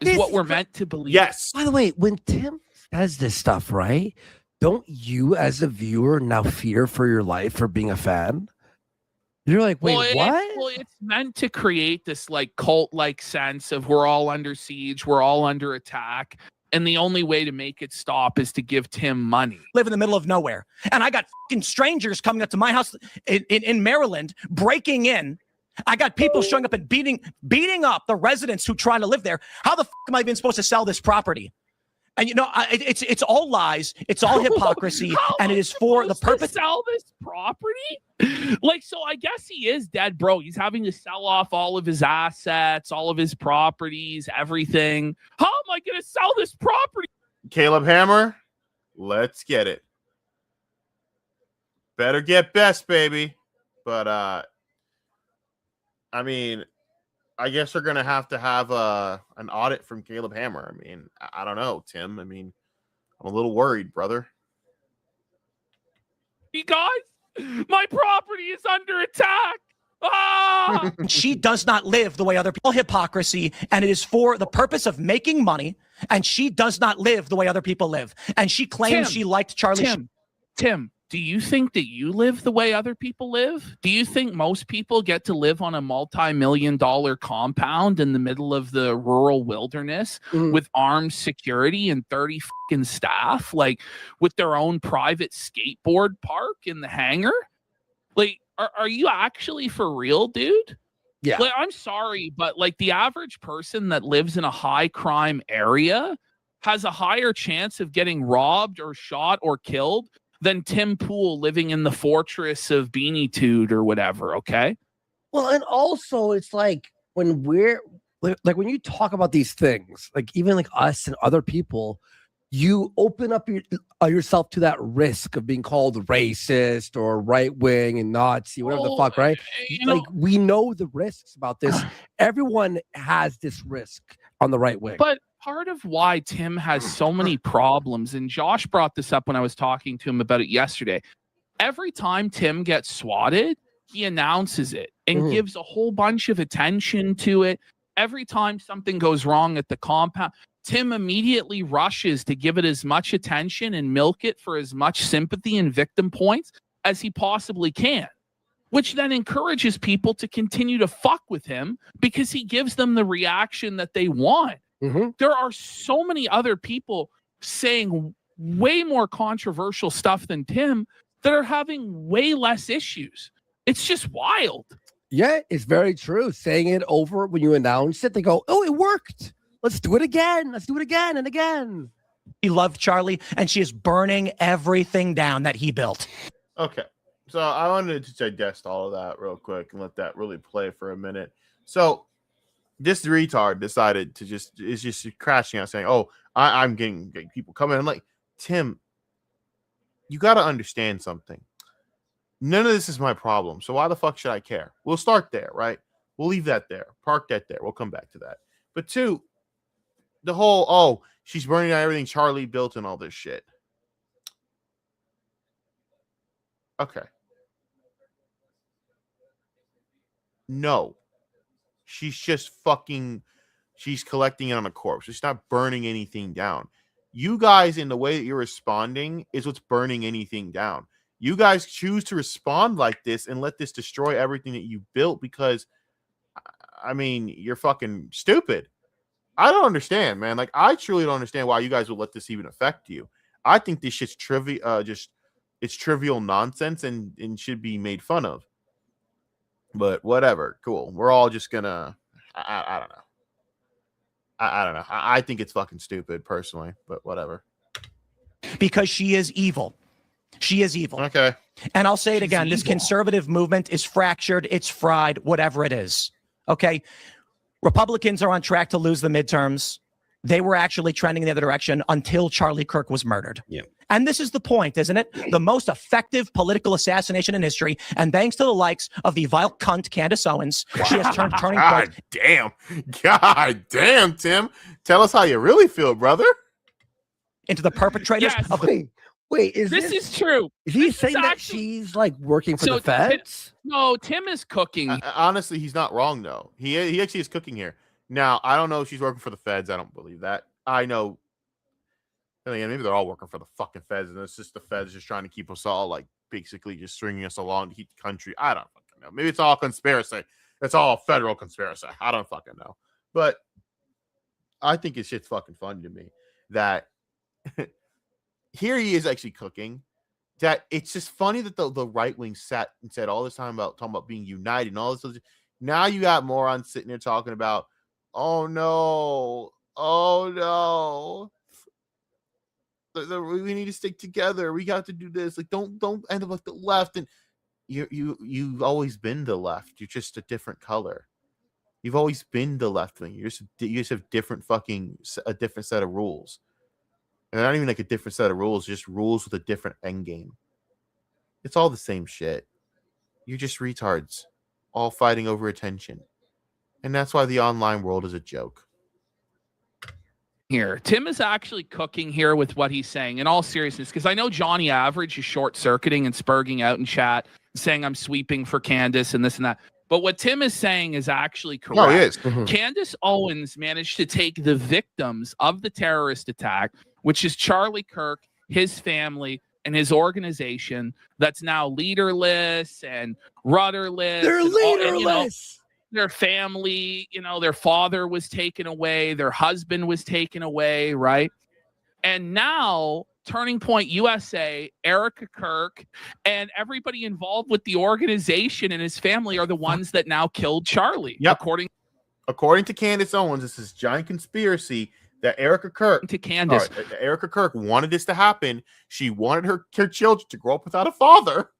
is what we're meant to believe. Yes. By the way, when Tim says this stuff, right? Don't you, as a viewer, now fear for your life for being a fan? You're like, wait, what? It's meant to create this like cult-like sense of we're all under siege, we're all under attack, and the only way to make it stop is to give Tim money. Live in the middle of nowhere. And I got fucking strangers coming up to my house in Maryland, breaking in. I got people showing up and beating up the residents who trying to live there. How the fuck am I even supposed to sell this property? And it's all lies. It's all hypocrisy, and it is for the purpose to sell this property. Like, so I guess he is dead broke. He's having to sell off all of his assets, all of his properties, everything. How am I going to sell this property? Caleb Hammer, let's get it. Better get best, baby. But I mean, I guess they're gonna have an audit from Caleb Hammer. I mean, I don't know, Tim. I mean, I'm a little worried, brother. You guys, my property is under attack. Ah! She does not live the way other people. Hypocrisy, and it is for the purpose of making money. And she does not live the way other people live. And she claims she liked Charlie. Tim, do you think that you live the way other people live? Do you think most people get to live on a multi-million-dollar compound in the middle of the rural wilderness with armed security and 30 fucking staff, like with their own private skateboard park in the hangar? Like, are you actually for real, dude? Yeah. Like, I'm sorry, but like the average person that lives in a high crime area has a higher chance of getting robbed or shot or killed than Tim Pool living in the fortress of Beanie-Tude or whatever, okay? Well, and also it's like when when you talk about these things, like even like us and other people, you open up yourself to that risk of being called racist or right wing and Nazi, whatever the fuck, right? Like we know the risks about this. Everyone has this risk on the right wing. But part of why Tim has so many problems, and Josh brought this up when I was talking to him about it yesterday. Every time Tim gets swatted, he announces it and gives a whole bunch of attention to it. Every time something goes wrong at the compound, Tim immediately rushes to give it as much attention and milk it for as much sympathy and victim points as he possibly can, which then encourages people to continue to fuck with him because he gives them the reaction that they want. There are so many other people saying way more controversial stuff than Tim that are having way less issues. It's just wild. Yeah, it's very true. Saying it over when you announce it, they go, "Oh, it worked. Let's do it again. Let's do it again and again." He loved Charlie, and she is burning everything down that he built. Okay. So I wanted to digest all of that real quick and let that really play for a minute. So this retard decided to just crashing out saying, "Oh, I'm getting people coming." I'm like, Tim, you got to understand something. None of this is my problem. So why the fuck should I care? We'll start there, right? We'll leave that there. Park that there. We'll come back to that. But 2, the whole, oh, she's burning down everything Charlie built and all this shit. Okay. No. She's just fucking, she's collecting it on a corpse. She's not burning anything down. You guys, in the way that you're responding, is what's burning anything down. You guys choose to respond like this and let this destroy everything that you built because, I mean, you're fucking stupid. I don't understand, man. Like, I truly don't understand why you guys would let this even affect you. I think this shit's it's trivial nonsense and should be made fun of. But whatever, cool. We're all just gonna, I don't know. I don't know. I think it's fucking stupid personally, but whatever. Because she is evil. She is evil. Okay. And I'll say it She's again. This evil. conservative movement is fractured. It's fried, whatever it is. Okay. Republicans are on track to lose the midterms. They were actually trending in the other direction until Charlie Kirk was murdered. Yeah. And this is the point, isn't it? The most effective political assassination in history. And thanks to the likes of the vile cunt Candace Owens, she has turned turning point God damn, Tim. Tell us how you really feel, brother. into the perpetrators Yes. of the Wait, is This is true. Is he this is saying that actually- she's like working for So the feds? No, Tim is cooking. Honestly, he's not wrong though. He actually is cooking here. Now, I don't know if she's working for the feds. I don't believe that. I know. And again, maybe they're all working for the fucking feds, and it's just the feds just trying to keep us all like basically just stringing us along to keep the country. I don't fucking know. Maybe it's all conspiracy. It's all federal conspiracy. I don't fucking know. But I think it's shit's fucking funny to me that here he is actually cooking. That it's just funny that the right wing sat and said all this time about talking about being united and all this other. Now you got morons sitting there talking about, oh no, we need to stick together. We got to do this. Like don't end up like the left. And you've always been the left. You're just a different color. You've always been the left wing. You just have a different set of rules. And not even like a different set of rules, just rules with a different end game. It's all the same shit. You're just retards, all fighting over attention. And that's why the online world is a joke. Here, Tim is actually cooking here with what he's saying in all seriousness, because I know Johnny Average is short-circuiting and spurging out in chat, saying I'm sweeping for Candace and this and that. But what Tim is saying is actually correct. No, he is. Candace Owens managed to take the victims of the terrorist attack, which is Charlie Kirk, his family, and his organization that's now leaderless and rudderless. They're and leaderless. their family, their father was taken away, their husband was taken away, right? And now Turning Point USA, Erica Kirk, and everybody involved with the organization and his family are the ones that now killed Charlie. Yep. According to Candace Owens, this is giant conspiracy that Erica Kirk to Candace. Erica Kirk wanted this to happen. She wanted her children to grow up without a father,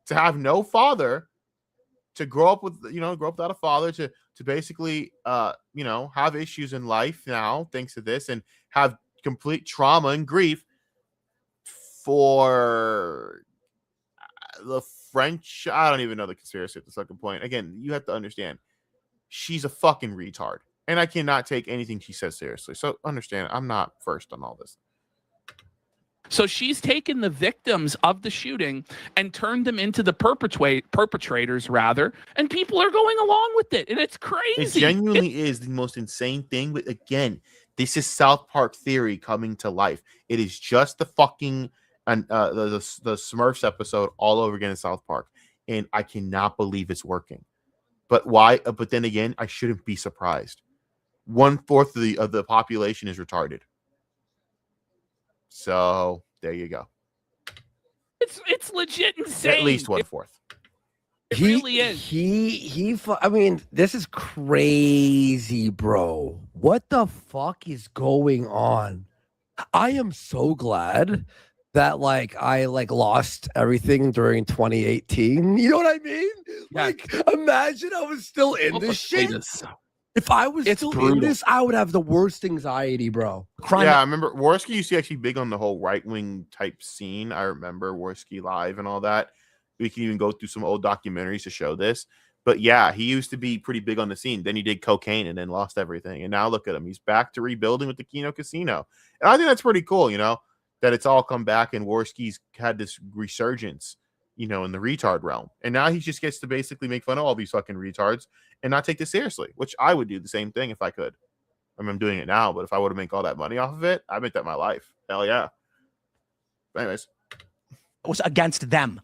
to have no father, to grow up without a father, to basically have issues in life now thanks to this, and have complete trauma and grief for the French. I don't even know the conspiracy at the second point. Again, you have to understand, she's a fucking retard, and I cannot take anything she says seriously. So understand, I'm not first on all this. So she's taken the victims of the shooting and turned them into the perpetrators, rather, and people are going along with it, and it's crazy. It genuinely is the most insane thing. But again, this is South Park theory coming to life. It is just the fucking the Smurfs episode all over again in South Park, and I cannot believe it's working. But why? But then again, I shouldn't be surprised. 1/4 of the population is retarded. So there you go. It's legit insane. At least 1/4. It really is. I mean, this is crazy, bro. What the fuck is going on? I am so glad that I lost everything during 2018. You know what I mean? Yeah. Imagine I was still in this shit. If I was still in this, I would have the worst anxiety, bro. Yeah, I remember Worski used to be actually big on the whole right-wing type scene. I remember Worski Live and all that. We can even go through some old documentaries to show this. But yeah, he used to be pretty big on the scene. Then he did cocaine and then lost everything. And now look at him. He's back to rebuilding with the Keno Casino. And I think that's pretty cool, that it's all come back and Worski's had this resurgence, in the retard realm. And now he just gets to basically make fun of all these fucking retards and not take this seriously, which I would do the same thing if I could. I mean, I'm doing it now, but if I would have make all that money off of it, I'd make that my life. Hell yeah. But anyways. It was against them.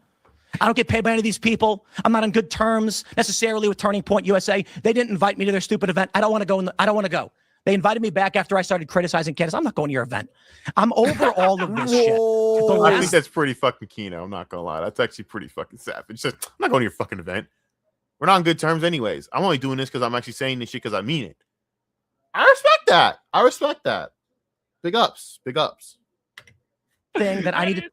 I don't get paid by any of these people. I'm not on good terms necessarily with Turning Point USA. They didn't invite me to their stupid event. I don't want to go. I don't want to go. They invited me back after I started criticizing Candace. I'm not going to your event. I'm over all of this shit. I think that's pretty fucking Keno. I'm not going to lie. That's actually pretty fucking savage. I'm not going to your fucking event. We're not on good terms anyways. I'm only doing this because I'm actually saying this shit because I mean it. I respect that. Big ups. Thing that I need to.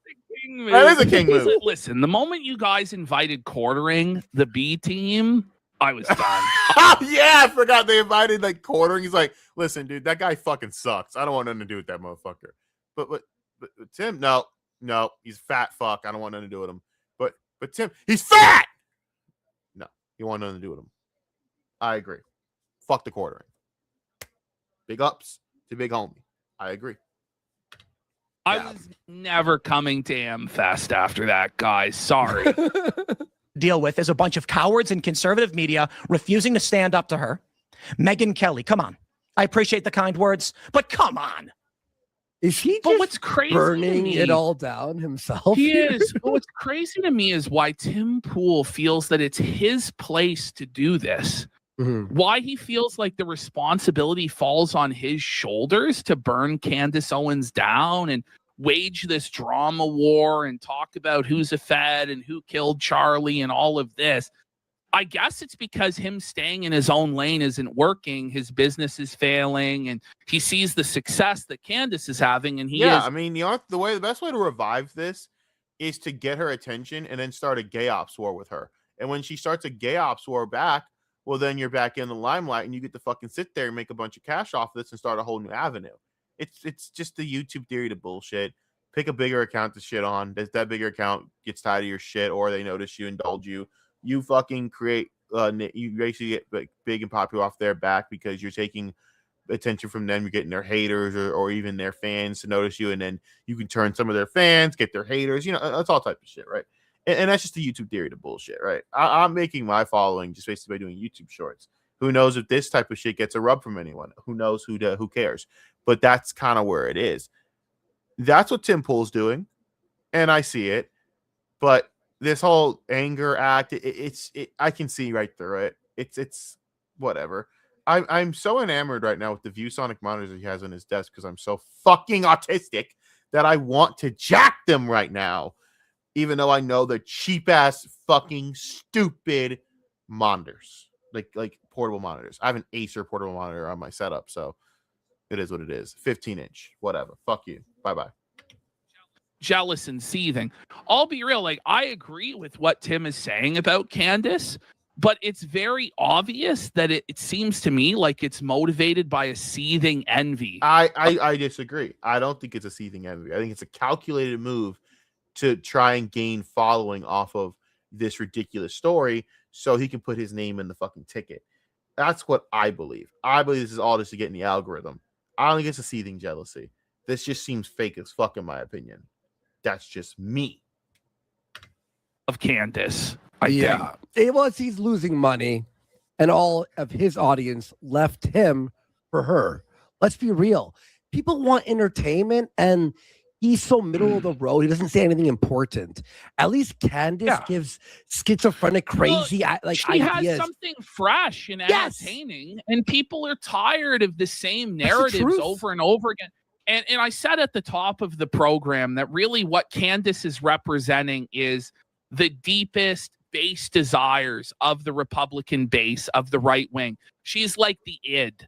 That is a king move. Listen, the moment you guys invited Quartering, the B team, I was done. Oh, yeah, I forgot they invited Quartering. He's like, listen, dude, that guy fucking sucks. I don't want nothing to do with that motherfucker. But Tim, no, he's fat fuck. I don't want nothing to do with him. But Tim, he's fat. No, you want nothing to do with him. I agree. Fuck the Quartering. Big ups to big homie. I agree. I was never coming to AmFest after that, guys. Sorry. Deal with is a bunch of cowards in conservative media refusing to stand up to her. Megyn Kelly, come on. I appreciate the kind words, but come on. Is he but just what's crazy burning it all down himself? He is. But what's crazy to me is why Tim Pool feels that it's his place to do this. Mm-hmm. Why he feels like the responsibility falls on his shoulders to burn Candace Owens down and wage this drama war and talk about who's a Fed and who killed Charlie and all of this. I guess it's because him staying in his own lane isn't working. His business is failing and he sees the success that Candace is having. And I mean, the best way to revive this is to get her attention and then start a gay ops war with her. And when she starts a gay ops war back, well, then you're back in the limelight and you get to fucking sit there and make a bunch of cash off this and start a whole new avenue. It's just the YouTube theory to bullshit. Pick a bigger account to shit on. That bigger account gets tired of your shit or they notice you, indulge you. You fucking create, you basically get big and popular off their back because you're taking attention from them. You're getting their haters or even their fans to notice you. And then you can turn some of their fans, get their haters. That's all type of shit, right? And that's just the YouTube theory to bullshit, right? I'm making my following just basically by doing YouTube shorts. Who knows if this type of shit gets a rub from anyone? Who knows? Who cares? But that's kind of where it is. That's what Tim Pool's doing, and I see it. But this whole anger act, I can see right through it. It's whatever. I'm so enamored right now with the ViewSonic monitors that he has on his desk because I'm so fucking autistic that I want to jack them right now. Even though I know they're cheap ass fucking stupid monitors, like portable monitors. I have an Acer portable monitor on my setup, so it is what it is. 15-inch, whatever. Fuck you. Bye. Jealous and seething. I'll be real. I agree with what Tim is saying about Candace, but it's very obvious that it seems to me like it's motivated by a seething envy. I disagree. I don't think it's a seething envy. I think it's a calculated move to try and gain following off of this ridiculous story so he can put his name in the fucking ticket. That's what I believe. I believe this is all just to get in the algorithm. I don't think it's a seething jealousy. This just seems fake as fuck in my opinion. That's just me. Of Candace. I think. It was he's losing money and all of his audience left him for her. Let's be real. People want entertainment and he's so middle of the road. He doesn't say anything important. At least Candace gives schizophrenic, crazy she ideas. has something fresh and entertaining, and people are tired of the same narratives over and over again. And I said at the top of the program that really what Candace is representing is the deepest base desires of the Republican base of the right wing. She's like the id.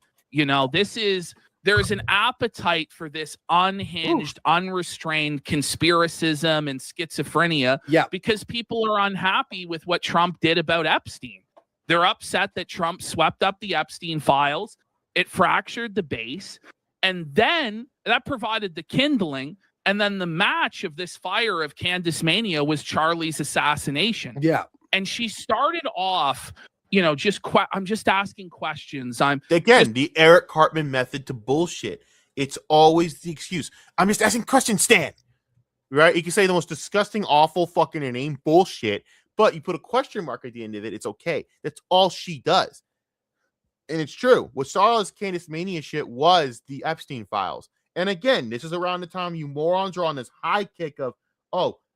There's an appetite for this unhinged, unrestrained conspiracism and schizophrenia because people are unhappy with what Trump did about Epstein. They're upset that Trump swept up the Epstein files. It fractured the base. And then that provided the kindling. And then the match of this fire of Candace Mania was Charlie's assassination. Yeah. And she started off, I'm just asking questions. The Eric Cartman method to bullshit. It's always the excuse. I'm just asking questions, Stan. Right? You can say the most disgusting, awful, fucking inane bullshit, but you put a question mark at the end of it. It's okay. That's all she does. And it's true. What Charlotte's Candace Mania shit was the Epstein files. And again, this is around the time you morons are on this high kick of,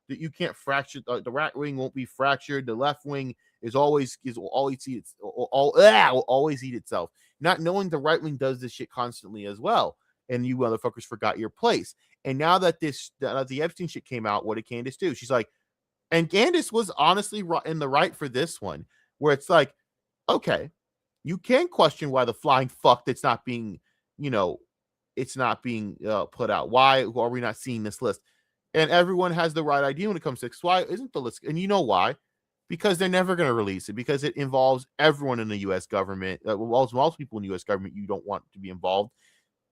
that you can't fracture the right wing won't be fractured. The left wing will always eat itself. Not knowing the right wing does this shit constantly as well. And you motherfuckers forgot your place. And now that the Epstein shit came out, what did Candace do? She's like, and Candace was honestly in the right for this one, where it's like, okay, you can question why the flying fuck that's not being, it's not being put out. Why are we not seeing this list? And everyone has the right idea when it comes to this. Why isn't the list? And you know why? Because they're never going to release it, because it involves everyone in the U.S. government. Most people in the U.S. government you don't want to be involved.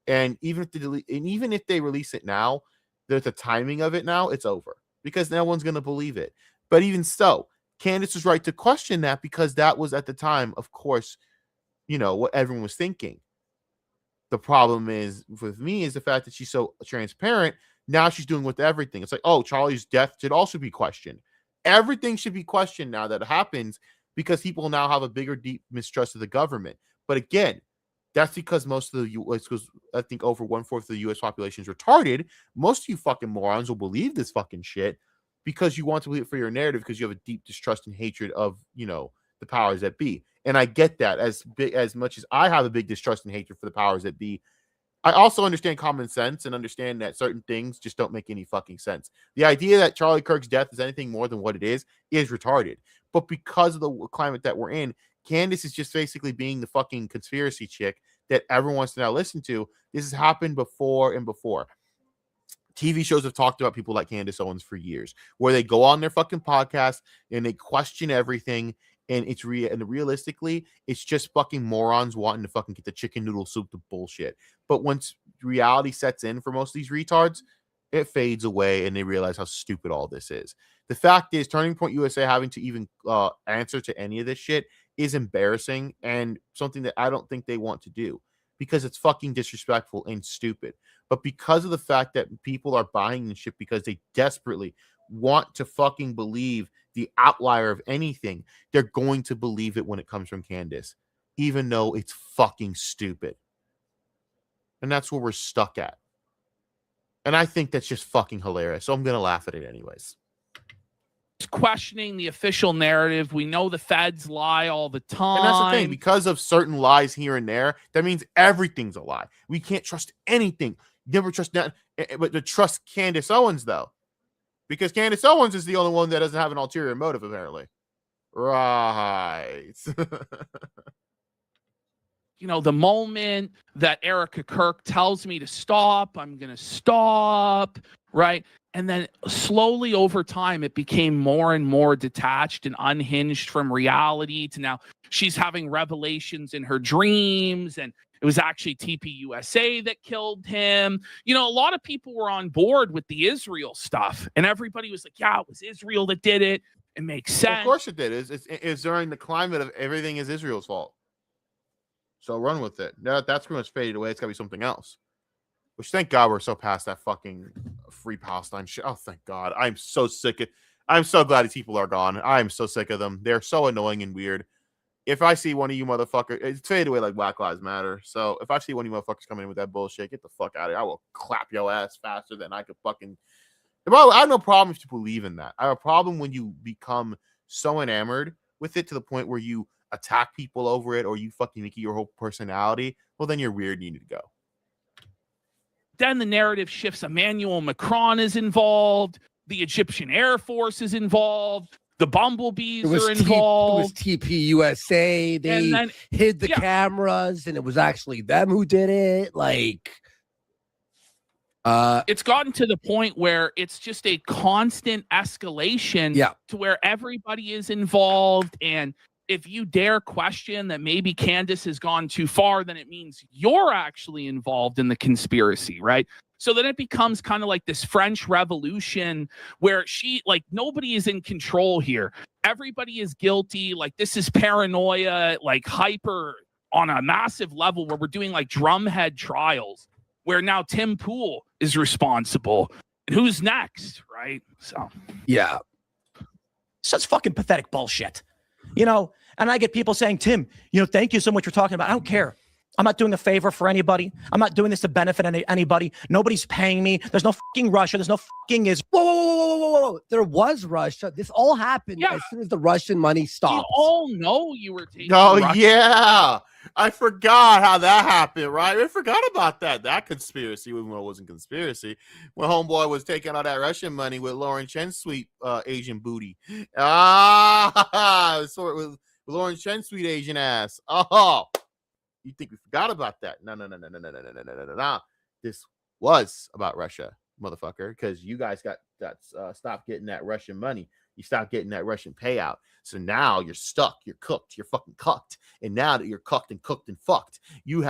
And even if they release it now, there's the timing of it now, it's over, because no one's going to believe it. But even so, Candace was right to question that, because that was at the time, of course, what everyone was thinking. The problem is with me is the fact that she's so transparent. Now she's doing with everything. It's like, Charlie's death should also be questioned. Everything should be questioned now that it happens, because people now have a bigger, deep mistrust of the government. But again, that's because most of the U.S., because I think over 1/4 of the U.S. population is retarded. Most of you fucking morons will believe this fucking shit because you want to believe it for your narrative, because you have a deep distrust and hatred of, the powers that be. And I get that. As much as I have a big distrust and hatred for the powers that be, I also understand common sense and understand that certain things just don't make any fucking sense. The idea that Charlie Kirk's death is anything more than what it is retarded. But because of the climate that we're in, Candace is just basically being the fucking conspiracy chick that everyone wants to now listen to. This has happened before and before. TV shows have talked about people like Candace Owens for years, where they go on their fucking podcast and they question everything. And it's realistically, it's just fucking morons wanting to fucking get the chicken noodle soup to bullshit. But once reality sets in for most of these retards, it fades away and they realize how stupid all this is. The fact is, Turning Point USA having to even answer to any of this shit is embarrassing and something that I don't think they want to do, because it's fucking disrespectful and stupid. But because of the fact that people are buying this shit because they desperately want to fucking believe the outlier of anything, they're going to believe it when it comes from Candace, even though it's fucking stupid. And that's where we're stuck at. And I think that's just fucking hilarious. So I'm going to laugh at it anyways. Questioning the official narrative. We know the feds lie all the time. And that's the thing. Because of certain lies here and there, that means everything's a lie. We can't trust anything. Never trust that. But to trust Candace Owens, though. Because Candace Owens is the only one that doesn't have an ulterior motive, apparently. Right. The moment that Erica Kirk tells me to stop, I'm going to stop, right? And then slowly over time, it became more and more detached and unhinged from reality to now she's having revelations in her dreams. And it was actually TPUSA that killed him. A lot of people were on board with the Israel stuff. And everybody was like, yeah, it was Israel that did it. It makes sense. Well, of course it did. It's during the climate of everything is Israel's fault. So run with it. Now that's pretty much faded away. It's got to be something else. Which, thank God, we're so past that fucking free Palestine shit. Oh, thank God. I'm so sick. I'm so glad these people are gone. I'm so sick of them. They're so annoying and weird. If I see one of you motherfuckers, it's faded away like Black Lives Matter. So if I see one of you motherfuckers coming in with that bullshit, get the fuck out of here. I will clap your ass faster than I could fucking. I have no problem if you believe in that. I have a problem when you become so enamored with it to the point where you attack people over it, or you fucking make it your whole personality. Well, then you're weird and you need to go. Then the narrative shifts. Emmanuel Macron is involved. The Egyptian Air Force is involved. The bumblebees are involved. It was TPUSA. They hid the cameras, and it was actually them who did it. It's gotten to the point where it's just a constant escalation to where everybody is involved. And if you dare question that maybe Candace has gone too far, then it means you're actually involved in the conspiracy, right? So then it becomes kind of like this French Revolution where nobody is in control here. Everybody is guilty. Like, this is paranoia, like hyper on a massive level where we're doing like drumhead trials where now Tim Pool is responsible. And who's next, right? So, Yeah. Such fucking pathetic bullshit. You know, and I get people saying, Tim, thank you so much for talking about it. I don't care. I'm not doing a favor for anybody. I'm not doing this to benefit anybody. Nobody's paying me. There's no fucking Russia. There's no fucking Israel. Whoa. There was Russia. This all happened as soon as the Russian money stopped. You all know you were taking Oh, yeah. I forgot how that happened, right? I forgot about that conspiracy, even though it wasn't conspiracy. When homeboy was taking all that Russian money with Lauren Chen's sweet Asian booty. So with Lauren Chen's sweet Asian ass. Oh, you think we forgot about that? No. This was about Russia, motherfucker, because you guys got stopped getting that Russian money. You stopped getting that Russian payout. So now you're stuck. You're cooked. You're fucking cooked. And now that you're cooked and fucked, you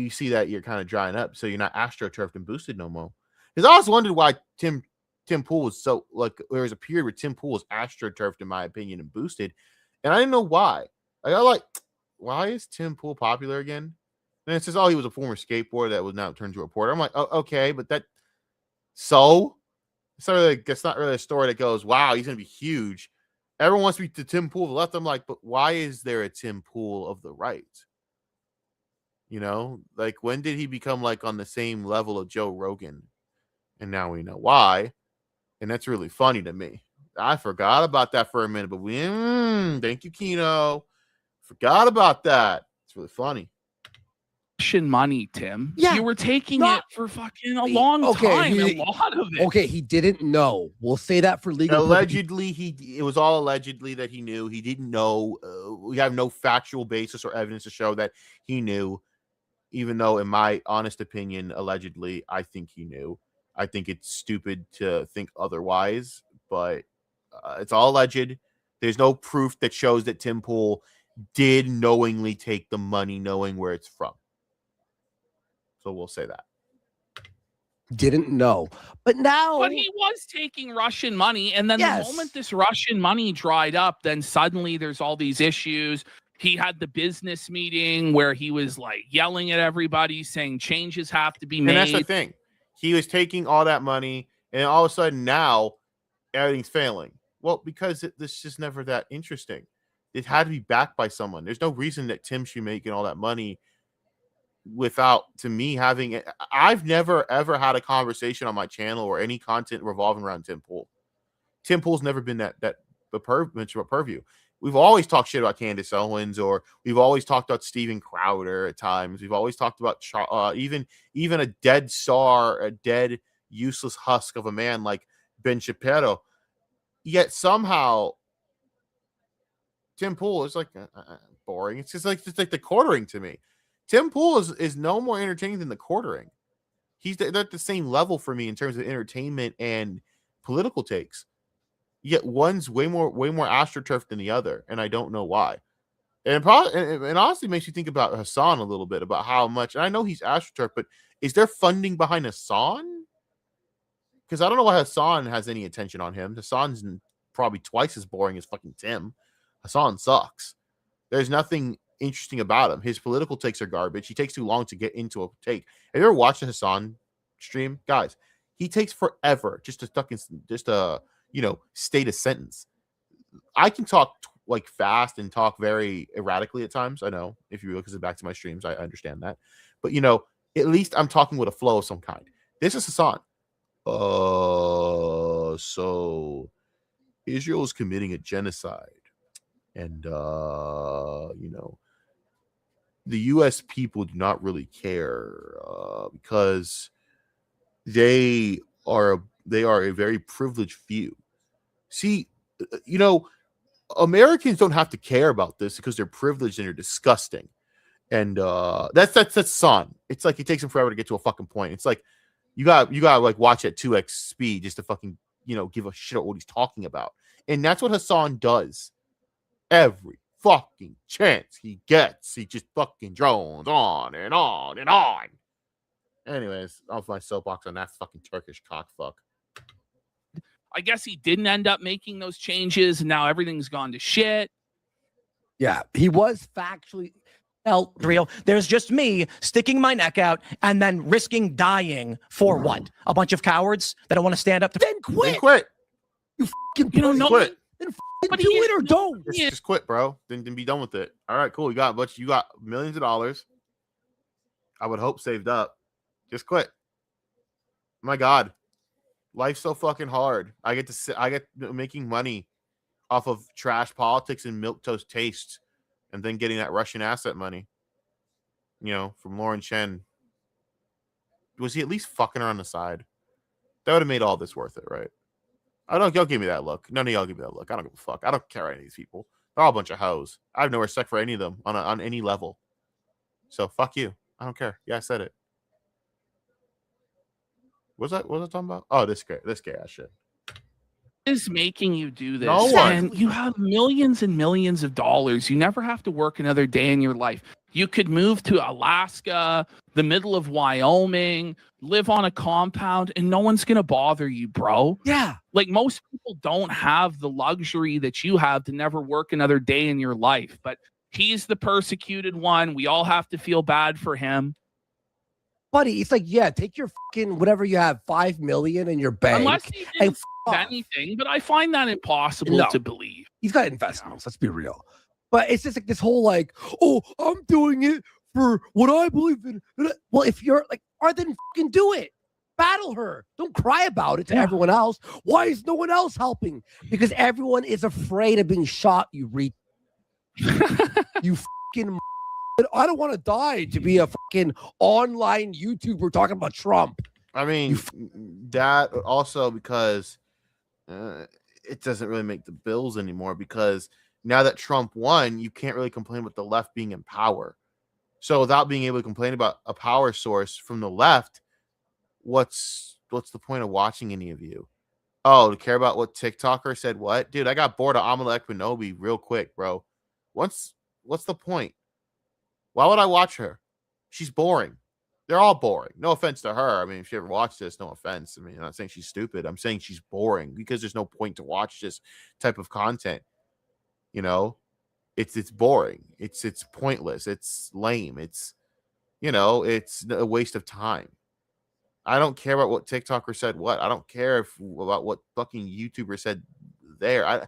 see that you're kind of drying up. So you're not astroturfed and boosted no more. Because I always wondered why Tim Pool was so, like, there was a period where Tim Pool was astroturfed, in my opinion, and boosted. And I didn't know why. Why is Tim Pool popular again? And it says, he was a former skateboarder that was now turned to a reporter. I'm like, oh, okay, but it's not really a story that goes, wow, he's gonna be huge. Everyone wants to be the Tim Pool of the left. I'm like, but why is there a Tim Pool of the right? Like, when did he become like on the same level of Joe Rogan? And now we know why. And that's really funny to me. I forgot about that for a minute, but thank you, Kino. Forgot about that. It's really funny. Russian money, Tim. Yeah, you were taking it for fucking a long time. A lot of it. Okay, he didn't know. We'll say that for legal. Allegedly, it was all allegedly that he knew. He didn't know. We have no factual basis or evidence to show that he knew. Even though, in my honest opinion, allegedly, I think he knew. I think it's stupid to think otherwise, but it's all alleged. There's no proof that shows that Tim Pool did knowingly take the money, knowing where it's from. So we'll say that. Didn't know. But now... But he was taking Russian money, and then the moment this Russian money dried up, then suddenly there's all these issues. He had the business meeting where he was like yelling at everybody, saying changes have to be made. And that's the thing. He was taking all that money, and all of a sudden now everything's failing. Well, because this is just never that interesting. It had to be backed by someone. There's no reason that Tim should be making all that money without, to me, having it. I've never, ever had a conversation on my channel or any content revolving around Tim Pool. Tim Pool's never been that purview. We've always talked shit about Candace Owens, or we've always talked about Steven Crowder at times. We've always talked about even a dead star, a dead useless husk of a man like Ben Shapiro. Yet somehow Tim Pool is like boring. It's like the quartering to me. Tim Pool is no more entertaining than the quartering. They're at the same level for me in terms of entertainment and political takes. Yet one's way more astroturf than the other, and I don't know why. And honestly makes you think about Hassan a little bit, about how much. And I know he's astroturf, but is there funding behind Hassan? Because I don't know why Hassan has any attention on him. Hassan's probably twice as boring as fucking Tim. Hassan sucks. There's nothing interesting about him. His political takes are garbage. He takes too long to get into a take. Have you ever watched a Hassan stream? Guys, he takes forever just to state a sentence. I can talk like fast and talk very erratically at times. I know, if you look back to my streams, I understand that. But at least I'm talking with a flow of some kind. This is Hassan. So Israel is committing a genocide, and the U.S. people do not really care because they are a very privileged few. See, Americans don't have to care about this because they're privileged and they're disgusting. And that's Son. It's like it takes him forever to get to a fucking point. It's like you got like watch at 2x speed just to fucking give a shit about what he's talking about. And that's what Hassan does. Every fucking chance he gets, he just fucking drones on and on and on. Anyways, off my soapbox on that fucking Turkish cockfuck. I guess he didn't end up making those changes, and now everything's gone to shit. Yeah, he was factually real. There's just me sticking my neck out and then risking dying for what? A bunch of cowards that don't want to stand up to. Then quit. Then quit. You fucking You know, pussy. no Quit. Then But do he- it or don't. Just quit, bro. Then be done with it. All right, cool. You got millions of dollars. I would hope saved up. Just quit. My God, life's so fucking hard. I get making money off of trash politics and milquetoast tastes, and then getting that Russian asset money. You know, from Lauren Chen. Was he at least fucking her on the side? That would have made all this worth it, right? Y'all give me that look. None of y'all give me that look. I don't give a fuck. I don't care about any of these people. They're all a bunch of hoes. I have no respect for any of them on any level. So fuck you. I don't care. Yeah, I said it. What was I talking about? Oh, this gay ass shit. Is making you do this. No one. And you have millions and millions of dollars. You never have to work another day in your life. You could move to Alaska, the middle of Wyoming, live on a compound, and no one's going to bother you, bro. Yeah. Like, most people don't have the luxury that you have to never work another day in your life. But he's the persecuted one. We all have to feel bad for him. Buddy, it's like, yeah, take your fucking whatever you have, 5 million in your bank. Unless he and didn't anything, but I find that impossible No. to believe. He's got investments. Let's be real. But it's just like this whole like, oh, I'm doing it for what I believe in. Well, if you're like, then fucking do it. Battle her. Don't cry about it to everyone else. Why is no one else helping? Because everyone is afraid of being shot. You fucking. I don't want to die to be a fucking online YouTuber talking about Trump. I mean, that also because it doesn't really make the bills anymore, because now that Trump won, you can't really complain about the left being in power. So without being able to complain about a power source from the left, what's the point of watching any of you? Oh, to care about what TikToker said what? Dude, I got bored of Amalek Benobi real quick, bro. What's the point? Why would I watch her? She's boring. They're all boring. No offense to her. I mean, if she ever watched this, no offense. I mean, I'm not saying she's stupid. I'm saying she's boring because there's no point to watch this type of content. You know, it's boring. It's pointless. It's lame. It's a waste of time. I don't care about what TikToker said what. I don't care about what fucking YouTuber said there.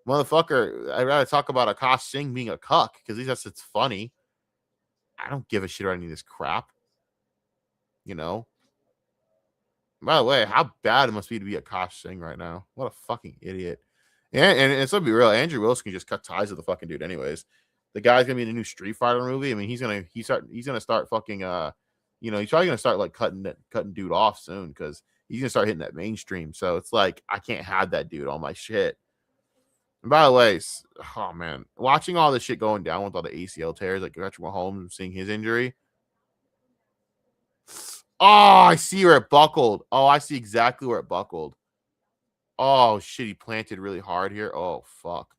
Motherfucker, I'd rather talk about Akash Singh being a cuck because at least it's funny. I don't give a shit about any of this crap. You know? By the way, how bad it must be to be Akash Singh right now. What a fucking idiot. And let's be real, Andrew Wilson can just cut ties with the fucking dude anyways. The guy's gonna be in a new Street Fighter movie. I mean, he's gonna start fucking he's probably gonna start like cutting dude off soon because he's gonna start hitting that mainstream. So it's like I can't have that dude on my shit. And by the way, oh man, watching all this shit going down with all the ACL tears, like Patrick Mahomes and seeing his injury. Oh, I see where it buckled. Oh, I see exactly where it buckled. Oh shit, he planted really hard here. Oh fuck.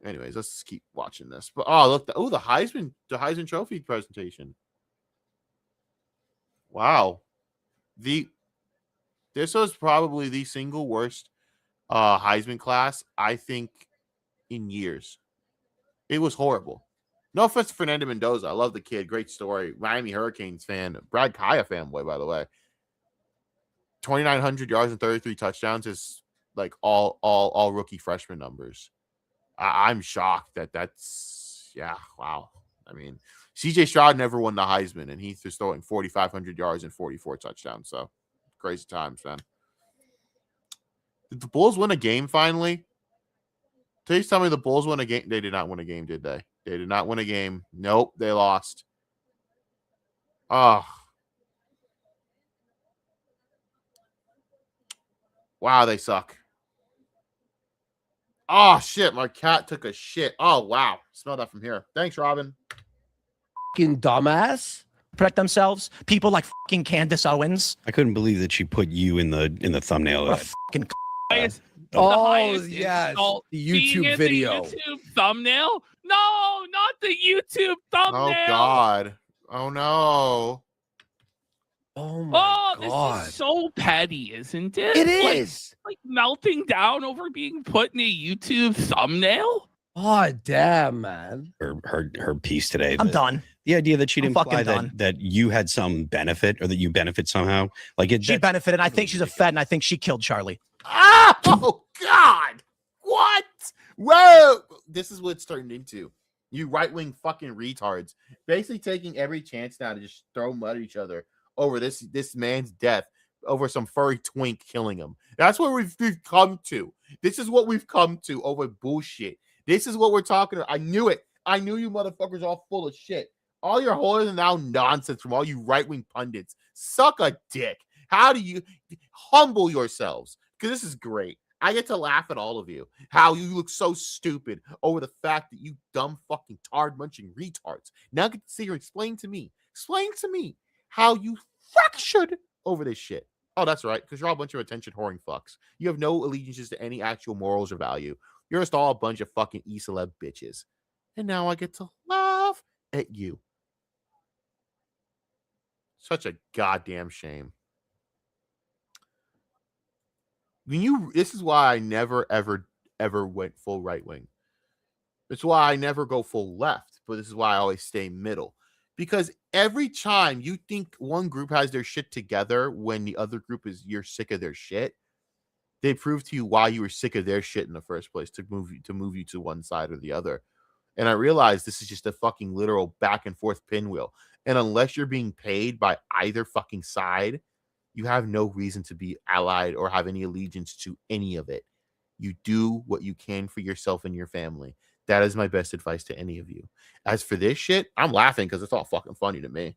Anyways, let's just keep watching this. But look, the Heisman Trophy presentation. Wow. This was probably the single worst Heisman class, I think, in years. It was horrible. No offense to Fernando Mendoza. I love the kid. Great story. Miami Hurricanes fan. Brad Kaya fanboy, by the way. 2,900 yards and 33 touchdowns is like all rookie freshman numbers. I'm shocked that's wow. I mean, CJ Stroud never won the Heisman, and he's just throwing 4,500 yards and 44 touchdowns. So crazy times, man. Did the Bulls win a game finally? Please tell me the Bulls won a game. They did not win a game, did they? They did not win a game. Nope, they lost. Oh. Wow, they suck. Oh, shit. My cat took a shit. Oh, wow. Smell that from here. Thanks, Robin. Fucking dumbass. Protect themselves. People like fucking Candace Owens. I couldn't believe that she put you in the thumbnail What of a that. fucking Yes, insult the being YouTube in video. The YouTube thumbnail? No, not the YouTube thumbnail. Oh, God. Oh, no. Oh my God. This is so petty, isn't it? It is. Like melting down over being put in a YouTube thumbnail. Oh damn, man. Her piece today. I'm done. The idea that she'd I'm imply fucking that you had some benefit or that you benefit somehow. Like She benefited. I think she's a Fed, and I think she killed Charlie. Oh God! What? Whoa! This is what it's turned into. You right-wing fucking retards, basically taking every chance now to just throw mud at each other over this man's death, over some furry twink killing him. That's what we've come to. This is what we've come to over bullshit. This is what we're talking about. I knew it. I knew you motherfuckers all full of shit. All your holier than thou nonsense from all you right-wing pundits. Suck a dick. How do you humble yourselves? Because this is great. I get to laugh at all of you. How you look so stupid over the fact that you dumb fucking tard-munching retards. Now get to sit here and explain to me how you fractured over this shit. Oh, that's right, because you're all a bunch of attention whoring fucks. You have no allegiances to any actual morals or value. You're just all a bunch of fucking e-celeb bitches. And now I get to laugh at you. Such a goddamn shame. This is why I never, ever went full right wing. It's why I never go full left, but this is why I always stay middle. Because every time you think one group has their shit together when the other group you're sick of their shit, they prove to you why you were sick of their shit in the first place to move you to one side or the other. And I realize this is just a fucking literal back and forth pinwheel. And unless you're being paid by either fucking side, you have no reason to be allied or have any allegiance to any of it. You do what you can for yourself and your family. That is my best advice to any of you. As for this shit, I'm laughing because it's all fucking funny to me.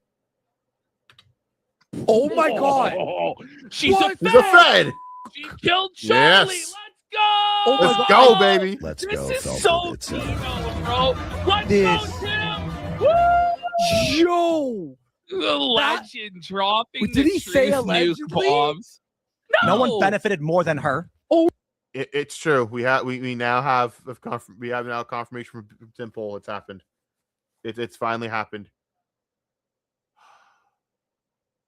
Oh my God. She's a He's a Fed. She killed Charlie. Yes. Let's go. Let's go, baby. Let's This go. is Felton. so It's, female, bro. Let's This- go, Tim. Woo! Yo. The legend dropping Did the he say truth news allegedly? bombs. No one benefited more than her. It's true. We now have confirmation from Tim Pool. It's happened. It's finally happened.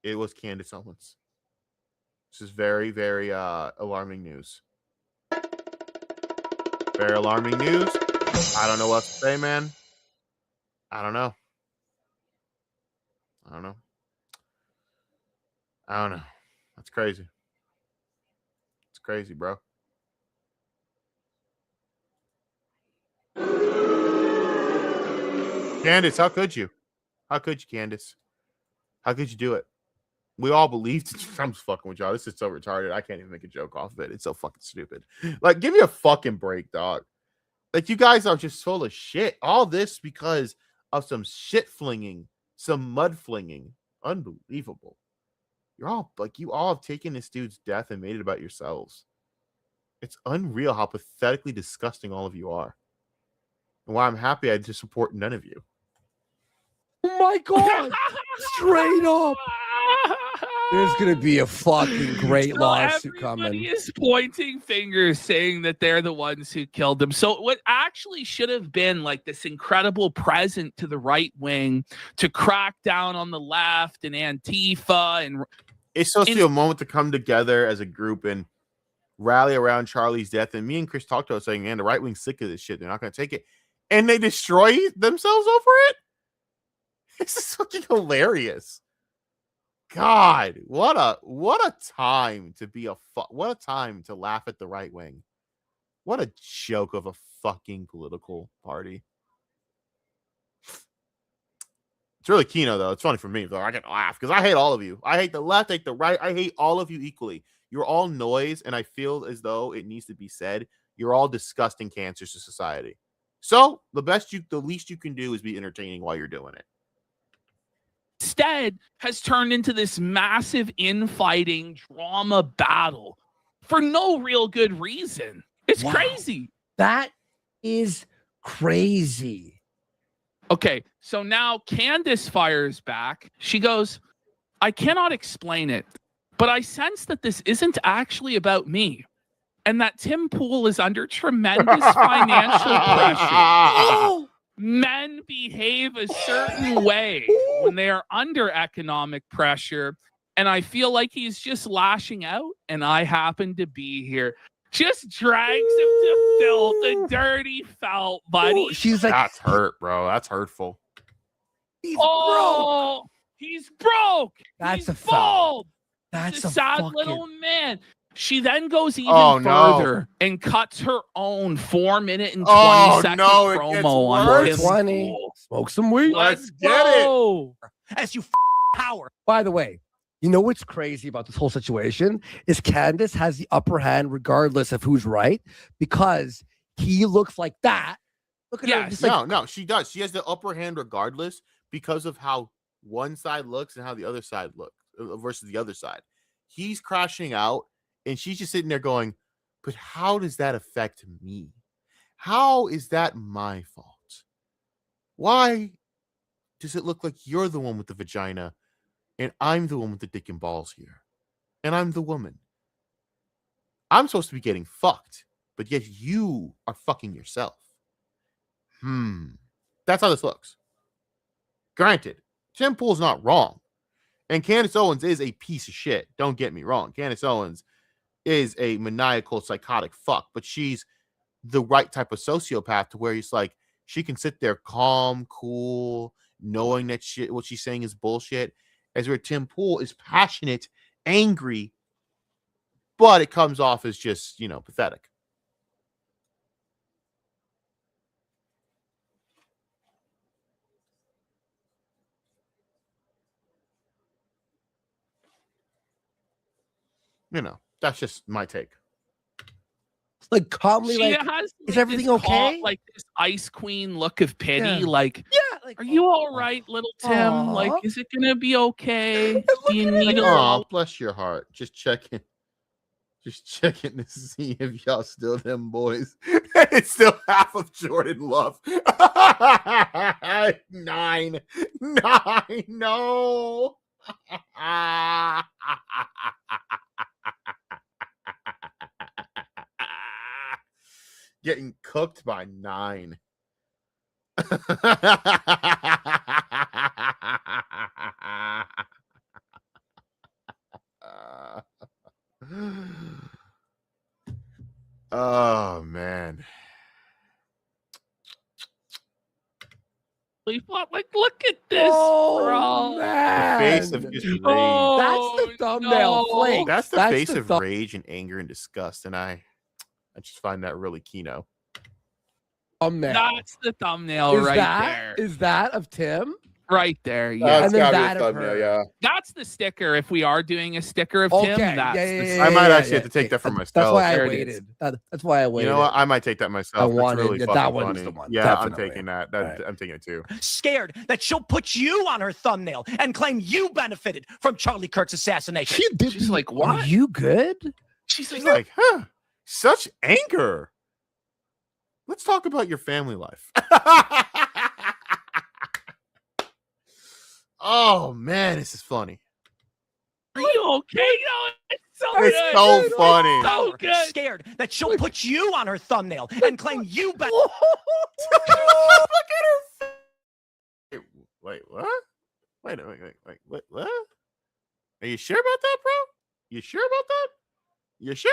It was Candace Owens. This is very, very alarming news. Very alarming news. I don't know what to say, man. I don't know. That's crazy. It's crazy, bro. Candace, how could you? How could you, Candace? How could you do it? We all believed. I'm just fucking with y'all. This is so retarded. I can't even make a joke off of it. It's so fucking stupid. Like, give me a fucking break, dog. Like, you guys are just full of shit. All this because of some shit flinging, some mud flinging. Unbelievable. You all have taken this dude's death and made it about yourselves. It's unreal how pathetically disgusting all of you are. And why I'm happy I just support none of you. Oh my God. Straight up. There's going to be a fucking great lawsuit Everybody coming. is pointing fingers saying that they're the ones who killed him. So what actually should have been like this incredible present to the right wing to crack down on the left and Antifa. And it's supposed to be a moment to come together as a group and rally around Charlie's death. And me and Chris talked about saying, man, the right wing's sick of this shit. They're not going to take it. And they destroy themselves over it? This is fucking hilarious. God, what a time to be what a time to laugh at the right wing. What a joke of a fucking political party. It's really Kino though. It's funny for me though. I can laugh because I hate all of you. I hate the left, I hate the right. I hate all of you equally. You're all noise, and I feel as though it needs to be said. You're all disgusting cancers to society. So the least you can do is be entertaining while you're doing it. instead has turned into this massive infighting drama battle for no real good reason. It's crazy. That is crazy. Okay, so now Candace fires back. She goes, I cannot explain it, but I sense that this isn't actually about me and that Tim Pool is under tremendous financial pressure. Men behave a certain way when they are under economic pressure, and I feel like he's just lashing out, and I happen to be here. Just drags him to filth, the dirty felt, buddy. She's like, That's hurt, bro. That's hurtful. he's oh, he's broke. That's he's a foul. bald. That's He's a a sad fucking- little man. She then goes even Oh, no. further and cuts her own 4-minute and 20 Oh, second no, it gets promo on worse. Tim 20. Pool. Smoke some weed. Let's get it. go. As you power. By the way, you know what's crazy about this whole situation is Candace has the upper hand regardless of who's right because he looks like that. Look at her. Yes. Just like, No, she does. She has the upper hand regardless because of how one side looks and how the other side looks versus the other side. He's crashing out and she's just sitting there going, but how does that affect me? How is that my fault? Why does it look like you're the one with the vagina and I'm the one with the dick and balls here? And I'm the woman. I'm supposed to be getting fucked, but yet you are fucking yourself. That's how this looks. Granted, Tim Pool's not wrong. And Candace Owens is a piece of shit. Don't get me wrong. Candace Owens is a maniacal, psychotic fuck, but she's the right type of sociopath to where he's like, she can sit there calm, cool, knowing that shit, what she's saying is bullshit. As where Tim Pool is passionate, angry, but it comes off as just, pathetic. That's just my take. like calmly, She like, has is like, everything this okay? like this ice queen look of pity. Yeah. Like, yeah, like, are you all right, little Tim? Aw. Like, is it gonna be okay? Look Do you at need it. a Oh, little? bless your heart. Just checking to see if y'all still them boys. It's still half of Jordan Love. 9, no. Getting cooked by 9. Oh man. Like, look at this, bro. The face of just rage. Oh, That's the thumbnail no. flake. That's the face the of thumb- rage and anger and disgust, and I just find that really keynote. thumbnail. That's the thumbnail Is right that, there. Is that of Tim? Right there. Yeah. And then that of her. That's the sticker. If we are doing a sticker of Okay. Tim, that's the I might actually have to take that for myself. That's why I There it is. waited. That's why I waited. You know what? I might take that myself. I That's wanted- really yeah, fucking that one's funny. the one, Yeah, definitely. I'm taking that. Right. I'm taking it too. Scared that she'll put you on her thumbnail and claim you benefited from Charlie Kirk's assassination. She did. She's like, Are what? you good? She's She's like, like, such anger. Let's talk about your family life. Oh man, this is funny. are you okay? No, it's so It's good. so funny. So good. Scared that she'll put you on her thumbnail and claim you benefited. Wait, what? Wait, what? Are you sure about that, bro? You sure about that? You sure?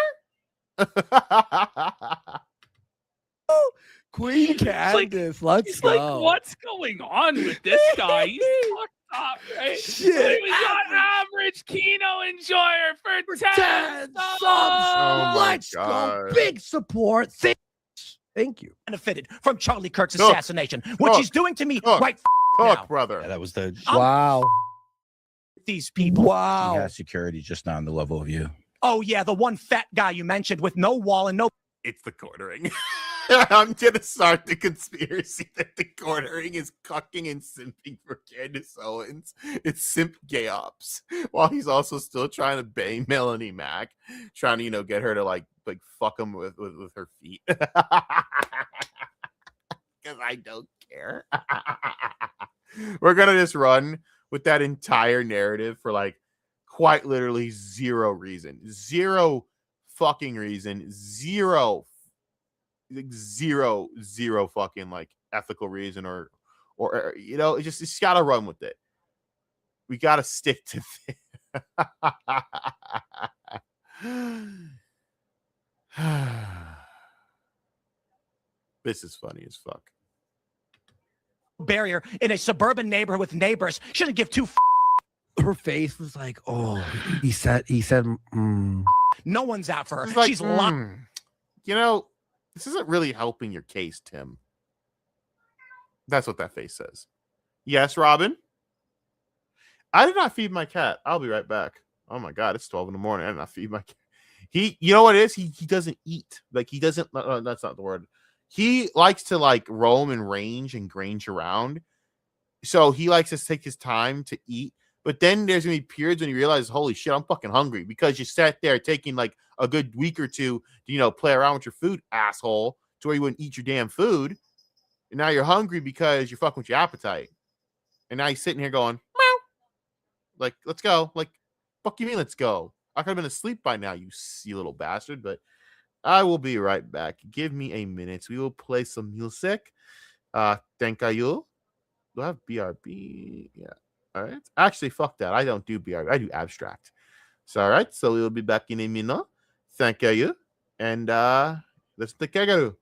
Queen Candace, let's He's go. like, what's going on with this guy? He's fucked up, right? Shit. We got average Kino enjoyer for 10 10 subs. subs. Oh my Let's God. go. Big support. Thank you. benefited from Charlie Kirk's Cook. assassination, which Cook. he's doing to me Cook. right Cook, now. brother. Yeah, that was the Wow. These people. Wow. he has security just not on the level of you. Oh yeah, the one fat guy you mentioned with no wall and no. It's the quartering. I'm gonna start the conspiracy that the quartering is cucking and simping for Candace Owens. It's simp gay ops, while he's also still trying to bang Melanie Mack, trying to get her to like fuck him with her feet. Because I don't care. We're gonna just run with that entire narrative for like quite literally zero reason, zero fucking reason, zero fucking like ethical reason or it's just gotta run with it. We gotta stick to this. This is funny as fuck. Barrier in a suburban neighborhood with neighbors. Shouldn't give two. Her face was like, oh, he said, No one's out for her. It's like, She's locked. You know, this isn't really helping your case, Tim. That's what that face says. Yes, Robin. I did not feed my cat. I'll be right back. Oh my God, it's 12 in the morning. I did not feed my cat. You know what it is? He doesn't eat. Like he doesn't. That's not the word. He likes to like roam and range around. So he likes to take his time to eat. But then there's gonna be periods when you realize, holy shit, I'm fucking hungry because you sat there taking like a good week or two to, play around with your food, asshole, to where you wouldn't eat your damn food. And now you're hungry because you're fucking with your appetite. And now you're sitting here going, meow. Like, let's go. Like, fuck you mean, let's go. I could have been asleep by now, you little bastard, but I will be right back. Give me a minute. We will play some music. Thank you. Do I have BRB? Yeah. All right. Actually, fuck that. I don't do BRB. I do abstract. So, all right. So, we will be back in a minute. Thank you. And let's take care of it.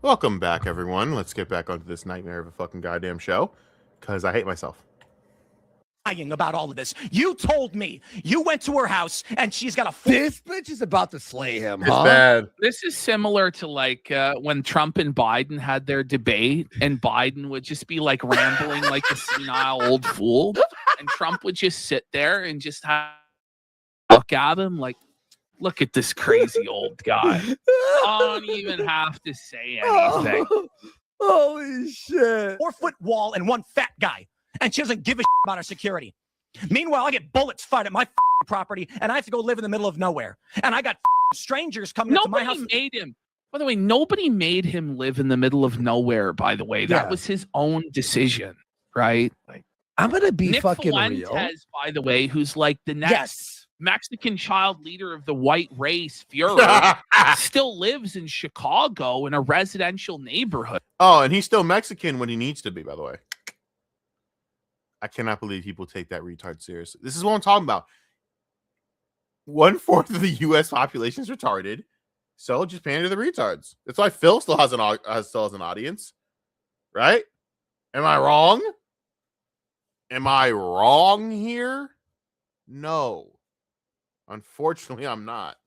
Welcome back, everyone. Let's get back onto this nightmare of a fucking goddamn show, because I hate myself. About all of this. You told me you went to her house and she's got a. This bitch is about to slay him. It's bad. This is similar to like when Trump and Biden had their debate, and Biden would just be like rambling like a senile old fool, and Trump would just sit there and just look at him like, look at this crazy old guy. I don't even have to say anything. Holy shit. 4-foot wall and one fat guy. And she doesn't give a shit about our security. Meanwhile, I get bullets fired at my property, and I have to go live in the middle of nowhere. And I got strangers coming into my house. Nobody made him. By the way, nobody made him live in the middle of nowhere, by the way. That Yeah. was his own decision, right? Like, I'm gonna be Nick fucking Fuentes, real. by the way, who's like the next Yes. Mexican child leader of the white race, Fuhrer, still lives in Chicago in a residential neighborhood. Oh, and he's still Mexican when he needs to be, by the way. I cannot believe people take that retard seriously. This is what I'm talking about. 1/4 of the U.S. population is retarded, so just pander to the retards. That's why Phil still has an audience, right? Am I wrong? Am I wrong here? No. Unfortunately, I'm not.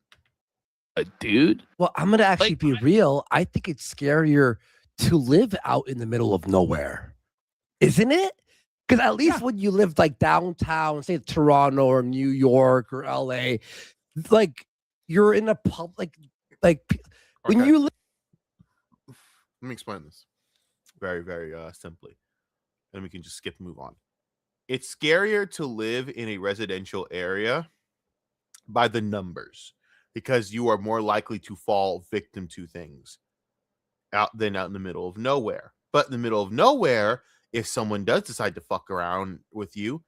Dude. Well, I'm gonna actually be real. I think it's scarier to live out in the middle of nowhere, isn't it? Because at least when you live like downtown, say Toronto or New York or LA, like you're in a public, like when Okay. you live. Let me explain this very, very simply. And we can just skip and move on. It's scarier to live in a residential area by the numbers because you are more likely to fall victim to things out in the middle of nowhere. But in the middle of nowhere, if someone does decide to fuck around with you,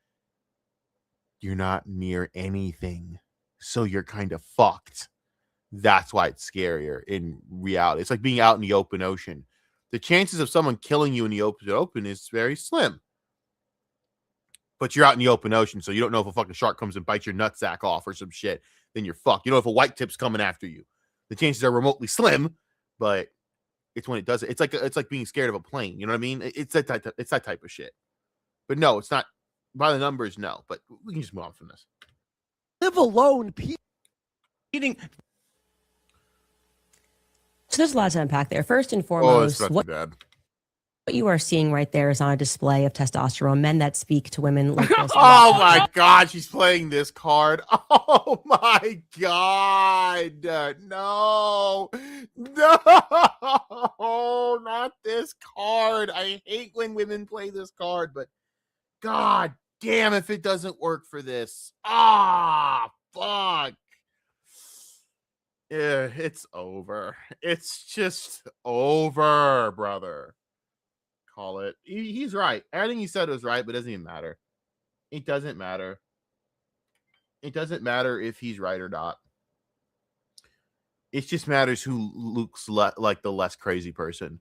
you're not near anything. So you're kind of fucked. That's why it's scarier in reality. It's like being out in the open ocean. The chances of someone killing you in the open is very slim. But you're out in the open ocean, so you don't know if a fucking shark comes and bites your nutsack off or some shit. Then you're fucked. You know if a white tip's coming after you. The chances are remotely slim, but it's when it does it. It's like being scared of a plane. You know what I mean? It's that type of shit. But no, it's not by the numbers. No, but we can just move on from this. Live alone, eating. So there's a lot to unpack there. First and Oh, foremost, it's not what too bad. you are seeing right there is on a display of testosterone. Men that speak to women like this. Oh my god, she's playing this card. Oh my god. No. No, not this card. I hate when women play this card, but god damn if it doesn't work for this. Ah, fuck. Yeah, it's over. It's just over, brother. Call it. He's right. Everything he said was right, but it doesn't even matter. It doesn't matter. It doesn't matter if he's right or not. It just matters who looks like the less crazy person,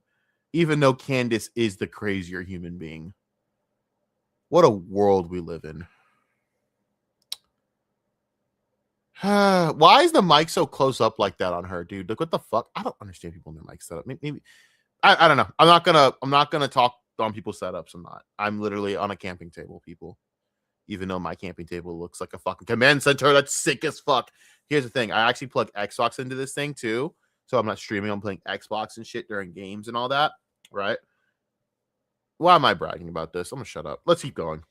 even though Candace is the crazier human being. What a world we live in. Why is the mic so close up like that on her, dude? Like, what the fuck? I don't understand people in their mic setup. Maybe I don't know. I'm not gonna talk on people's setups. I'm literally on a camping table, people. Even though my camping table looks like a fucking command center, that's sick as fuck. Here's the thing: I actually plug Xbox into this thing too, so I'm not streaming. I'm playing Xbox and shit during games and all that, right? Why am I bragging about this? I'm gonna shut up. Let's keep going.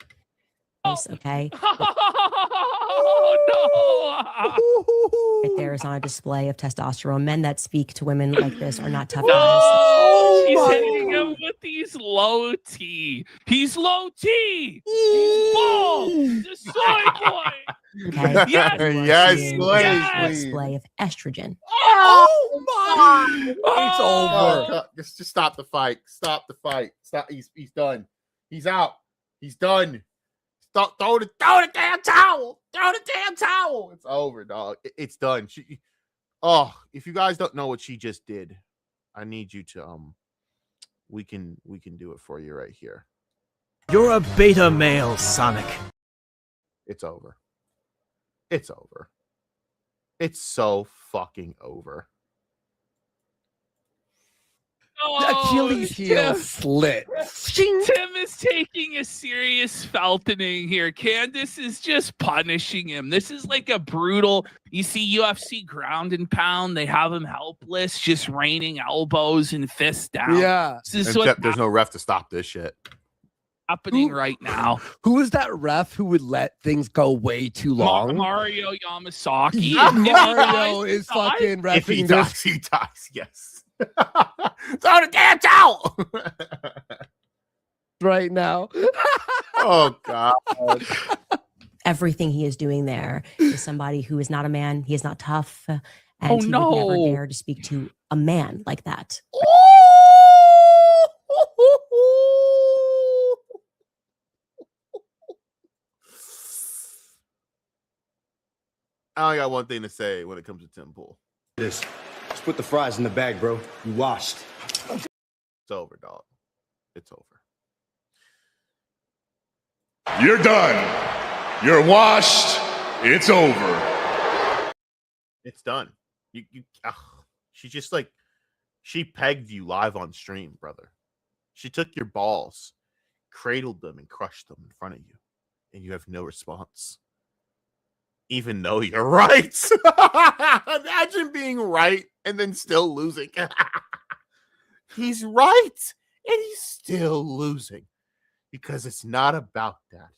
Okay. Oh, Right there is on a display of testosterone. Men that speak to women like this are not tough guys. no! She's hitting him with these low T. He's low T. He's bald. He's a soy boy. Okay. Yes, Yes, Seeing please, a please. display of estrogen. Oh my! It's Oh, over. God, just stop the fight. Stop the fight. Stop. He's done. He's out. He's done. Stop. Throw the damn towel. Throw the damn towel. It's over, dog. It's done. If you guys don't know what she just did, I need you to we can do it for you right here. You're a beta male, Sonic. It's over. It's over. It's so fucking over. Achilles heel Tim. slit. Tim is taking a serious feltoning here. Candace is just punishing him. This is like a brutal. You see UFC ground and pound. They have him helpless, just raining elbows and fists down. Yeah. This is what's Except there's no ref to stop this shit. happening right now. Who is that ref who would let things go way too long? Mario Yamasaki. Yeah, If he Mario dies, is he dies. fucking If he refing dies, this. he dies. Yes. Throw the damn towel. right now. Oh God. Everything he is doing there is somebody who is not a man. He is not tough. And Oh, he would no. never dare to speak to a man like that. I only got one thing to say when it comes to Tim Pool. Just put the fries in the bag, bro. You washed. It's over, dog. It's over. You're done. You're washed. It's over. It's done. She just like, she pegged you live on stream, brother. She took your balls, cradled them, and crushed them in front of you, and you have no response. Even though you're right. Imagine being right and then still losing. He's right and he's still losing. Because it's not about that.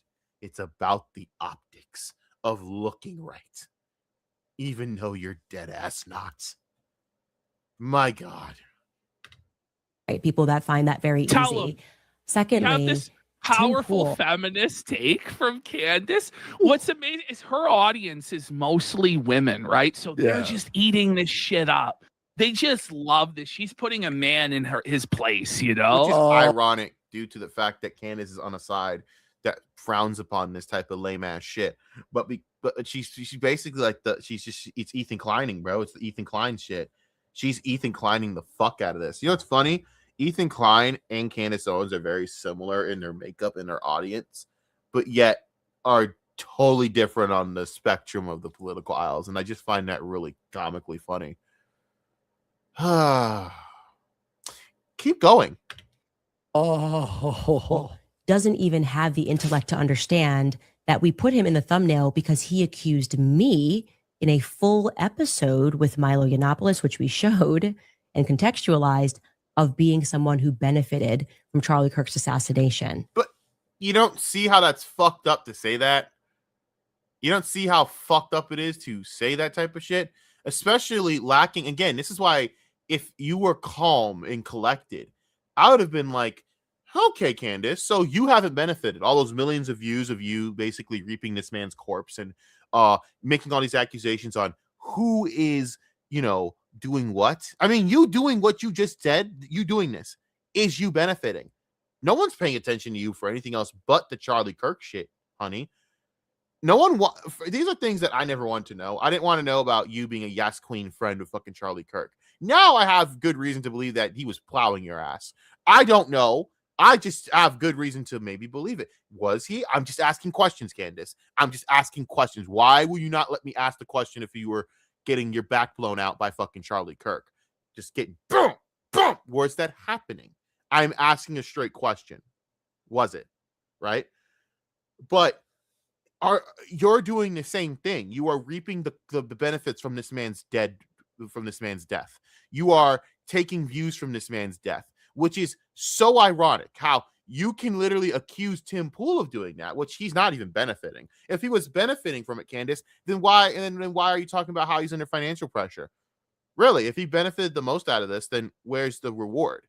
It's about the optics of looking right. Even though you're dead ass not. My God. Right? People that find that very Tell easy. them. Secondly, This powerful Pool. feminist take from Candace. What's amazing is her audience is mostly women, right? So they're just eating this shit up. They just love this. She's putting a man in his place, you know? Which is ironic due to the fact that Candace is on a side that frowns upon this type of lame ass shit. But she's basically like it's Ethan Kleining, bro. It's the Ethan Klein shit. She's Ethan Kleining the fuck out of this. You know what's funny? Ethan Klein and Candace Owens are very similar in their makeup and their audience, but yet are totally different on the spectrum of the political aisles. And I just find that really comically funny. Keep going. Doesn't even have the intellect to understand that we put him in the thumbnail because he accused me in a full episode with Milo Yiannopoulos, which we showed and contextualized, of being someone who benefited from Charlie Kirk's assassination. But you don't see how that's fucked up to say that? You don't see how fucked up it is to say that type of shit? Especially lacking, again, this is why if you were calm and collected, I would have been like, okay, Candace, so you haven't benefited. All those millions of views of you basically reaping this man's corpse and making all these accusations on who is, doing what? I mean, you doing what you just said, you doing this, is you benefiting. No one's paying attention to you for anything else but the Charlie Kirk shit, honey. No one these are things that I never wanted to know. I didn't want to know about you being a yes queen friend with fucking Charlie Kirk. Now I have good reason to believe that he was plowing your ass. I don't know. I just have good reason to maybe believe it. Was he? I'm just asking questions, Candace. I'm just asking questions. Why will you not let me ask the question if you were getting your back blown out by fucking Charlie Kirk? Just getting boom, boom. Where's that happening? I'm asking a straight question. Was it? Right? But you're doing the same thing. You are reaping the benefits from this man's death. You are taking views from this man's death, which is so ironic how you can literally accuse Tim Pool of doing that, which he's not even benefiting. If he was benefiting from it, Candace, then why are you talking about how he's under financial pressure? Really, if he benefited the most out of this, then where's the reward?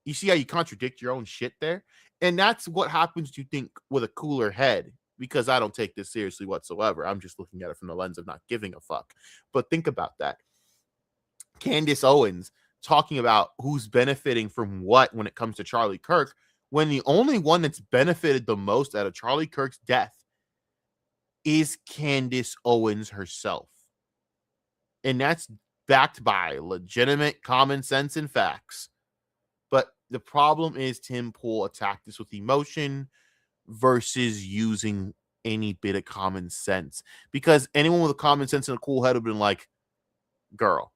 You see how you contradict your own shit there? And that's what happens, you think, with a cooler head, because I don't take this seriously whatsoever. I'm just looking at it from the lens of not giving a fuck. But think about that. Candace Owens talking about who's benefiting from what when it comes to Charlie Kirk, when the only one that's benefited the most out of Charlie Kirk's death is Candace Owens herself. And that's backed by legitimate common sense and facts. But the problem is Tim Pool attacked this with emotion versus using any bit of common sense. Because anyone with a common sense and a cool head would have been like, girl,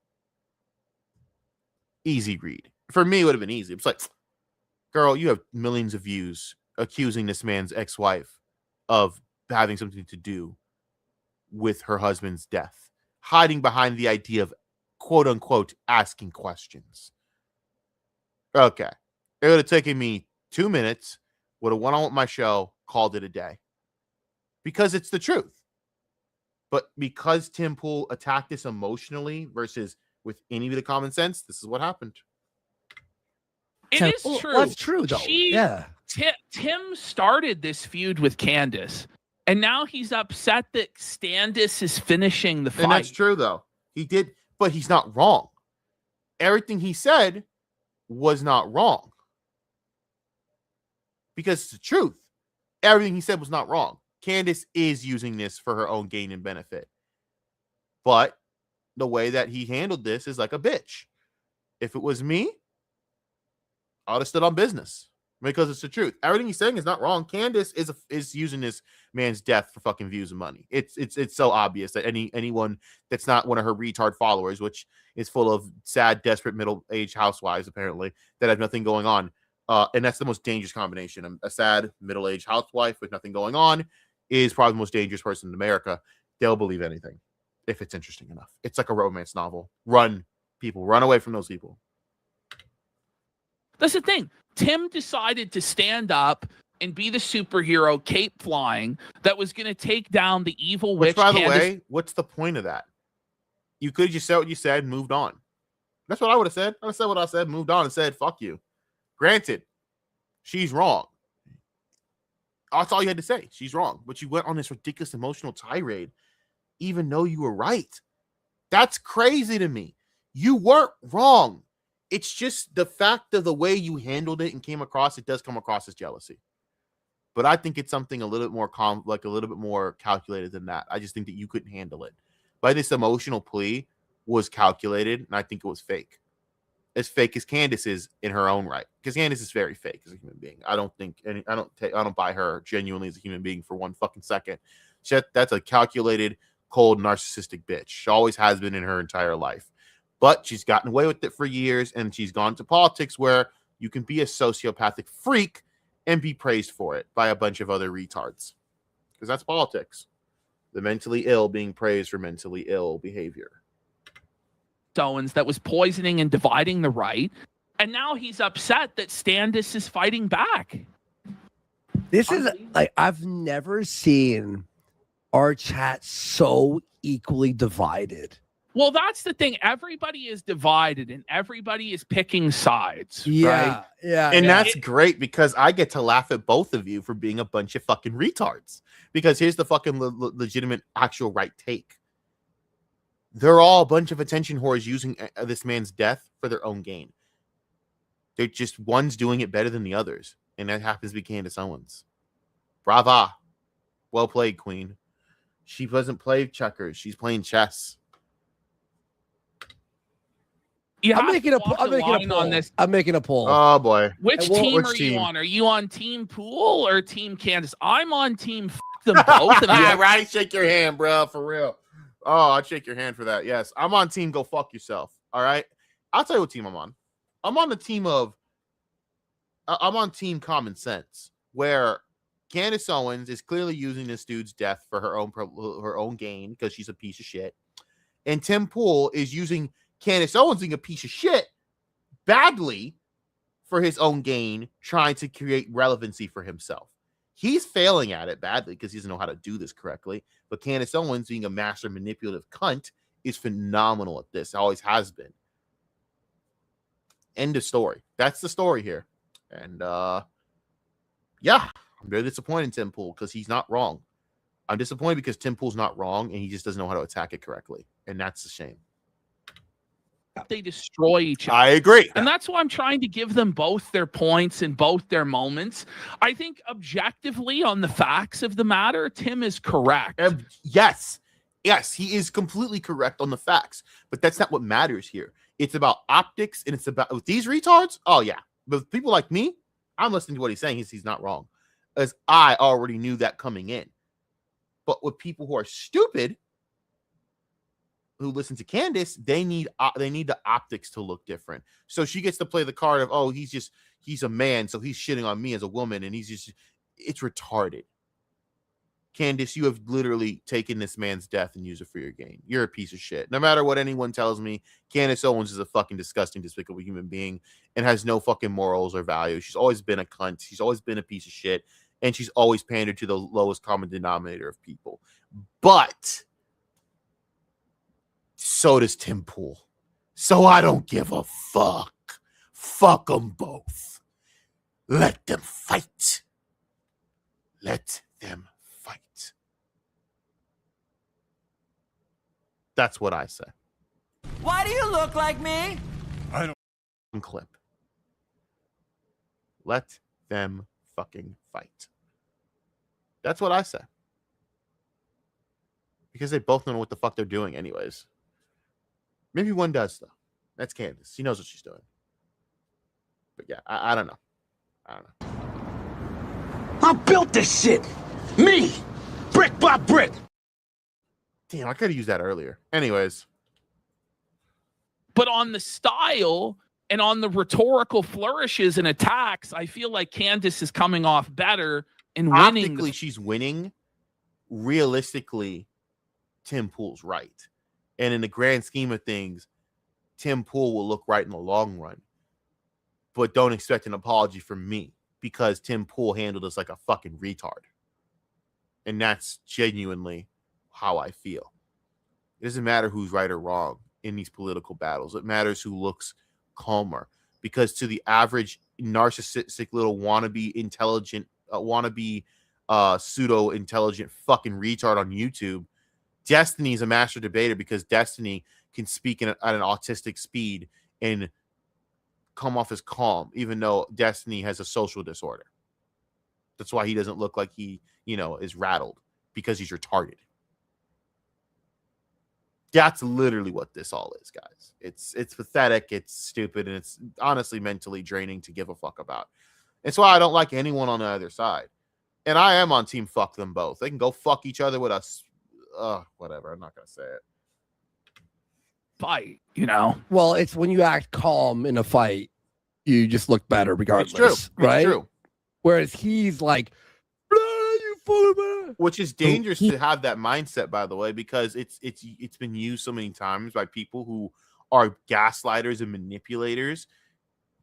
easy read. For me, it would have been easy. It's like, girl, you have millions of views accusing this man's ex-wife of having something to do with her husband's death, hiding behind the idea of quote unquote asking questions. Okay. It would have taken me 2 minutes, would have went on with my show, called it a day. Because it's the truth. But because Tim Pool attacked this emotionally versus with any bit of common sense, this is what happened. It is true. Well, that's true, though. Tim started this feud with Candace, and now he's upset that Candace is finishing the fight. And that's true, though. He did, but he's not wrong. everything he said was not wrong. Because it's the truth. Everything he said was not wrong. Candace is using this for her own gain and benefit. But the way that he handled this is like a bitch. If it was me, I would have stood on business because it's the truth. Everything he's saying is not wrong. Candace is using this man's death for fucking views and money. It's so obvious that anyone that's not one of her retard followers, which is full of sad, desperate middle-aged housewives apparently that have nothing going on. And that's the most dangerous combination. A sad middle-aged housewife with nothing going on is probably the most dangerous person in America. They'll believe anything if it's interesting enough. It's like a romance novel. Run, people. Run away from those people. That's the thing. Tim decided to stand up and be the superhero, cape flying, that was going to take down the evil witch. Which, by the way, what's the point of that? You could just said what you said and moved on. That's what I would have said. I would have said what I said, moved on, and said, fuck you. Granted, she's wrong. That's all you had to say. She's wrong. But you went on this ridiculous emotional tirade, even though you were right. That's crazy to me. You weren't wrong. It's just the fact of the way you handled it and came across, it does come across as jealousy. But I think it's something a little bit more like a little bit more calculated than that. I just think that you couldn't handle it. But this emotional plea was calculated, and I think it was fake. As fake as Candace is in her own right, because Candace is very fake as a human being. I don't buy her genuinely as a human being for one fucking second. That's a calculated, cold, narcissistic bitch. She always has been in her entire life. But she's gotten away with it for years, and she's gone to politics where you can be a sociopathic freak and be praised for it by a bunch of other retards. Because that's politics. The mentally ill being praised for mentally ill behavior. Owens that was poisoning and dividing the right, and now he's upset that Candace is fighting back. This is like, I've never seen our chat so equally divided. Well, that's the thing. Everybody is divided and everybody is picking sides. Yeah, right? yeah. And that's great because I get to laugh at both of you for being a bunch of fucking retards. Because here's the fucking legitimate, actual right take. They're all a bunch of attention whores using this man's death for their own gain. They're just one's doing it better than the others. And that happens to be Candace Owens. Brava. Well played, queen. She doesn't play checkers. She's playing chess. I'm making a poll on this. I'm making a poll. Oh, boy. Which team are you on? Are you on Team Pool or Team Candace? I'm on Team them both. Yeah, right. Shake your hand, bro. For real. Oh, I'd shake your hand for that. Yes. I'm on Team Go Fuck Yourself. All right. I'll tell you what team I'm on. I'm on the team of I'm on Team Common Sense, where Candace Owens is clearly using this dude's death for her own gain because she's a piece of shit. And Tim Pool is using Candace Owens being a piece of shit badly for his own gain, trying to create relevancy for himself. He's failing at it badly because he doesn't know how to do this correctly. But Candace Owens, being a master manipulative cunt, is phenomenal at this. Always has been. End of story. That's the story here. And yeah, I'm very disappointed in Tim Pool because he's not wrong. I'm disappointed because Tim Pool's not wrong and he just doesn't know how to attack it correctly. And that's a shame. They destroy each other. I agree. And that's why I'm trying to give them both their points and both their moments. I think objectively on the facts of the matter, Tim is correct. Yes. Yes, he is completely correct on the facts. But that's not what matters here. It's about optics and it's about with these retards. Oh, yeah. But with people like me, I'm listening to what he's saying. He's not wrong. As I already knew that coming in. But with people who are stupid, who listen to Candace, they need the optics to look different. So she gets to play the card of, oh, he's a man, so he's shitting on me as a woman, and it's retarded. Candace, you have literally taken this man's death and used it for your gain. You're a piece of shit. No matter what anyone tells me, Candace Owens is a fucking disgusting, despicable human being and has no fucking morals or values. She's always been a cunt. She's always been a piece of shit, and she's always pandered to the lowest common denominator of people. But so does Tim Pool. So I don't give a fuck. Fuck them both. Let them fight. Let them fight. That's what I say. Why do you look like me? clip. Let them fucking fight. That's what I say. Because they both know what the fuck they're doing anyways. Maybe one does, though. That's Candace. She knows what she's doing. But yeah, I don't know. I don't know. I built this shit. Me. Brick by brick. Damn, I could have used that earlier. Anyways. But on the style and on the rhetorical flourishes and attacks, I feel like Candace is coming off better and winning. Optically, she's winning. Realistically, Tim Pool's right. And in the grand scheme of things, Tim Pool will look right in the long run. But don't expect an apology from me because Tim Pool handled us like a fucking retard. And that's genuinely how I feel. It doesn't matter who's right or wrong in these political battles. It matters who looks calmer. Because to the average narcissistic little wannabe intelligent, pseudo-intelligent fucking retard on YouTube, Destiny's a master debater because Destiny can speak at an autistic speed and come off as calm, even though Destiny has a social disorder. That's why he doesn't look like he, is rattled, because he's retarded. That's literally what this all is, guys. It's pathetic, it's stupid, and it's honestly mentally draining to give a fuck about. It's why I don't like anyone on the other side. And I am on team fuck them both. They can go fuck each other with us. Whatever. I'm not going to say it. Fight, Well, it's when you act calm in a fight, you just look better regardless. It's true. Right? It's true. Whereas he's like, you full. Which is dangerous to have that mindset, by the way, because it's been used so many times by people who are gaslighters and manipulators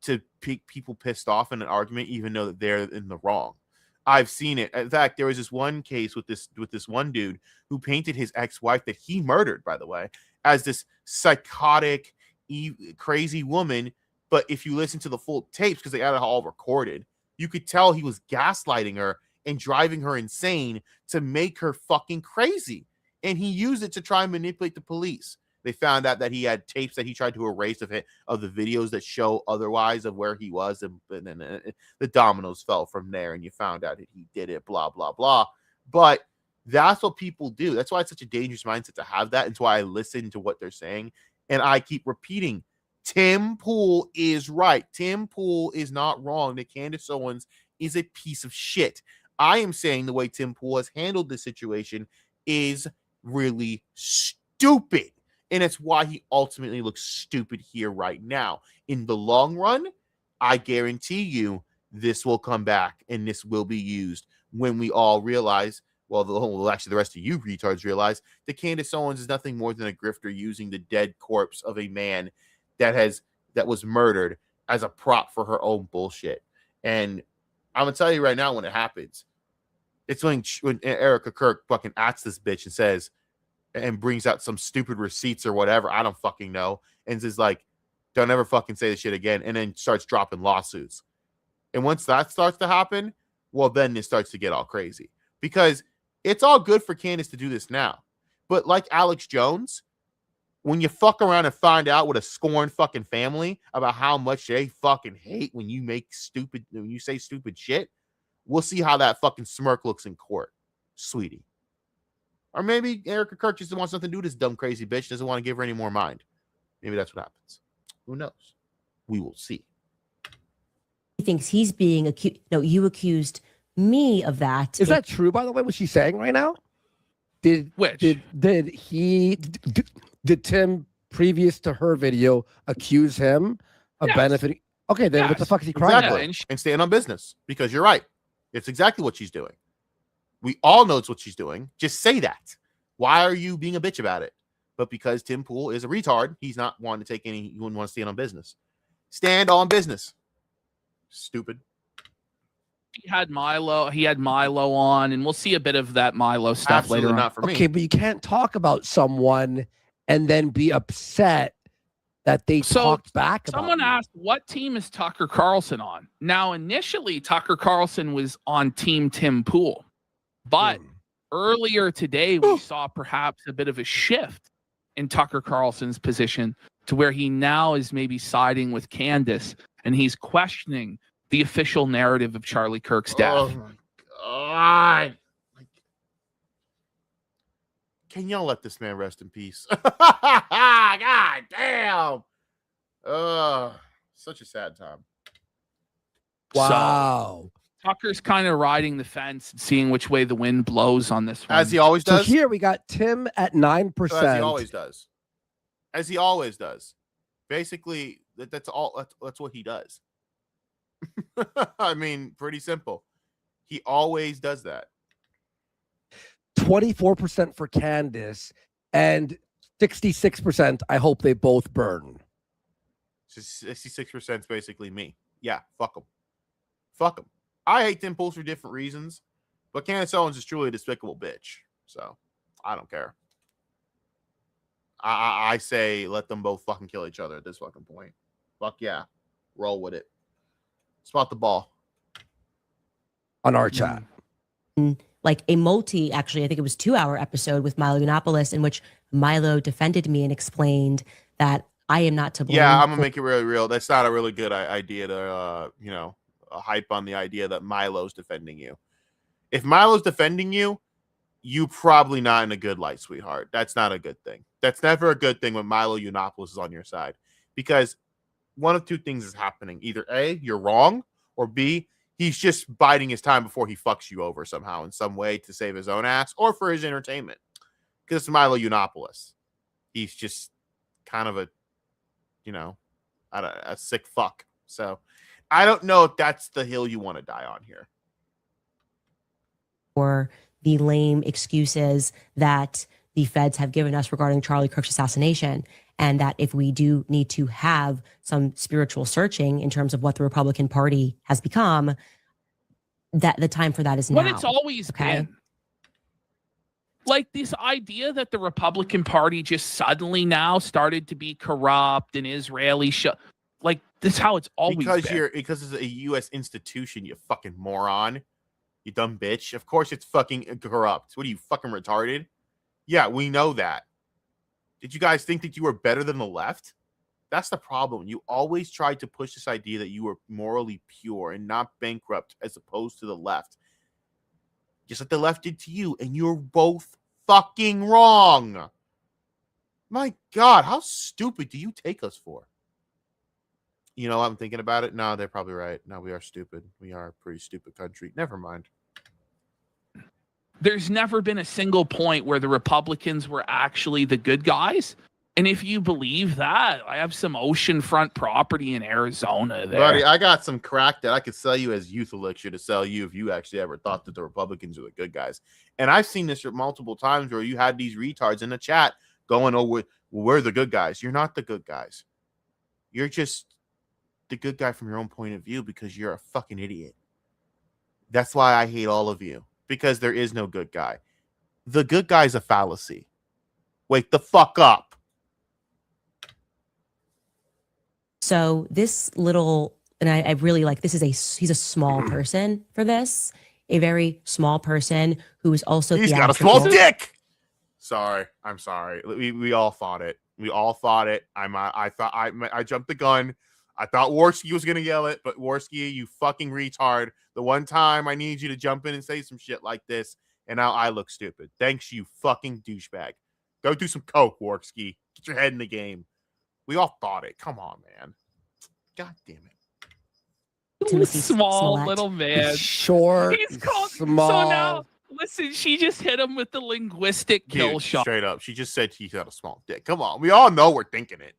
to pick people pissed off in an argument, even though that they're in the wrong. I've seen it. In fact, there was this one case with this one dude who painted his ex-wife that he murdered, by the way, as this psychotic, crazy woman. But if you listen to the full tapes, because they had it all recorded, you could tell he was gaslighting her and driving her insane to make her fucking crazy. And he used it to try and manipulate the police. They found out that he had tapes that he tried to erase of the videos that show otherwise of where he was, and then the dominoes fell from there, and you found out that he did it, blah, blah, blah. But that's what people do. That's why it's such a dangerous mindset to have that. It's why I listen to what they're saying, and I keep repeating, Tim Pool is right. Tim Pool is not wrong. That Candace Owens is a piece of shit. I am saying the way Tim Pool has handled this situation is really stupid. And it's why he ultimately looks stupid here right now. In the long run, I guarantee you this will come back and this will be used when we all realize, actually the rest of you retards realize, that Candace Owens is nothing more than a grifter using the dead corpse of a man that was murdered as a prop for her own bullshit. And I'm going to tell you right now, when it happens, it's when Erica Kirk fucking ats this bitch and says, and brings out some stupid receipts or whatever, I don't fucking know, and is like, don't ever fucking say this shit again, and then starts dropping lawsuits. And once that starts to happen, well, then it starts to get all crazy. Because it's all good for Candace to do this now. But like Alex Jones, when you fuck around and find out with a scorned fucking family about how much they fucking hate when you say stupid shit, we'll see how that fucking smirk looks in court, sweetie. Or maybe Erica Kirk just wants nothing to do with this dumb, crazy bitch. Doesn't want to give her any more mind. Maybe that's what happens. Who knows? We will see. He thinks he's being accused. No, you accused me of that. Is that true, by the way, what she's saying right now? Did Tim, previous to her video, accuse him of benefiting? Okay, then what the fuck is he crying about? Exactly. And staying on business. Because you're right. It's exactly what she's doing. We all know it's what she's doing. Just say that. Why are you being a bitch about it? But because Tim Pool is a retard, he's not wanting to take any, he wouldn't want to stand on business. Stand on business. Stupid. He had Milo on, and we'll see a bit of that Milo stuff Absolutely later on. not for me. Okay, but you can't talk about someone and then be upset that they talked back about someone you. asked, what team is Tucker Carlson on? Now, initially, Tucker Carlson was on Team Tim Pool. But earlier today, we saw perhaps a bit of a shift in Tucker Carlson's position to where he now is maybe siding with Candace, and he's questioning the official narrative of Charlie Kirk's death. Oh my God. Can y'all let this man rest in peace? God damn. Such a sad time. Wow. So, Tucker's kind of riding the fence and seeing which way the wind blows on this one. As he always So does. here we got Tim at 9%. So as he always does. As he always does. Basically, that's all. That's what he does. I mean, pretty simple. He always does that. 24% for Candace and 66%. I hope they both burn. 66% is basically me. Yeah, fuck him. Fuck him. I hate Tim Pool for different reasons, but Candace Owens is truly a despicable bitch. So I don't care. I say let them both fucking kill each other at this fucking point. Fuck yeah. Roll with it. Spot the ball. On our chat. Like a actually, I think it was 2-hour episode with Milo Yiannopoulos in which Milo defended me and explained that I am not to blame. Yeah, I'm gonna make it really real. That's not a really good idea to, hype on the idea that Milo's defending you. If Milo's defending you, you probably not in a good light, sweetheart. That's not a good thing. That's never a good thing when Milo Yiannopoulos is on your side, because one of two things is happening. Either A, you're wrong, or B, he's just biding his time before he fucks you over somehow in some way to save his own ass or for his entertainment. Because it's Milo Yiannopoulos. He's just kind of a sick fuck. So I don't know if that's the hill you want to die on here. Or the lame excuses that the feds have given us regarding Charlie Kirk's assassination, and that if we do need to have some spiritual searching in terms of what the Republican Party has become, that the time for that is now. What it's always been. Like this idea that the Republican Party just suddenly now started to be corrupt and Israeli like this is how it's always been. Because it's a U.S. institution, you fucking moron. You dumb bitch. Of course it's fucking corrupt. What are you, fucking retarded? Yeah, we know that. Did you guys think that you were better than the left? That's the problem. You always tried to push this idea that you were morally pure and not bankrupt as opposed to the left. Just like the left did to you, and you're both fucking wrong. My God, how stupid do you take us for? You know, I'm thinking about it. No, they're probably right. No, we are stupid. We are a pretty stupid country. Never mind. There's never been a single point where the Republicans were actually the good guys. And if you believe that, I have some oceanfront property in Arizona there. Buddy, I got some crack that I could sell you as youth elixir to sell you if you actually ever thought that the Republicans were the good guys. And I've seen this multiple times where you had these retards in the chat going, oh, we're the good guys. You're not the good guys. You're just the good guy from your own point of view because you're a fucking idiot. That's why I hate all of you, because there is no good guy. The good guy's a fallacy. Wake the fuck up. So this little, and I really like, he's a small person for this, a very small person who is also he's got a small dick. Sorry, I'm sorry. We all thought it. We all thought it. I jumped the gun. I thought Worski was gonna yell it, but Worski, you fucking retard. The one time I need you to jump in and say some shit like this, and now I look stupid. Thanks, you fucking douchebag. Go do some coke, Worski. Get your head in the game. We all thought it. Come on, man. God damn it. Timothy Small Smollett. little man. Short, He's called small. So now, listen, she just hit him with the linguistic kill Dude, shot. straight up. She just said he's got a small dick. Come on. We all know we're thinking it.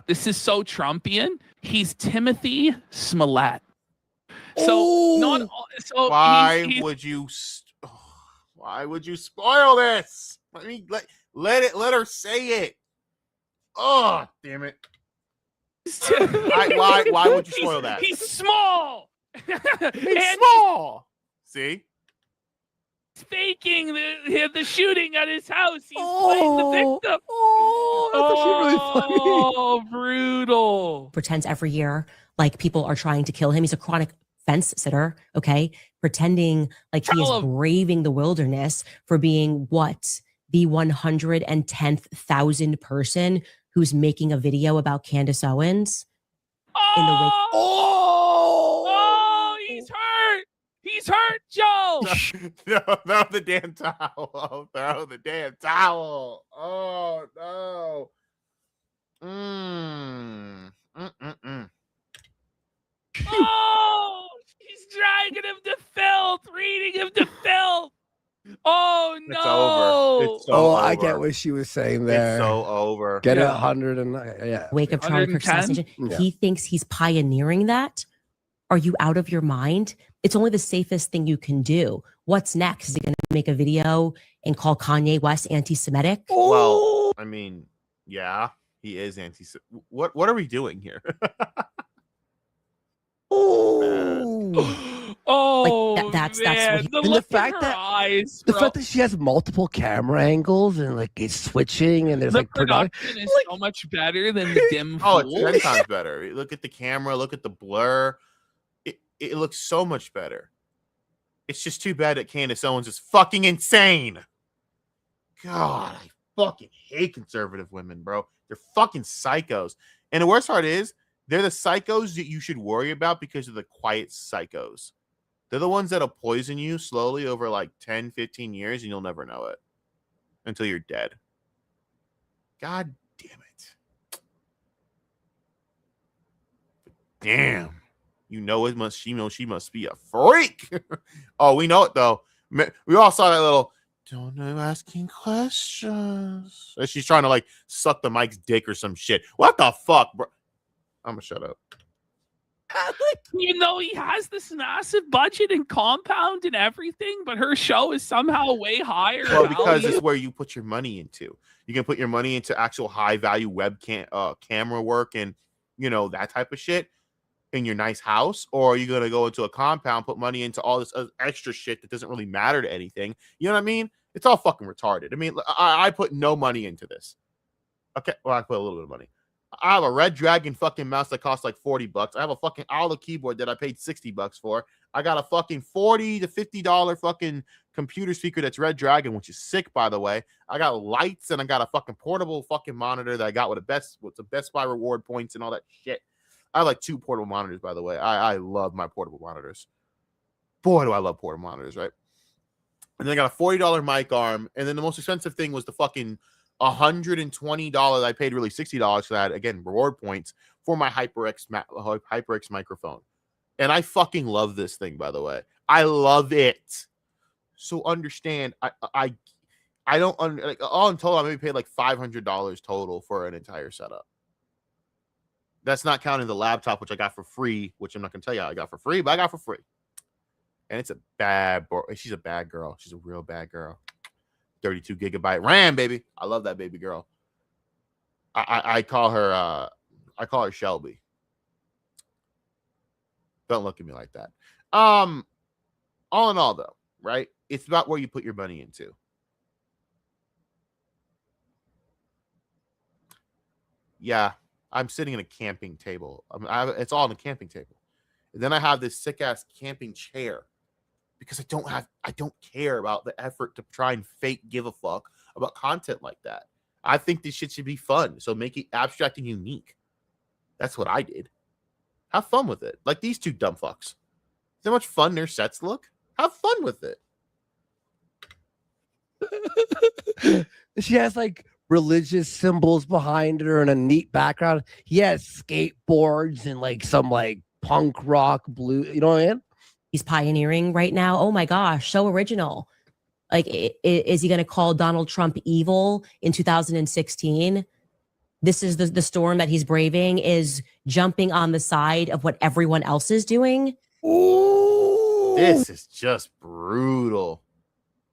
This is so Trumpian. He's Timothy Smollett. So why would you spoil this? Let her say it. Oh, damn it. Why would you spoil that? He's small. He's small. See? He's faking the shooting at his house. He's playing the victim. That's actually really funny. Oh, brutal. Pretends every year like people are trying to kill him. He's a chronic fence sitter, okay? Pretending like he is braving the wilderness for being what? The 110,000th person who's making a video about Candace Owens in the wake. Oh, he's hurt. He's hurt, Joe. Throw the damn towel. Throw the damn towel. Oh no. Oh, he's dragging him to filth, reading him to filth. Oh no. It's over. It's so over. I get what she was saying there. It's so over. Get Yeah. 100 and yeah. Wake up Charlie Kirk 110? assassination. Yeah. He thinks he's pioneering that. Are you out of your mind? It's only the safest thing you can do. What's next? Is he going to make a video and call Kanye West anti-Semitic? Well, I mean, yeah, he is anti. What are we doing here? Oh, Like, that's man. what he- the And the look fact in her that- eyes, The bro. fact that she has multiple camera angles and like it's switching and there's The like production. production is so much better than the dim Oh, it's fool. 10 times better. Look at the camera. Look at the blur. It looks so much better. It's just too bad that Candace Owens is fucking insane. God, I fucking hate conservative women, bro. They're fucking psychos. And the worst part is, they're the psychos that you should worry about because of the quiet psychos. They're the ones that'll poison you slowly over like 10, 15 years, and you'll never know it until you're dead. God damn it. Damn. You know it must. She must be a freak. Oh, we know it though. We all saw that little. Don't know asking questions. As she's trying to like suck the Mike's dick or some shit. What the fuck, bro? I'm gonna shut up. Even though he has this massive budget and compound and everything, but her show is somehow way higher. Well, because value. it's where you put your money into. You can put your money into actual high value webcam camera work and that type of shit in your nice house, or you're gonna go into a compound, put money into all this extra shit that doesn't really matter to anything. You know what I mean? It's all fucking retarded. I mean, I put no money into this. Okay, well, I put a little bit of money. I have a Red Dragon fucking mouse that costs like $40. I have a fucking Olive keyboard that I paid $60 for. I got a fucking $40 to $50 fucking computer speaker that's Red Dragon, which is sick, by the way. I got lights and I got a fucking portable fucking monitor that I got with the Best Buy reward points and all that shit. I have like 2 portable monitors, by the way. I love my portable monitors. Boy, do I love portable monitors, right? And then I got a $40 mic arm. And then the most expensive thing was the fucking $120. I paid really $60 for that. Again, reward points for my HyperX microphone. And I fucking love this thing, by the way. I love it. So understand, I don't all in total, I maybe paid like $500 total for an entire setup. That's not counting the laptop, which I got for free, which I'm not going to tell you how I got for free, but I got for free. And it's she's a bad girl. She's a real bad girl. 32 gigabyte RAM, baby. I love that baby girl. I call her Shelby. Don't look at me like that. All in all, though, right? It's about where you put your money into. Yeah, I'm sitting in a camping table. It's all on a camping table. And then I have this sick ass camping chair because I don't care about the effort to try and fake give a fuck about content like that. I think this shit should be fun. So make it abstract and unique. That's what I did. Have fun with it. Like these two dumb fucks. See how much fun their sets look? Have fun with it. She has like religious symbols behind her and a neat background. He has skateboards and like some like punk rock blue. You know what I mean? He's pioneering right now. Oh my gosh, so original. Like, is he going to call Donald Trump evil in 2016? This is the storm that he's braving, is jumping on the side of what everyone else is doing. Ooh. This is just brutal.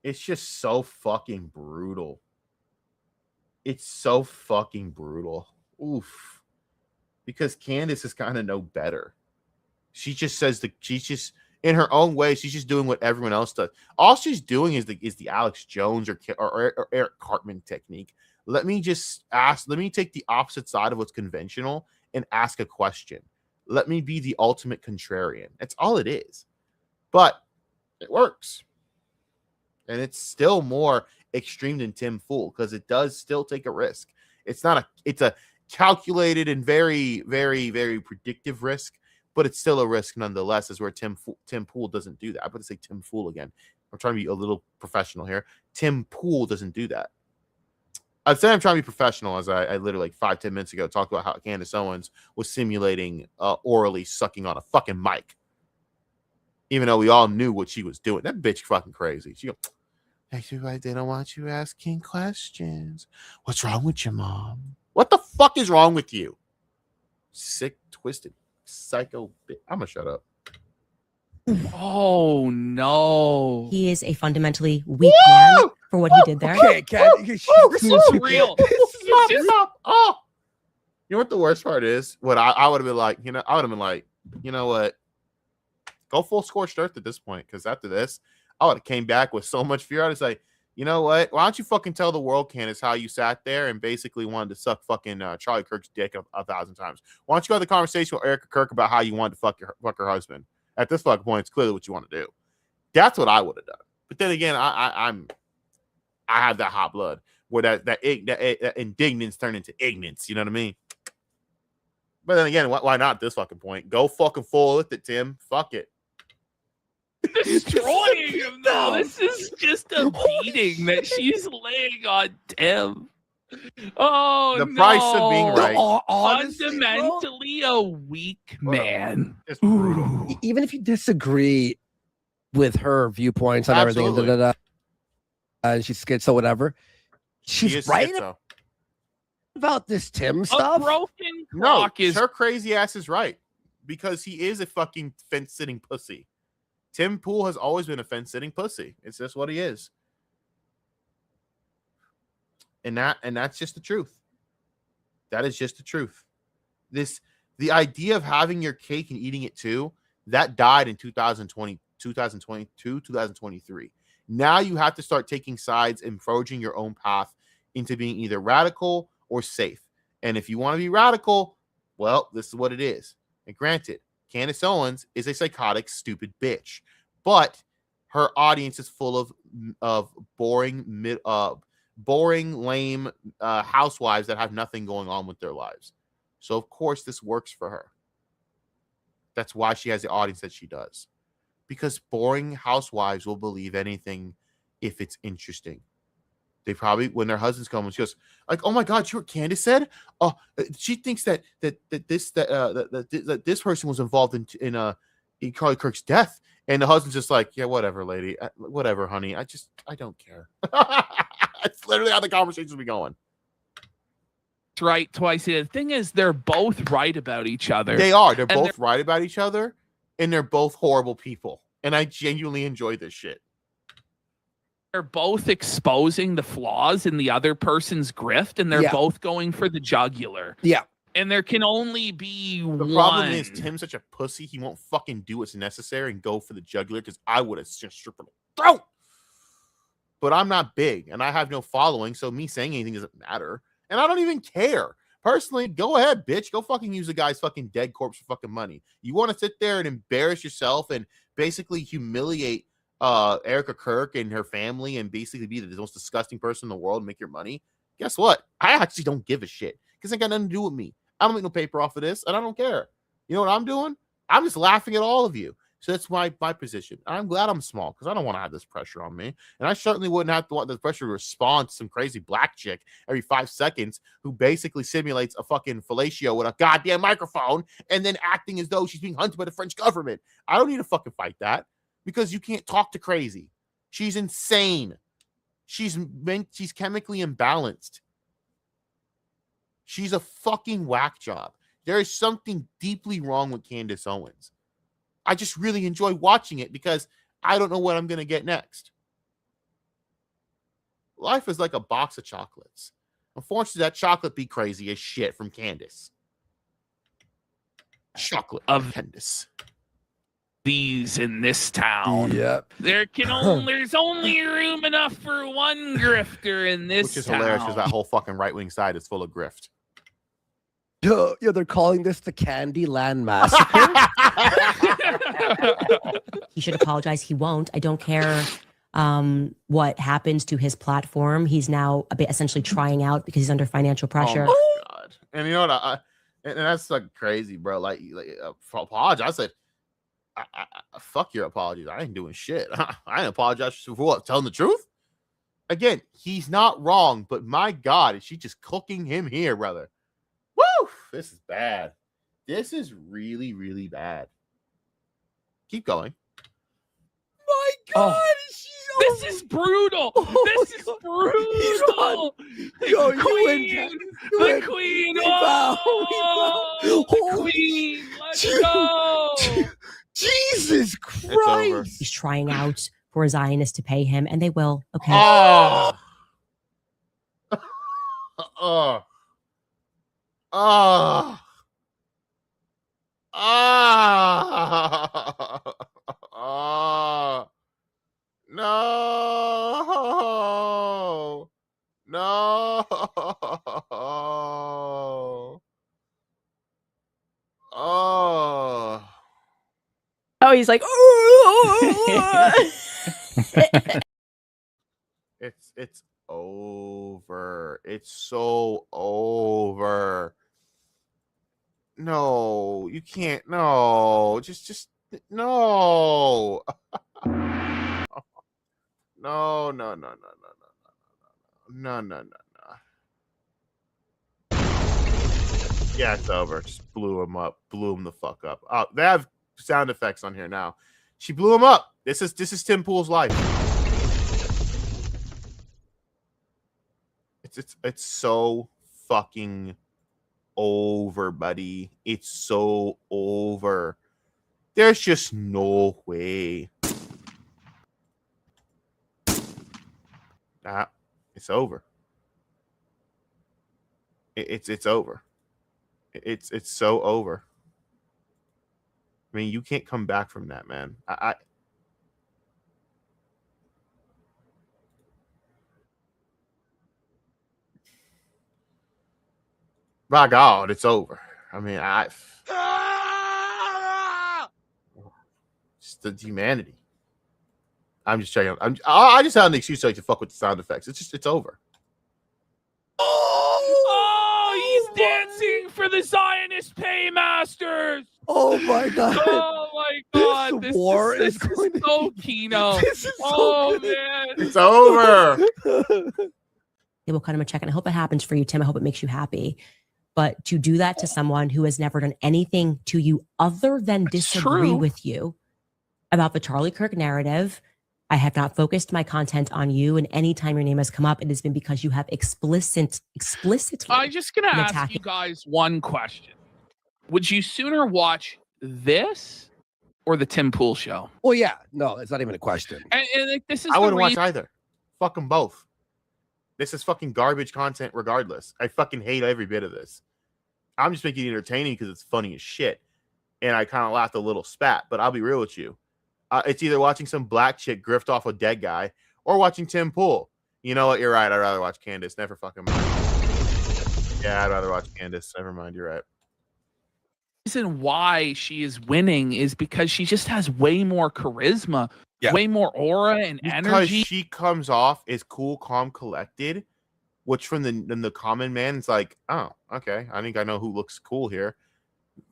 It's just so fucking brutal. It's so fucking brutal. Oof. Because Candace is kind of no better. She just says she's just in her own way. She's just doing what everyone else does. All she's doing is the Alex Jones or Eric Cartman technique. Let me take the opposite side of what's conventional and ask a question. Let me be the ultimate contrarian. That's all it is. But it works. And it's still more extreme than Tim Fool because it does still take a risk. It's calculated and very, very, very predictive risk, but it's still a risk nonetheless. Is where Tim Pool doesn't do that. I'm going to say Tim Pool again. I'm trying to be a little professional here. Tim Pool doesn't do that. I'd say I'm trying to be professional, as I literally like 5-10 minutes ago talked about how Candace Owens was simulating orally sucking on a fucking mic, even though we all knew what she was doing. That bitch fucking crazy. She go, "Actually, they don't want you asking questions. What's wrong with your mom? What the fuck is wrong with you? Sick, twisted, psycho bitch." I'm gonna shut up. Oh no. He is a fundamentally weak man for what he did there. Okay, This is real. Oh, you know what the worst part is? What I would have been like, I would have been like, you know what? Go full scorched earth at this point, because after this, I would have came back with so much fear. I'd have say, you know what? Why don't you fucking tell the world, Candace, how you sat there and basically wanted to suck fucking Charlie Kirk's dick 1,000 times? Why don't you go to the conversation with Erica Kirk about how you wanted to fuck her husband? At this fucking point, it's clearly what you want to do. That's what I would have done. But then again, I have that hot blood where that indignance turned into ignorance. You know what I mean? But then again, why not at this fucking point? Go fucking full with it, Tim. Fuck it. Destroying him though. This is just a beating that she's laying on Tim. Oh, the price of being right. Honestly, fundamentally a weak man. It's brutal. Even if you disagree with her viewpoints on Absolutely. everything, and she's schizo, whatever, She she's is right schizo. about this Tim A stuff. broken No, clock is her crazy ass is right, because he is a fucking fence-sitting pussy. Tim Pool has always been a fence-sitting pussy. It's just what he is. And that's just the truth. That is just the truth. The idea of having your cake and eating it too, that died in 2020, 2022, 2023. Now you have to start taking sides and forging your own path into being either radical or safe. And if you want to be radical, well, this is what it is. And granted, Candace Owens is a psychotic, stupid bitch, but her audience is full of boring, lame housewives that have nothing going on with their lives. So of course this works for her. That's why she has the audience that she does, because boring housewives will believe anything if it's interesting. They probably, when their husbands come, and she goes like, "Oh my God, you heard what Candace said? Oh, she thinks that this person was involved in Charlie Kirk's death." And the husband's just like, "Yeah, whatever, lady, whatever, honey. I don't care." It's literally how the conversations be going. That's right. Twice. The thing is, they're both right about each other. They are. They're both right about each other, and they're both horrible people. And I genuinely enjoy this shit. They're both exposing the flaws in the other person's grift, and they're both going for the jugular. Yeah. And there can only be one. The problem is Tim's such a pussy, he won't fucking do what's necessary and go for the jugular, because I would have just stripped her throat. But I'm not big and I have no following, so me saying anything doesn't matter. And I don't even care. Personally, go ahead, bitch. Go fucking use the guy's fucking dead corpse for fucking money. You want to sit there and embarrass yourself and basically humiliate Erica Kirk and her family and basically be the most disgusting person in the world and make your money? Guess what? I actually don't give a shit, because it got nothing to do with me. I don't make no paper off of this, and I don't care. You know what I'm doing? I'm just laughing at all of you. So that's my position. I'm glad I'm small, because I don't want to have this pressure on me. And I certainly wouldn't have to want the pressure to respond to some crazy black chick every 5 seconds who basically simulates a fucking fellatio with a goddamn microphone and then acting as though she's being hunted by the French government. I don't need to fucking fight that, because you can't talk to crazy. She's insane. She's chemically imbalanced. She's a fucking whack job. There is something deeply wrong with Candace Owens. I just really enjoy watching it because I don't know what I'm going to get next. Life is like a box of chocolates. Unfortunately, that chocolate be crazy as shit from Candace. Chocolate of Candace. These in this town. Yep. There's only room enough for one grifter in this Which is town. hilarious, because that whole fucking right-wing side is full of grift. Yeah, they're calling this the Candyland Massacre. He should apologize. He won't. I don't care what happens to his platform. He's now essentially trying out because he's under financial pressure. Oh my God. And you know what? And that's like crazy, bro. Like apologize. I said, fuck your apologies. I ain't doing shit. I ain't apologize for what? Telling the truth? Again, he's not wrong, but my God, is she just cooking him here, brother? Woo! This is bad. This is really, really bad. Keep going. My God, This is brutal. This is brutal. Yo, The queen. The queen. Oh, the queen. Let's go. Jesus Christ. He's trying out for a Zionist to pay him, and they will. Okay. Oh. Oh. Oh. Oh. No. No. Oh. Oh, he's like, It's over. It's so over. No, you can't. No, just no. No, no, no, no, no, no, no, no, no, no. Yeah, it's over. Just blew him up. Blew him the fuck up. They have sound effects on here now. She blew him up. This is Tim Pool's life. It's so fucking over, buddy. It's so over. There's just no way. It's over. It's over. It's so over. I mean, you can't come back from that, man. By God, it's over. I mean, just the humanity. I'm just checking. I just had an excuse to fuck with the sound effects. It's over. Oh, he's dancing for the Zionist paymasters. Oh my God. Oh my God. This war is so Kino. Oh man. It's over. they will cut him a check. And I hope it happens for you, Tim. I hope it makes you happy. But to do that to someone who has never done anything to you other than disagree with you about the Charlie Kirk narrative, I have not focused my content on you. And anytime your name has come up, it has been because you have explicitly. I'm just going to ask you guys one question. Would you sooner watch this or the Tim Pool show? Well, yeah. No, it's not even a question. And this is I wouldn't watch either. Fuck them both. This is fucking garbage content regardless. I fucking hate every bit of this. I'm just making it entertaining because it's funny as shit. And I kind of laughed a little spat, but I'll be real with you. It's either watching some black chick grift off a dead guy or watching Tim Pool. You know what? You're right. I'd rather watch Candace. Never fucking mind. Yeah, I'd rather watch Candace. Never mind. You're right. The reason why she is winning is because she just has way more charisma, way more aura and energy. She comes off as cool, calm, collected, which from the common man is like, oh, okay, I think I know who looks cool here.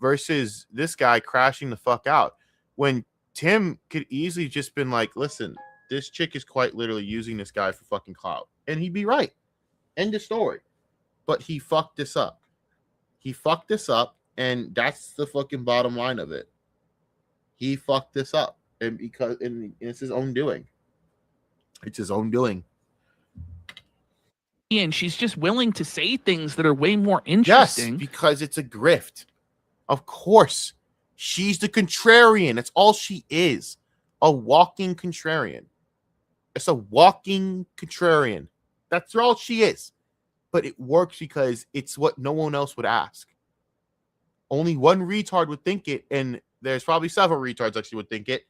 Versus this guy crashing the fuck out. When Tim could easily just been like, listen, this chick is quite literally using this guy for fucking clout. And he'd be right. End of story. But he fucked this up. He fucked this up, and that's the fucking bottom line of it. He fucked this up. And it's his own doing. It's his own doing. And she's just willing to say things that are way more interesting. Yes, because it's a grift. Of course. She's the contrarian. That's all she is. A walking contrarian. It's a walking contrarian. That's all she is. But it works because it's what no one else would ask. Only one retard would think it, and there's probably several retards actually would think it.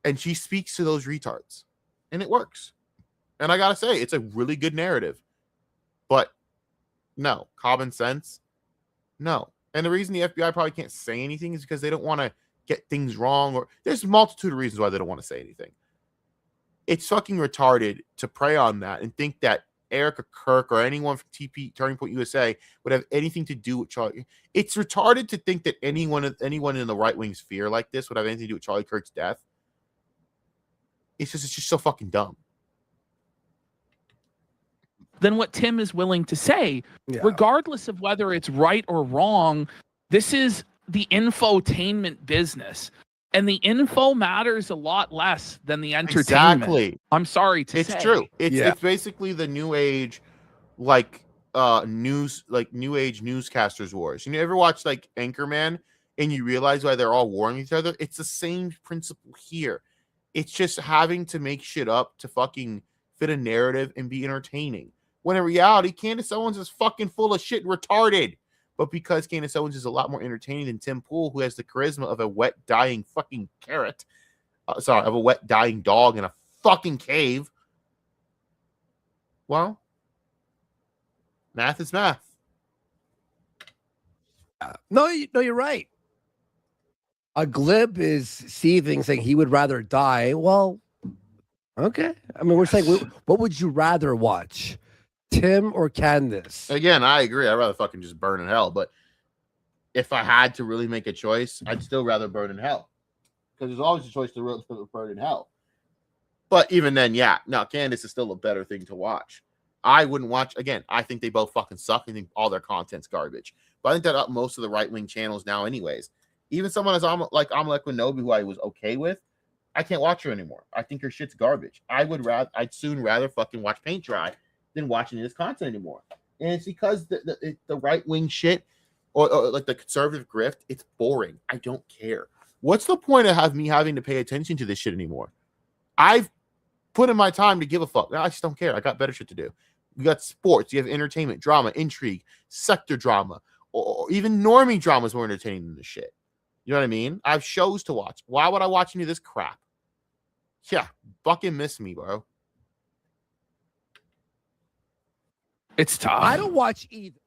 And she speaks to those retards. And it works. And I gotta say, it's a really good narrative. But no, common sense, no. And the reason the FBI probably can't say anything is because they don't want to get things wrong, or there's a multitude of reasons why they don't want to say anything. It's fucking retarded to prey on that and think that Erica Kirk or anyone from TP Turning Point USA would have anything to do with Charlie. It's retarded to think that anyone in the right wing sphere like this would have anything to do with Charlie Kirk's death. It's just so fucking dumb. Than what Tim is willing to say, regardless of whether it's right or wrong. This is the infotainment business, and the info matters a lot less than the entertainment. Exactly. I'm sorry to say. It's true. It's basically the new age, like news, like new age newscasters wars. You ever watch like Anchorman and you realize why they're all warring each other? It's the same principle here. It's just having to make shit up to fucking fit a narrative and be entertaining. When in reality, Candace Owens is fucking full of shit and retarded. But because Candace Owens is a lot more entertaining than Tim Pool, who has the charisma of a wet, dying fucking carrot. Of a wet, dying dog in a fucking cave. Well, math is math. No, you're right. A glib is seething, saying he would rather die. Well, okay. I mean, we're saying, what would you rather watch? Tim or Candace? Again, I agree. I'd rather fucking just burn in hell. But if I had to really make a choice, I'd still rather burn in hell. Because there's always a choice to burn in hell. But even then, Candace is still a better thing to watch. I wouldn't watch, again, I think they both fucking suck. I think all their content's garbage. But I think that up most of the right-wing channels now anyways. Even someone as like Amalek Winobi, who I was okay with, I can't watch her anymore. I think her shit's garbage. I'd soon rather fucking watch paint dry than watching this content anymore. And it's because the right wing shit or like the conservative grift, it's boring. I don't care. What's the point of me having to pay attention to this shit anymore? I've put in my time to give a fuck. I just don't care. I got better shit to do. You got sports, you have entertainment, drama, intrigue, sector drama, or even normie drama is more entertaining than this shit. You know what I mean? I have shows to watch. Why would I watch any of this crap? Yeah, fucking miss me, bro. It's tough. I don't watch either.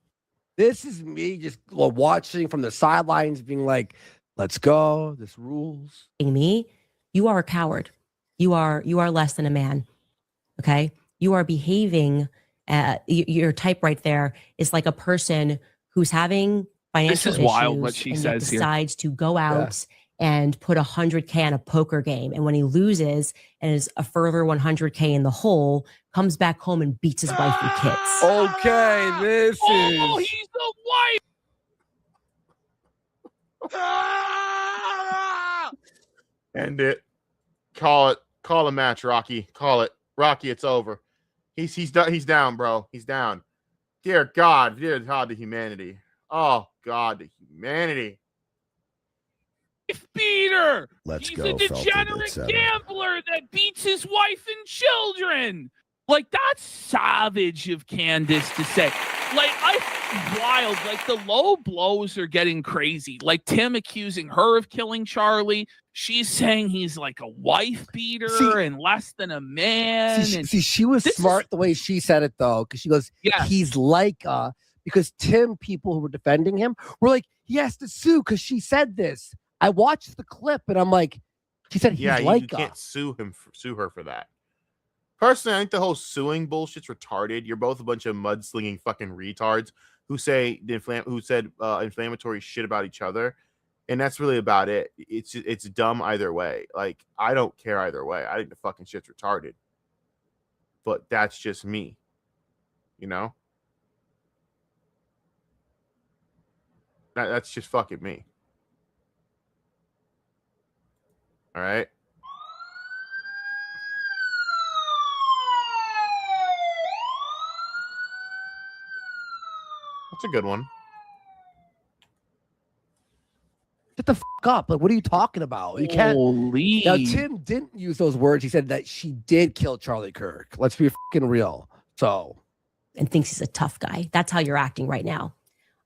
This is me just watching from the sidelines, being like, let's go. This rules. Me, you are a coward. You are less than a man. Okay? You are behaving, your type right there is like a person who's having financial This is issues wild what she and yet says here. decides to go out and put 100K on a poker game. And when he loses and is a further 100K in the hole, comes back home and beats his wife and kids. Okay, this Oh, is. he's the wife. End it. Call it. Call a match, Rocky. Call it. Rocky, it's over. He's down, bro. He's down. Dear God, the humanity. Oh God, the humanity. Beater. Let's He's go, a Felton, degenerate etc. gambler that beats his wife and children. Like, that's savage of Candace to say. Like, wild. Like, the low blows are getting crazy. Like, Tim accusing her of killing Charlie. She's saying he's like a wife beater and less than a man. She was smart the way she said it, though, because she goes, he's like, because Tim, people who were defending him were like, he has to sue because she said this. I watched the clip and I'm like, she said he's like, you can't sue her for that. Personally, I think the whole suing bullshit's retarded. You're both a bunch of mudslinging fucking retards who said inflammatory shit about each other, and that's really about it. It's dumb either way. Like, I don't care either way. I think the fucking shit's retarded, but that's just me, you know. That's just fucking me. All right. That's a good one. Shut the fuck up. Like, what are you talking about? You can't. Holy. Now, Tim didn't use those words. He said that she did kill Charlie Kirk. Let's be fucking real. So. And thinks he's a tough guy. That's how you're acting right now.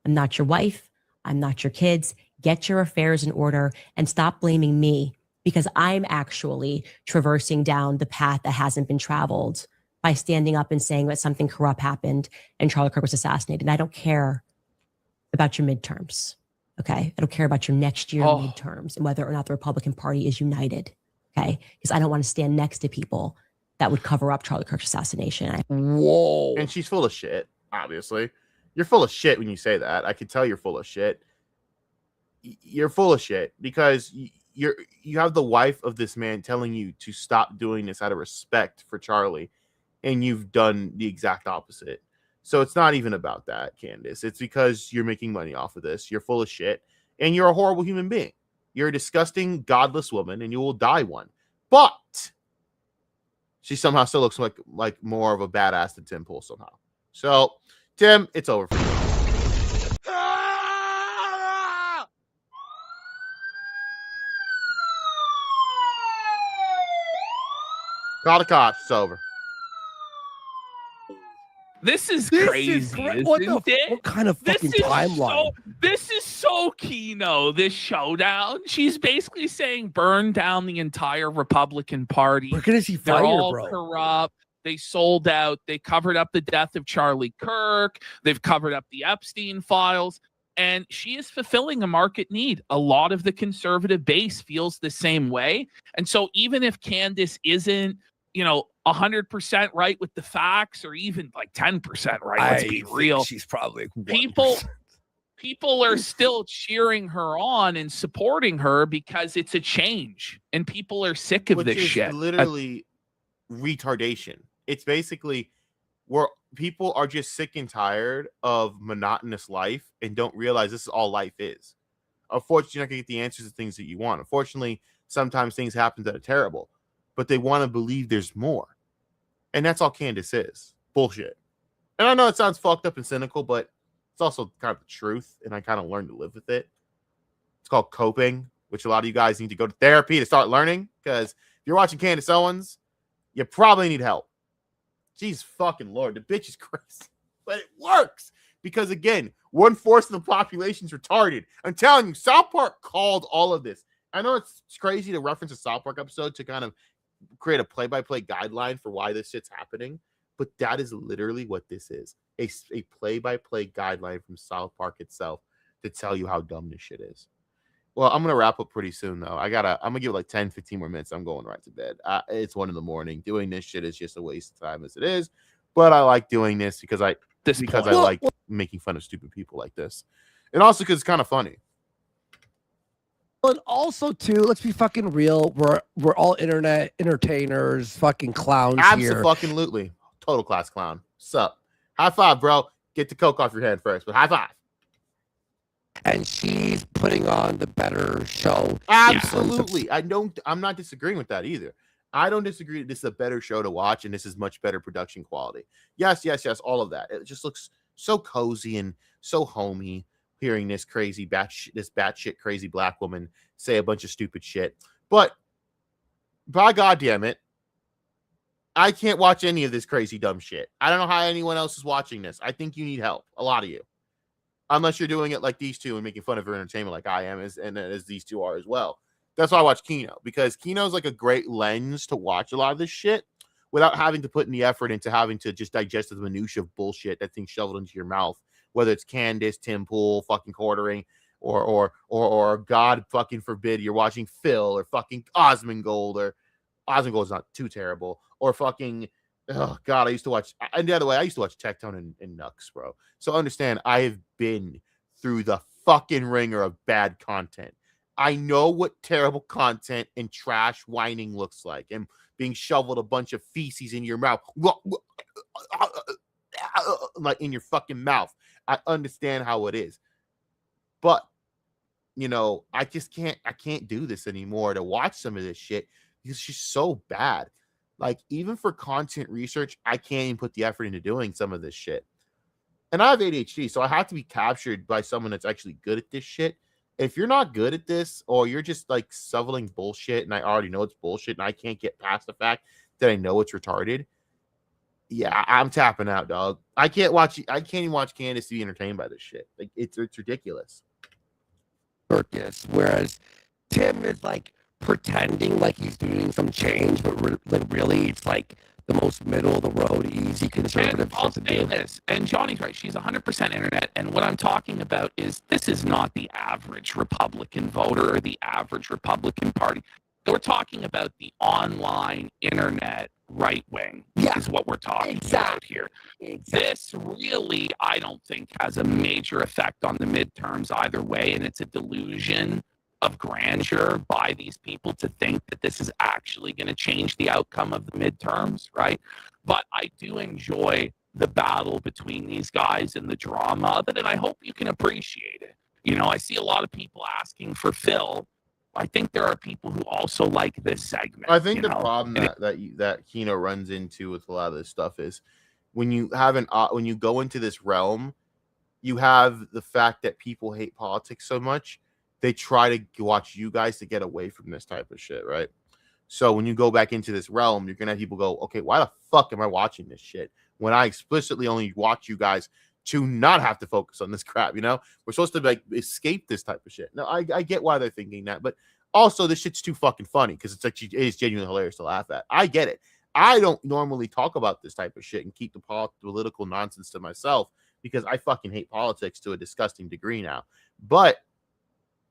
I'm not your wife. I'm not your kids. Get your affairs in order and stop blaming me because I'm actually traversing down the path that hasn't been traveled by standing up and saying that something corrupt happened and Charlie Kirk was assassinated. And I don't care about your midterms. Okay. I don't care about your next year midterms and whether or not the Republican Party is united. Okay. Because I don't want to stand next to people that would cover up Charlie Kirk's assassination. Whoa. And she's full of shit, obviously. You're full of shit when you say that. I can tell you're full of shit. You're full of shit because you have the wife of this man telling you to stop doing this out of respect for Charlie, and you've done the exact opposite. So it's not even about that, Candace. It's because you're making money off of this. You're full of shit, and you're a horrible human being. You're a disgusting, godless woman, and you will die one. But she somehow still looks like more of a badass than Tim Pool somehow. So, Tim, it's over for you. Call the cops. It's over. This is crazy. What Isn't kind of fucking timeline? This is so Kino, this showdown. She's basically saying burn down the entire Republican Party. We're gonna see They're fire, all bro. corrupt. They sold out. They covered up the death of Charlie Kirk. They've covered up the Epstein files. And she is fulfilling a market need. A lot of the conservative base feels the same way. And so even if Candace isn't, 100% right with the facts, or even like 10% right, let's be real. She's probably 1%. People are still cheering her on and supporting her because it's a change, and people are sick of this shit. Literally retardation. It's basically where people are just sick and tired of monotonous life and don't realize this is all life is. Unfortunately, you're not going to get the answers to things that you want. Unfortunately, sometimes things happen that are terrible, but they want to believe there's more. And that's all Candace is. Bullshit. And I know it sounds fucked up and cynical, but it's also kind of the truth, and I kind of learned to live with it. It's called coping, which a lot of you guys need to go to therapy to start learning, because if you're watching Candace Owens, you probably need help. Jeez fucking Lord, the bitch is crazy. But it works, because, again, 1/4 of the population's retarded. I'm telling you, South Park called all of this. I know it's crazy to reference a South Park episode to kind of create a play-by-play guideline for why this shit's happening, but that is literally what this is. A play-by-play guideline from South Park itself to tell you how dumb this shit is. Well, I'm going to wrap up pretty soon, though. I'm going to give it like 10, 15 more minutes. I'm going right to bed. It's 1 a.m. Doing this shit is just a waste of time as it is, but I like doing this because I like making fun of stupid people like this. And also because it's kind of funny. And also, too, let's be fucking real. We're all internet entertainers, fucking clowns here. Absolutely. Total class clown. Sup? High five, bro. Get the coke off your hand first, but high five. And she's putting on the better show. Absolutely. I'm not disagreeing with that either. I don't disagree that this is a better show to watch and this is much better production quality. Yes, all of that. It just looks so cozy and so homey. Hearing this crazy batshit crazy black woman say a bunch of stupid shit. But by goddamn it, I can't watch any of this crazy dumb shit. I don't know how anyone else is watching this. I think you need help. A lot of you. Unless you're doing it like these two and making fun of her entertainment like I am, as these two are as well. That's why I watch Kino, because Kino's like a great lens to watch a lot of this shit without having to put any effort into having to just digest the minutia of bullshit that's being shoveled into your mouth. Whether it's Candace, Tim Pool, fucking quartering, or God fucking forbid you're watching Phil or fucking Osmongold, or Osmongold's not too terrible, or fucking, oh God, I used to watch, and the other way, I used to watch Tectone and Nux, bro. So understand, I have been through the fucking ringer of bad content. I know what terrible content and trash whining looks like, and being shoveled a bunch of feces in your mouth, like in your fucking mouth. I understand how it is, but I can't do this anymore to watch some of this shit because it's just so bad. Like, even for content research, I can't even put the effort into doing some of this shit. And I have ADHD, so I have to be captured by someone that's actually good at this shit. If you're not good at this, or you're just like shoveling bullshit and I already know it's bullshit and I can't get past the fact that I know it's retarded, yeah, I'm tapping out, dog. I can't even watch Candace to be entertained by this shit. Like, it's ridiculous. Circus, whereas Tim is like pretending like he's doing some change, but really it's like the most middle of the road, easy conservative stuff to do. And Johnny's right. She's 100% internet. And what I'm talking about is this is not the average Republican voter or the average Republican Party. We're talking about the online internet right wing is what we're talking about here. This really, I don't think, has a major effect on the midterms either way, and it's a delusion of grandeur by these people to think that this is actually going to change the outcome of the midterms, right? But I do enjoy the battle between these guys and the drama of it, and I hope you can appreciate it. You know, I see a lot of people asking for Phil. I think there are people who also like this segment. I think the problem that Kino runs into with a lot of this stuff is when you have when you go into this realm, you have the fact that people hate politics so much, they try to watch you guys to get away from this type of shit, right? So when you go back into this realm, you're gonna have people go, okay, why the fuck am I watching this shit when I explicitly only watch you guys to not have to focus on this crap? You know, we're supposed to like escape this type of shit. Now I get why they're thinking that, but also this shit's too fucking funny because it's like it is genuinely hilarious to laugh at. I get it. I don't normally talk about this type of shit and keep the political nonsense to myself because I fucking hate politics to a disgusting degree now. But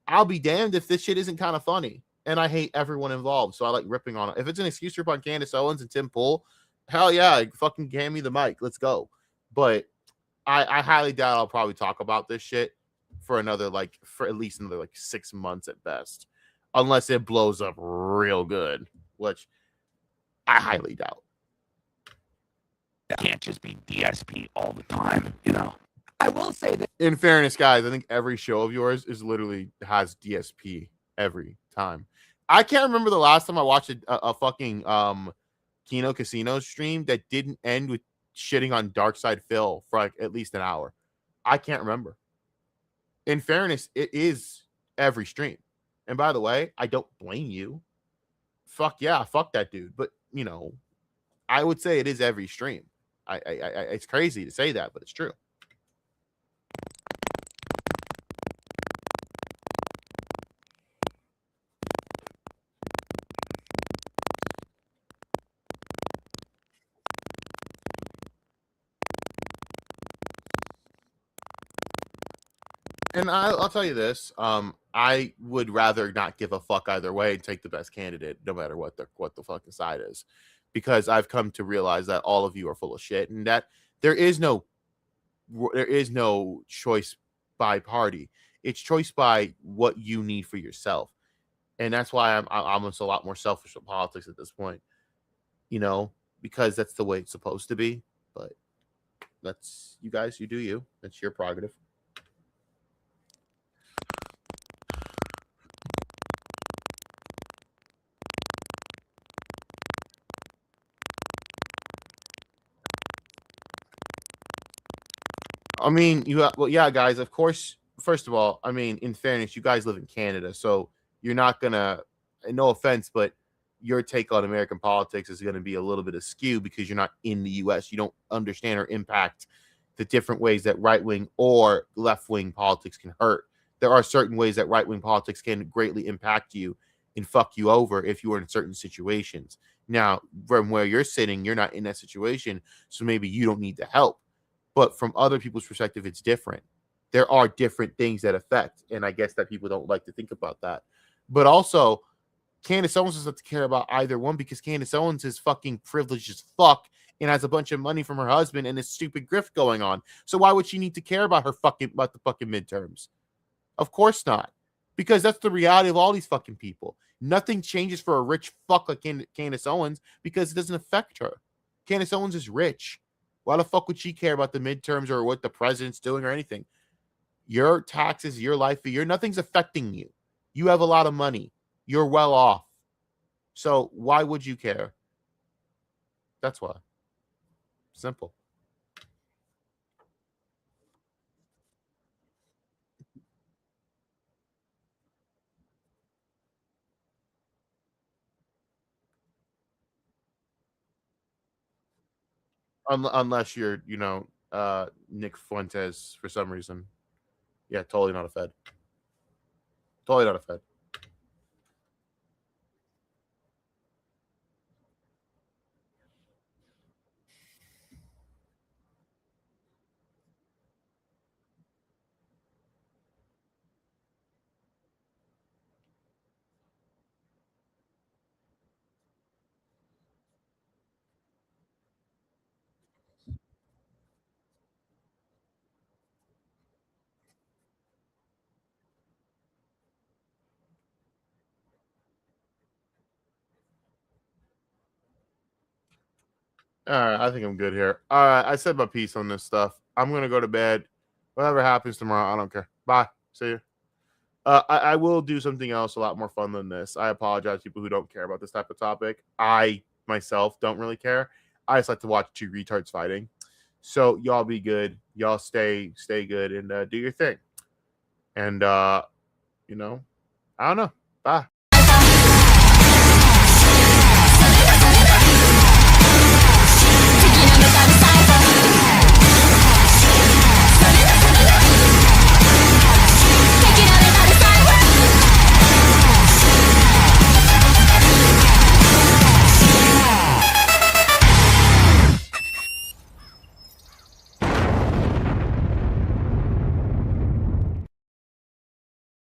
I'll be damned if this shit isn't kind of funny. And I hate everyone involved. So I like ripping on it. If it's an excuse trip on Candace Owens and Tim Pool, hell yeah, fucking hand me the mic. Let's go. But I highly doubt I'll probably talk about this shit for at least another 6 months at best. Unless it blows up real good, which I highly doubt. It can't just be DSP all the time, you know. I will say that, in fairness, guys, I think every show of yours has DSP every time. I can't remember the last time I watched a fucking Kino Casino stream that didn't end with shitting on DarkSydePhil for like at least an hour. I can't remember. In fairness, it is every stream. And by the way, I don't blame you. Fuck yeah, fuck that dude. But you know, I would say it is every stream. I it's crazy to say that, but it's true. And I'll tell you this: I would rather not give a fuck either way and take the best candidate, no matter what the fucking side is, because I've come to realize that all of you are full of shit, and that there is no choice by party. It's choice by what you need for yourself, and that's why I'm almost a lot more selfish with politics at this point, you know, because that's the way it's supposed to be. But that's you guys, you do you. That's your prerogative. I mean, yeah, guys, of course, first of all, I mean, in fairness, you guys live in Canada, so you're not gonna, no offense, but your take on American politics is going to be a little bit askew because you're not in the US. You don't understand or impact the different ways that right-wing or left-wing politics can hurt. There are certain ways that right-wing politics can greatly impact you and fuck you over if you are in certain situations. Now, from where you're sitting, you're not in that situation, so maybe you don't need the help. But from other people's perspective, it's different. There are different things that affect, and I guess that people don't like to think about that. But also, Candace Owens doesn't have to care about either one because Candace Owens is fucking privileged as fuck and has a bunch of money from her husband and this stupid grift going on. So why would she need to care about the fucking midterms? Of course not. Because that's the reality of all these fucking people. Nothing changes for a rich fuck like Candace Owens because it doesn't affect her. Candace Owens is rich. Why the fuck would she care about the midterms or what the president's doing or anything? Your taxes, your life, nothing's affecting you. You have a lot of money. You're well off. So why would you care? That's why. Simple. Unless you're, Nick Fuentes for some reason. Yeah, totally not a Fed. Totally not a Fed. All right, I think I'm good here. All right, I said my piece on this stuff. I'm gonna go to bed. Whatever happens tomorrow, I don't care. Bye. See you. I will do something else a lot more fun than this. I apologize to people who don't care about this type of topic. I myself don't really care. I just like to watch two retards fighting. So y'all be good. Y'all stay good and do your thing. And I don't know. Bye.